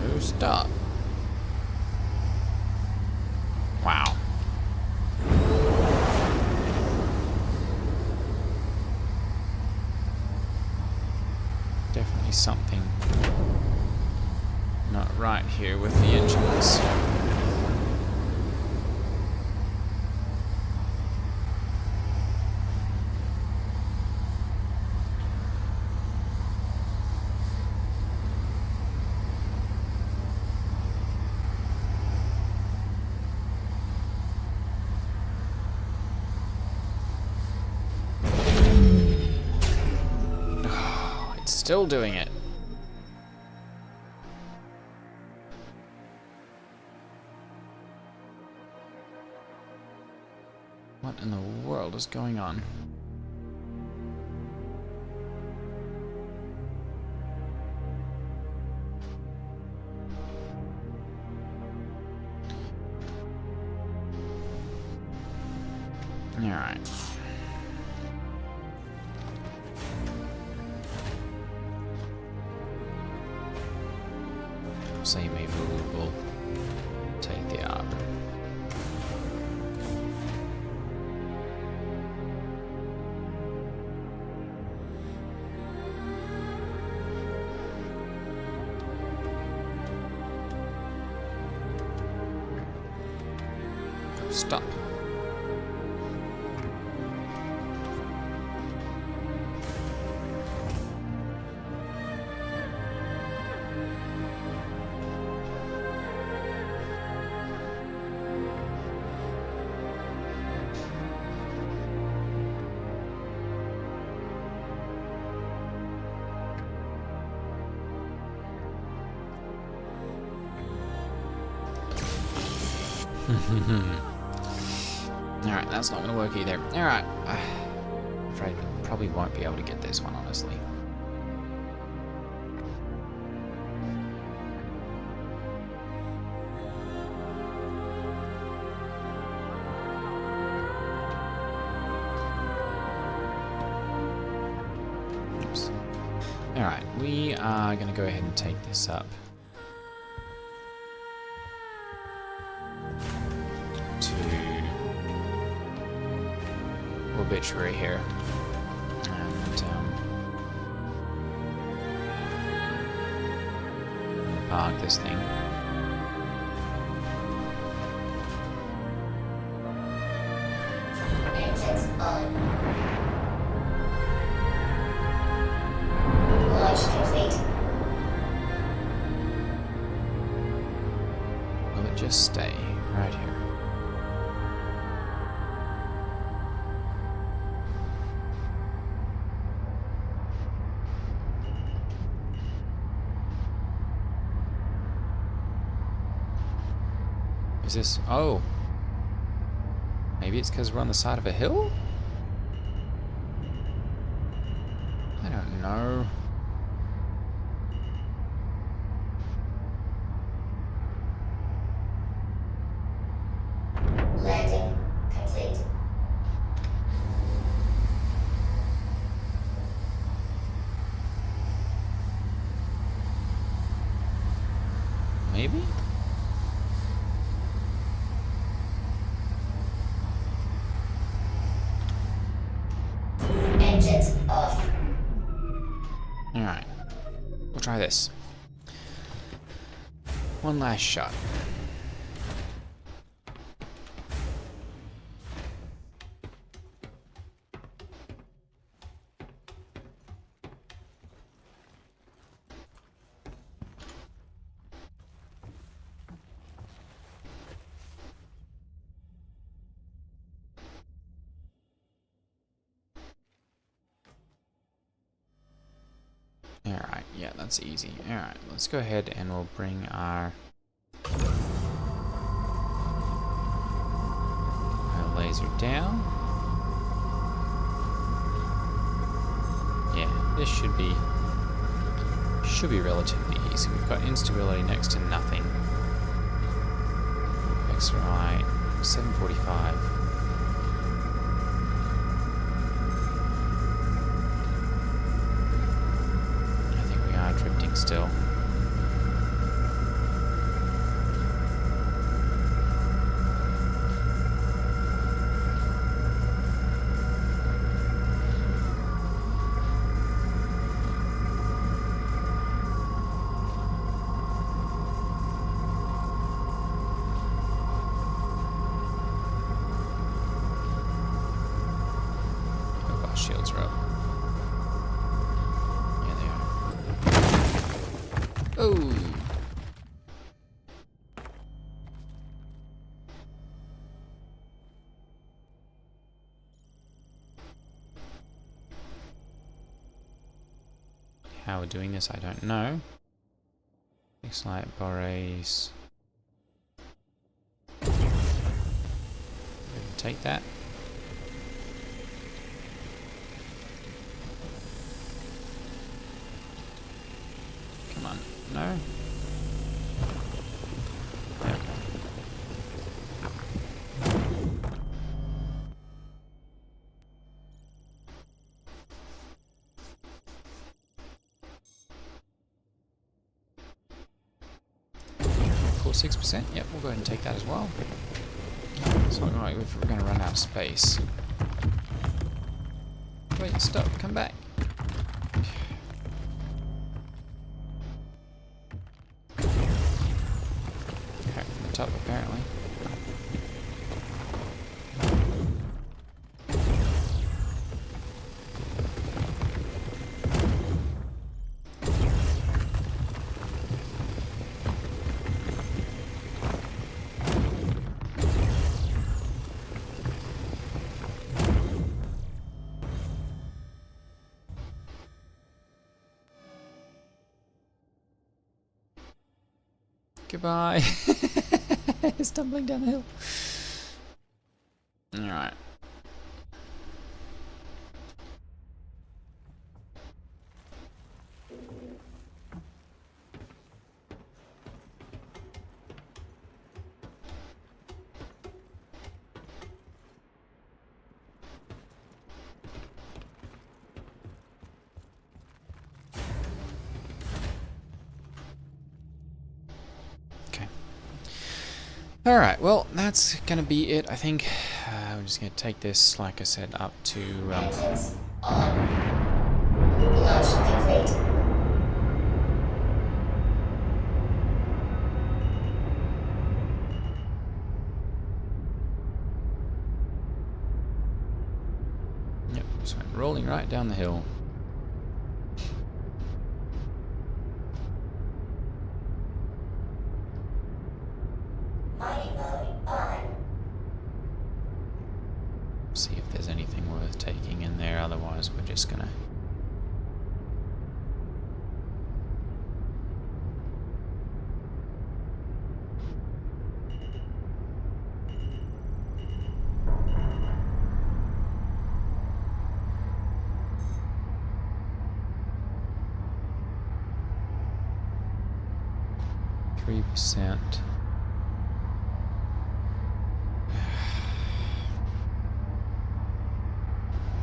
No stop. Wow. Definitely something not right here with the engines. It's still doing it. What in the world is going on? Alright. So maybe we'll take the arbor. Stop. Alright, that's not going to work either. Alright. I'm afraid I probably won't be able to get this one, honestly. Oops. Alright, we are going to go ahead and take this up obituary here, and park this thing. Engines on. Launch complete. just stay right here. Is this... oh. Maybe it's because we're on the side of a hill? I don't know. Landing complete. Maybe? Engines off. Alright. We'll try this. One last shot. Alright, yeah, that's easy. Alright, let's go ahead and we'll bring our laser down. Yeah, this should be relatively easy. We've got instability next to nothing. X-ray 745. Drifting still. Hope our shields are up. Oh! How we're doing this, I don't know. Looks like Boreas. Take that. Come on. No? There we go. Full 6%. Yep, we'll go ahead and take that as well. It's not like if we're going to run out of space. Wait, stop, come back. Up apparently. Goodbye. It's tumbling down the hill. Alright. Alright, well, that's going to be it, I think. We're just going to take this, like I said, up to... Engines on. Launch complete. Yep, just went rolling right down the hill. otherwise we're just gonna... %.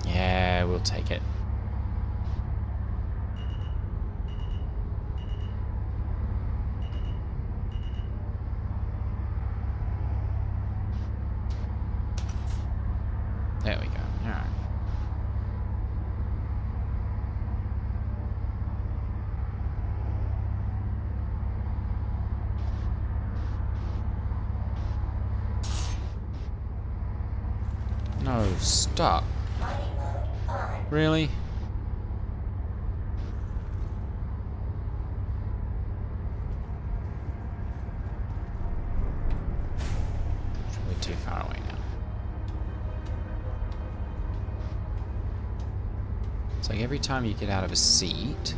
Yeah, we'll take it. There we go. All right. No, stop. Really? We're too far away now. It's like every time you get out of a seat,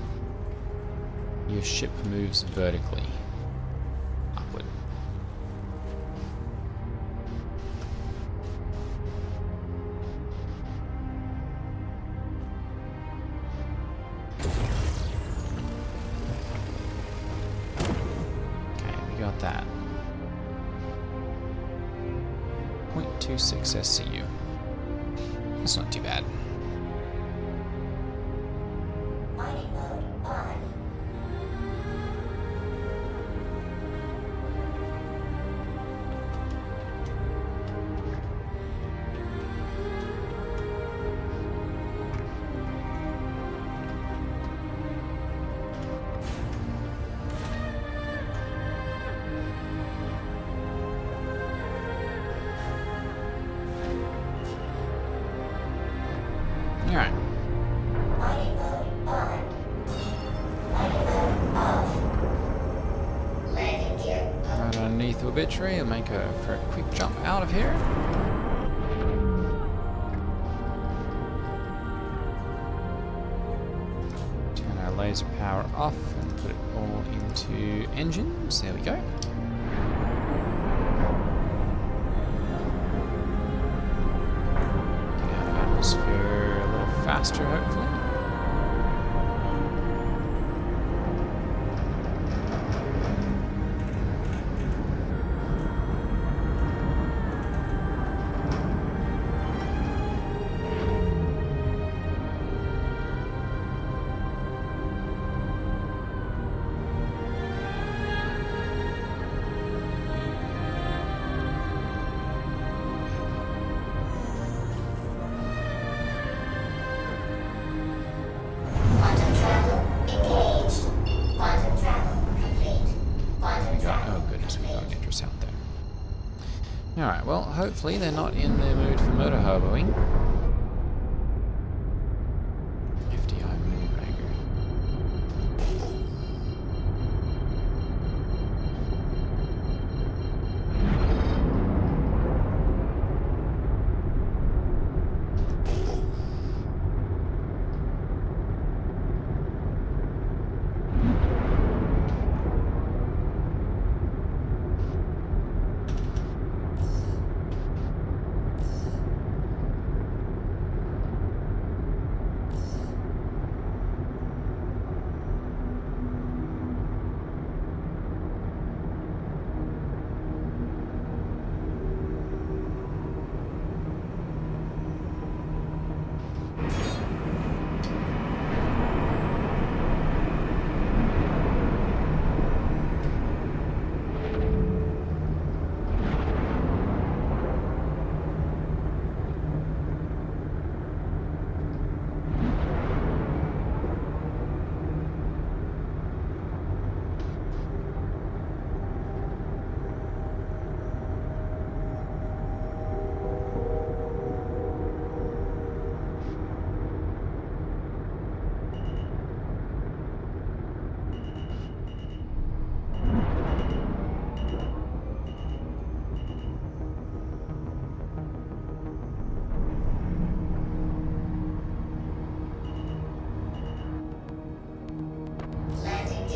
your ship moves vertically upward. Got that. 0.26 SCU. That's not too bad. Mining mode on. Alright. Mining mode on. Mining mode off. Landing gear up. Right underneath the obituary, I'll make for a quick jump out of here. Turn our laser power off and put it all into engines. There we go. Get out of atmosphere a little faster, hopefully. Quantum travel engaged. Quantum travel complete. Quantum travel Oh goodness, we got an interest out there. Alright, well, hopefully they're not in the mood for motor hoboing. FDI moon rager.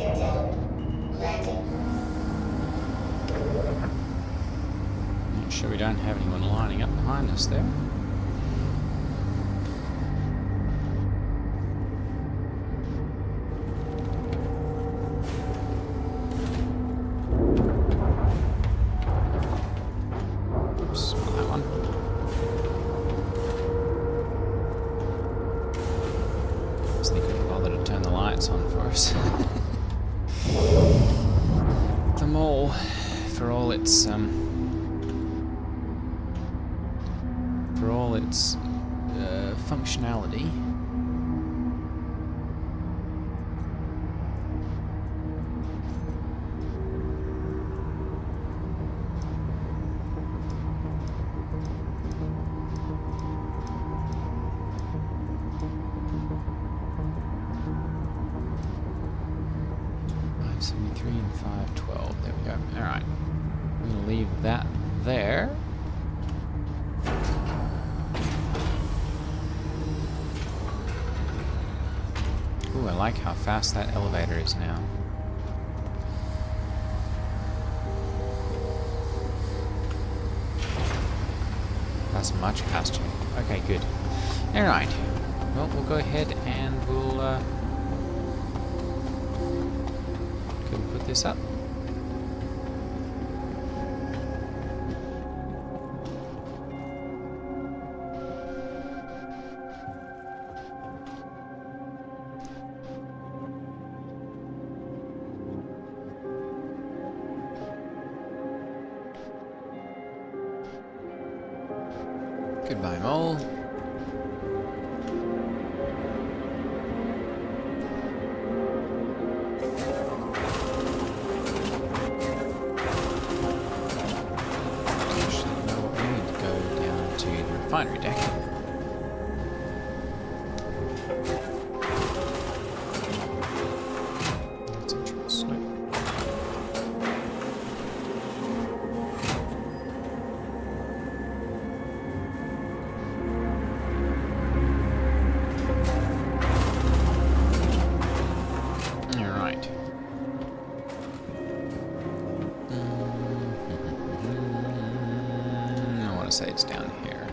Gear down. Landing. Make sure we don't have anyone lining up behind us there. Oops, not that one. So they couldn't bother to turn the lights on for us. The mall, for all its functionality, $573 and $512. There we go. All right, I'm gonna leave that there. Ooh, I like how fast that elevator is now. That's much faster. Okay, good. Alright. Well, we'll go ahead and we'll go and put this up. Goodbye, mole. Actually, no, we need to go down to the refinery deck. That's interesting. Say it's down here.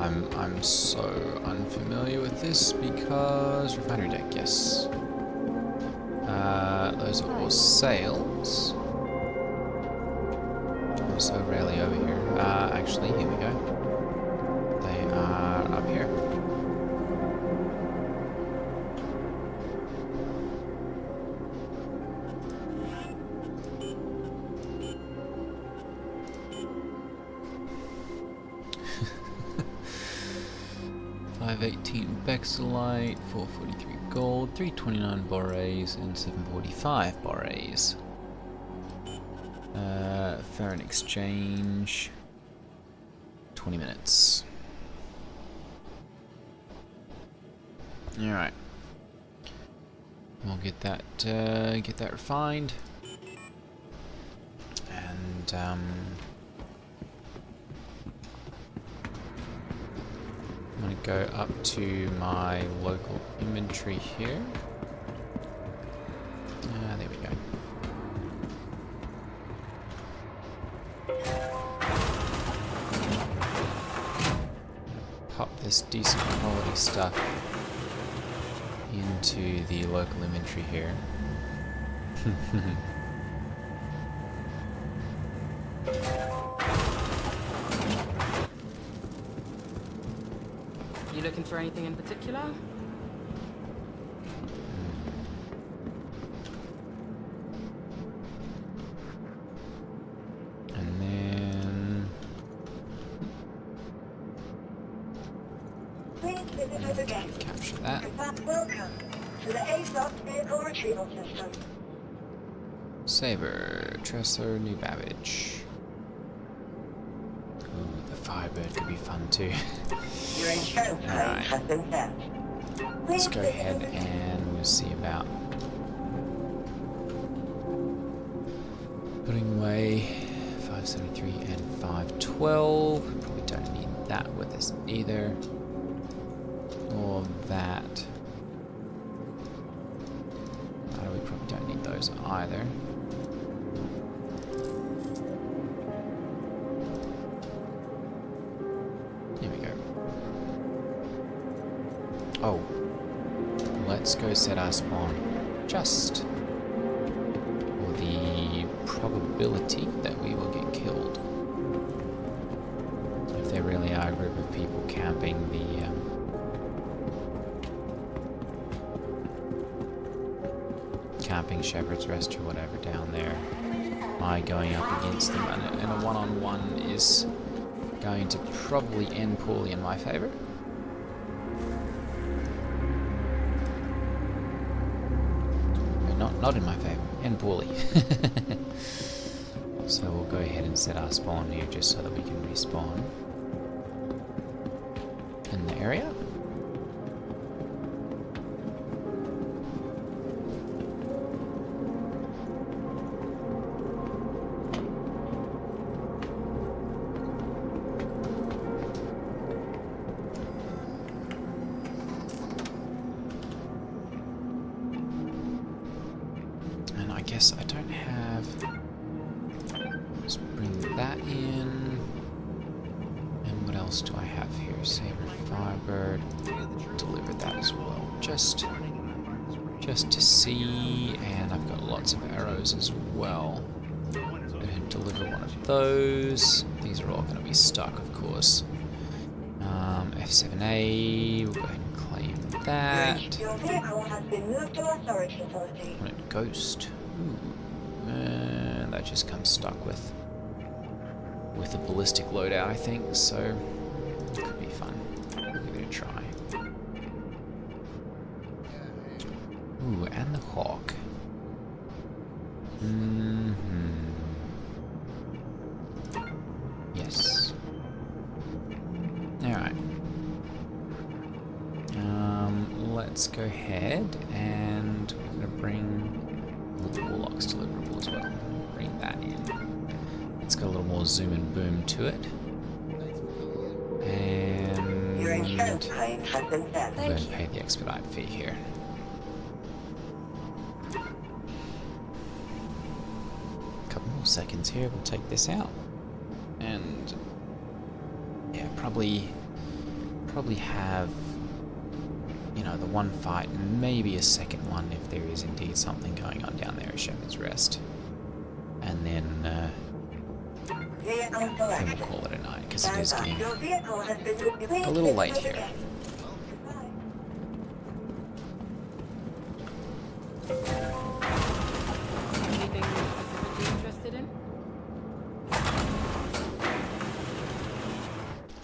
I'm so unfamiliar with this because refinery deck, yes. Those are all sails. I'm so rarely over here. Actually, here we go. They are up here. $518 Bexelite, 443 gold, 329 Borés, and 745 Borés. Foreign exchange, 20 minutes. Alright. We'll get that refined. And I'm going to go up to my local inventory here. There we go. Pop this decent quality stuff into the local inventory here. You looking for anything in particular? And then capture that. Welcome to the ASOS Vehicle Retrieval System. Saber, Tressor, New Babbage. Ooh, the Firebird could be fun too. Your insurance claim has been sent. Let's go ahead and we'll see about putting away 573 and 512. Probably don't need that with us either. Or that. We probably don't need those either. Here we go. Oh. Let's go set our spawn just for the probability that we will get killed. If there really are a group of people camping the camping Shepherd's Rest or whatever down there, my going up against them in a one-on-one is going to probably end poorly in my favor. Not in my favor, end poorly. So we'll go ahead and set our spawn here just so that we can respawn in the area. I guess I don't have... Let's bring that in. And what else do I have here? Saber Firebird. Deliver that as well. Just to see. And I've got lots of arrows as well. Go ahead and deliver one of those. These are all going to be stuck, of course. F7A. We'll go ahead and claim that. Your vehicle has been moved to our storage facility. Ghost. Ooh. And that just comes stuck with a ballistic loadout, I think, so it could be fun. Give it a try. Ooh, and the Hawk. Yes. Alright. Let's go ahead and we're going to bring the Warlock's deliverable as well. Bring that in. It's got a little more zoom and boom to it. And Your insurance claim has been set. we're going to pay the expedite fee here. A couple more seconds here, we'll take this out. And yeah, probably have, you know, the one fight, maybe a second one if there is indeed something going on down there at Shepherd's Rest. And then we'll call it a night, because it is getting a little late here. Anything you're specifically interested in?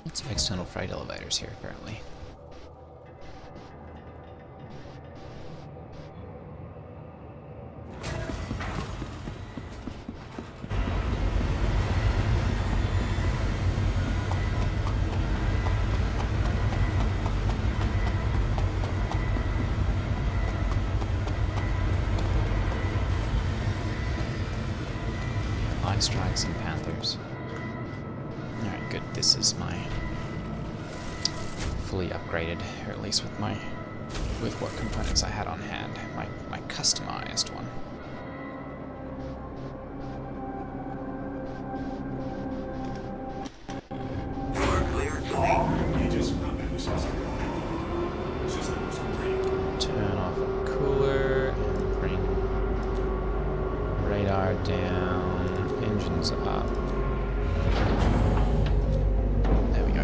Lots of external freight elevators here, apparently. Line strikes and panthers. Alright, good. This is my fully upgraded, or at least with what components I had on hand. My customized one. Turn off a cooler and bring radar down, engines up. There we go.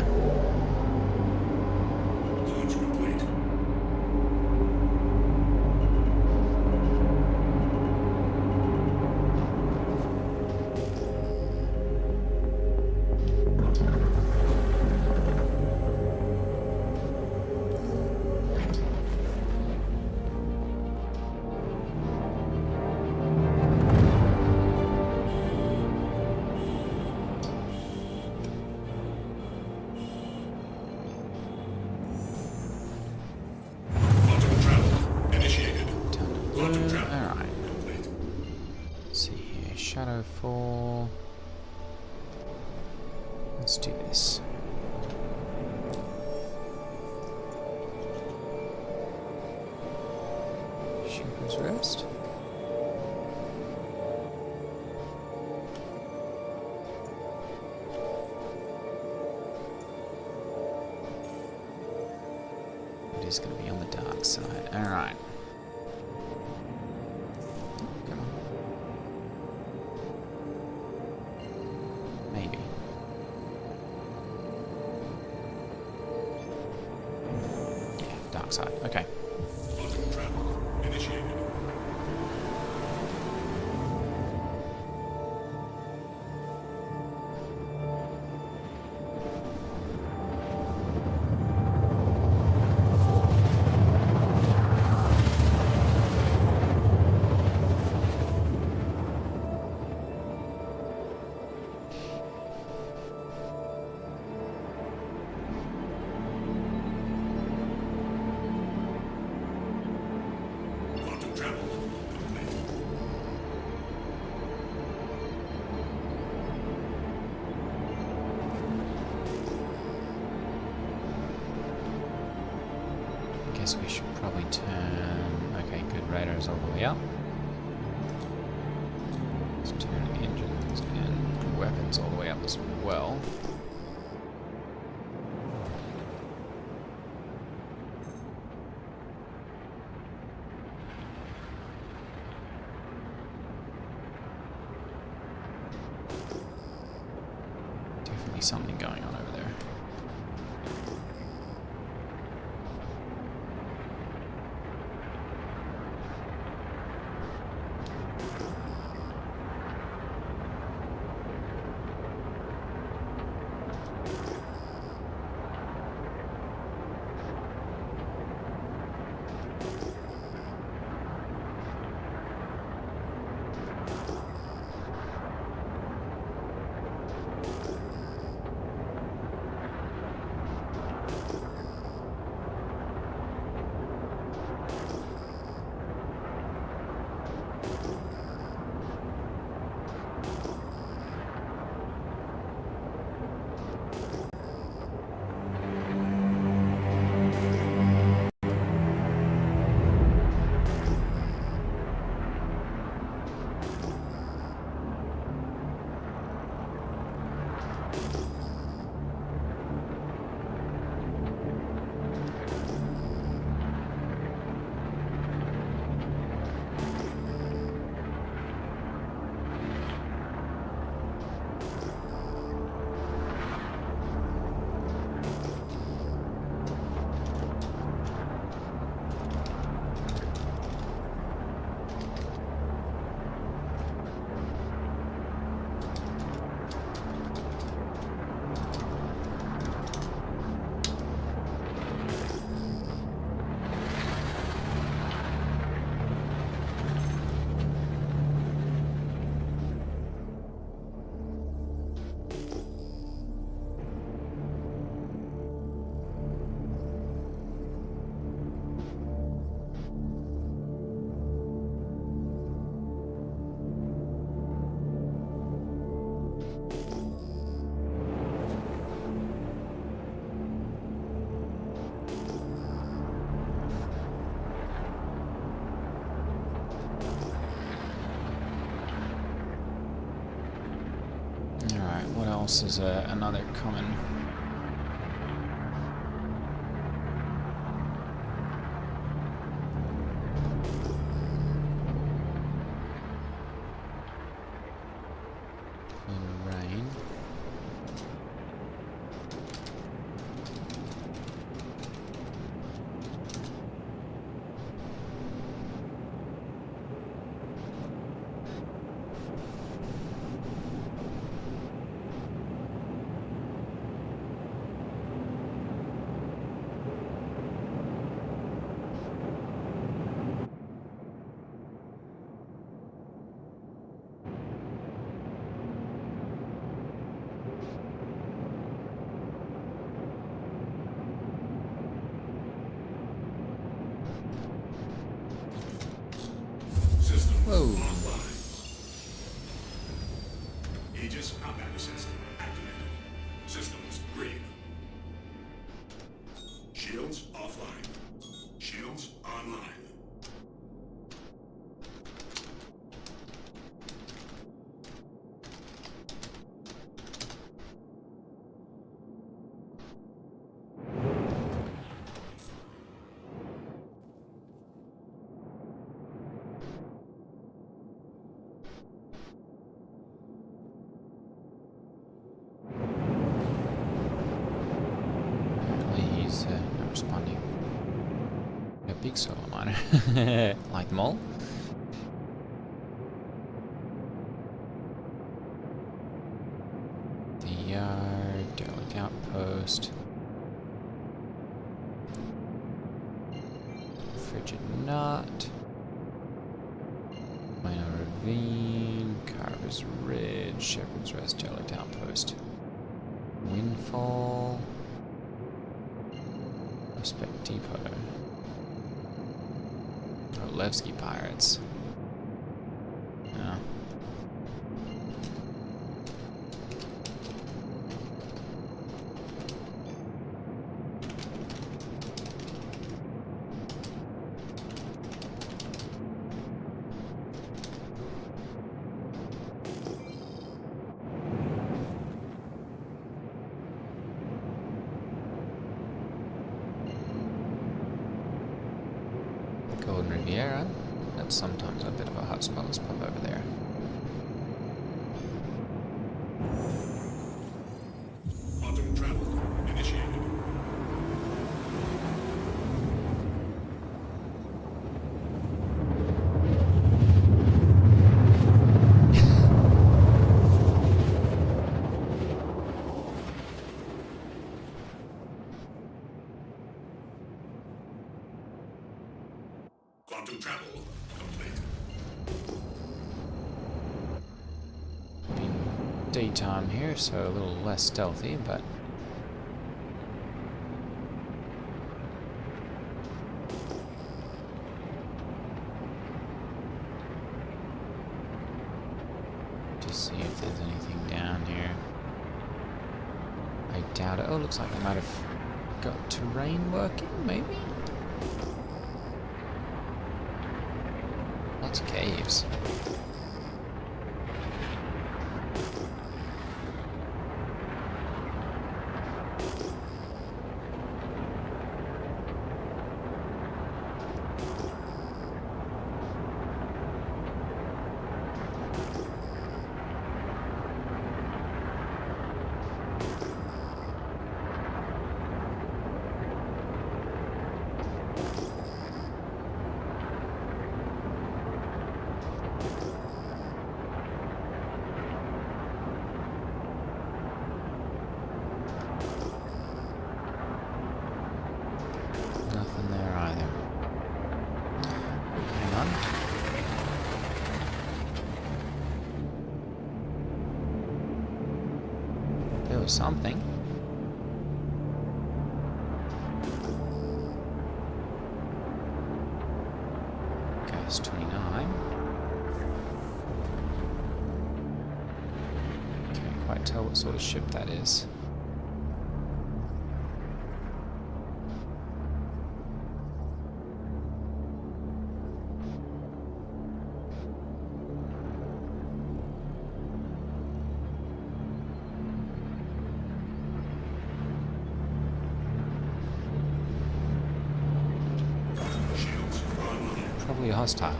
Alright. Let's see here. Shadowfall. Let's do this. Shepherd's Rest. is going to be on the dark side. Alright. Come on. Maybe. Yeah, dark side. Okay. Quantum travel initiated. Quantum travel complete. Guess we should probably turn... Okay, good. Radar's all the way up. Let's turn engines and weapons all the way up as well. Definitely something going on over there. What else is another common? Rain. System Whoa. offline. Aegis combat assist activated. Systems green. Shields offline. Shields online. Like them all. The yard, derelict outpost. Frigid Knot. Minor Ravine. Carver's Ridge. Shepherd's Rest, derelict outpost. Windfall. Prospect Depot. Oh, Levski Pirates. Yeah. Golden Riviera. That's sometimes a bit of a hotspot. Let's pop over there. Autumn travel initiated. Quantum travel complete. Been daytime here, so a little less stealthy, but just see if there's anything down here. I doubt it. Oh, looks like I might have got terrain working, maybe? Lots of caves. Nothing there either. Hang on. There was something. Gas 29. Can't quite tell what sort of ship that is. Shields online. Probably hostile.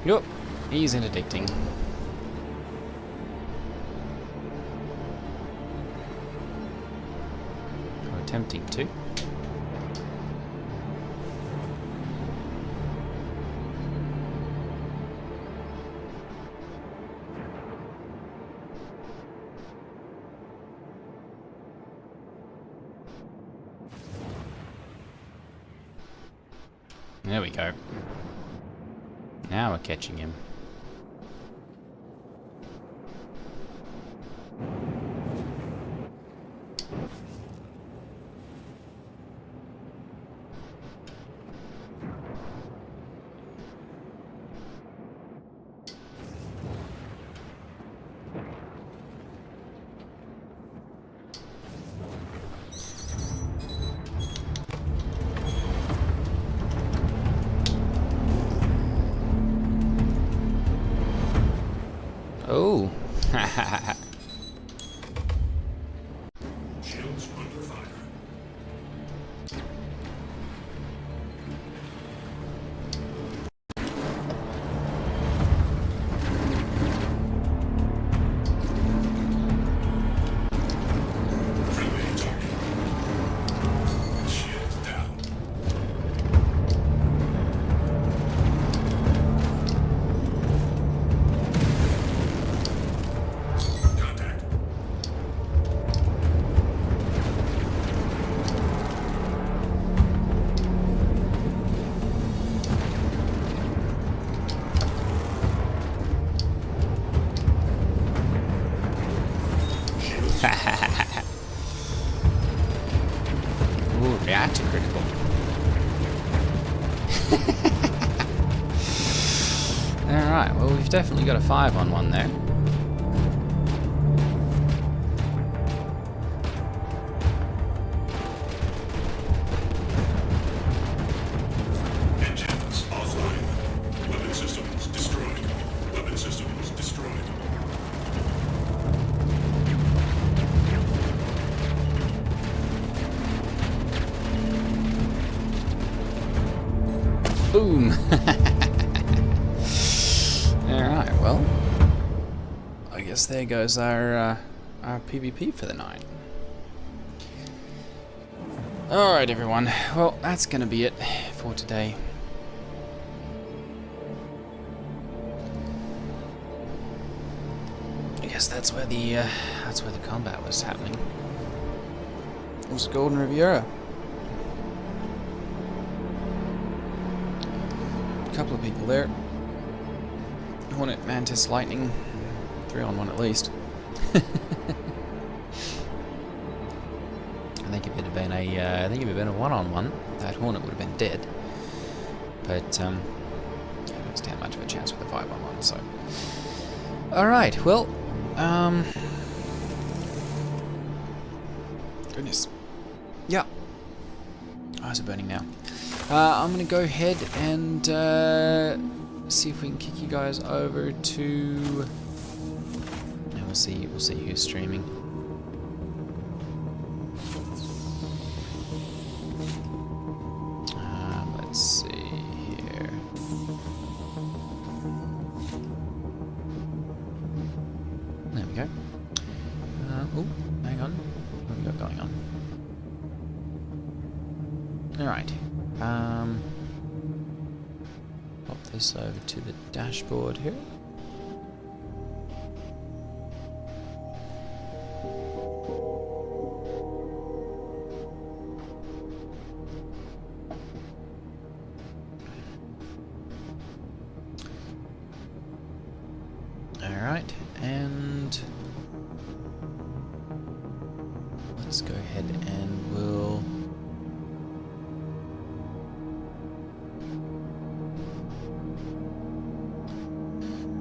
Yup, he's interdicting. Or attempting to. There we go. Now we're catching him. Shields under fire. Friendly target. Shields down. Contact. Ooh, reactor critical. Alright, well we've definitely got a 5 on one there. Engines offline. Weapon systems destroyed. Weapon systems destroyed. Boom! Alright, well, I guess there goes our PvP for the night. Alright everyone, well that's gonna be it for today. I guess that's where the combat was happening. It was Golden Riviera. A couple of people there. Hornet, Mantis, Lightning. 3-on-1 at least. I think if it had been a 1-on-1, that Hornet would have been dead. But I don't stand much of a chance with a 5-on-1. So, all right. Well, goodness. Yeah. Eyes are burning now. I'm gonna go ahead and see if we can kick you guys over to. And we'll see who's streaming. Let's see here. There we go. Oh, hang on. What have we got going on? Alright. Pop this over to the dashboard here. Alright, and let's go ahead and we'll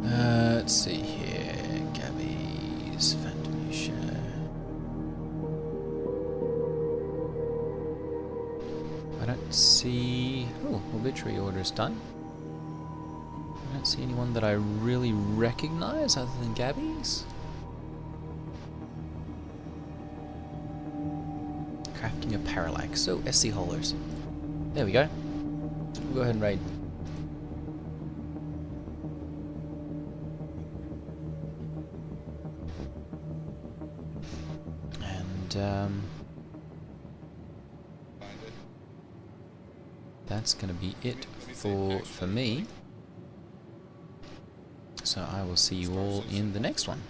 let's see here, Gabby's Phantomusha. I don't see. Oh, obituary order's done. I don't see anyone that I really recognize other than Gabby's. Crafting a parallax. So, SC Haulers. There we go. We'll go ahead and raid. And, that's going to be it for me. So I will see you all in the next one.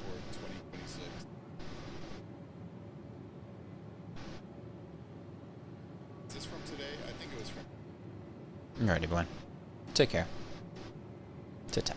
Is this from today? I think it was from. Alright everyone. Take care. Ta-ta.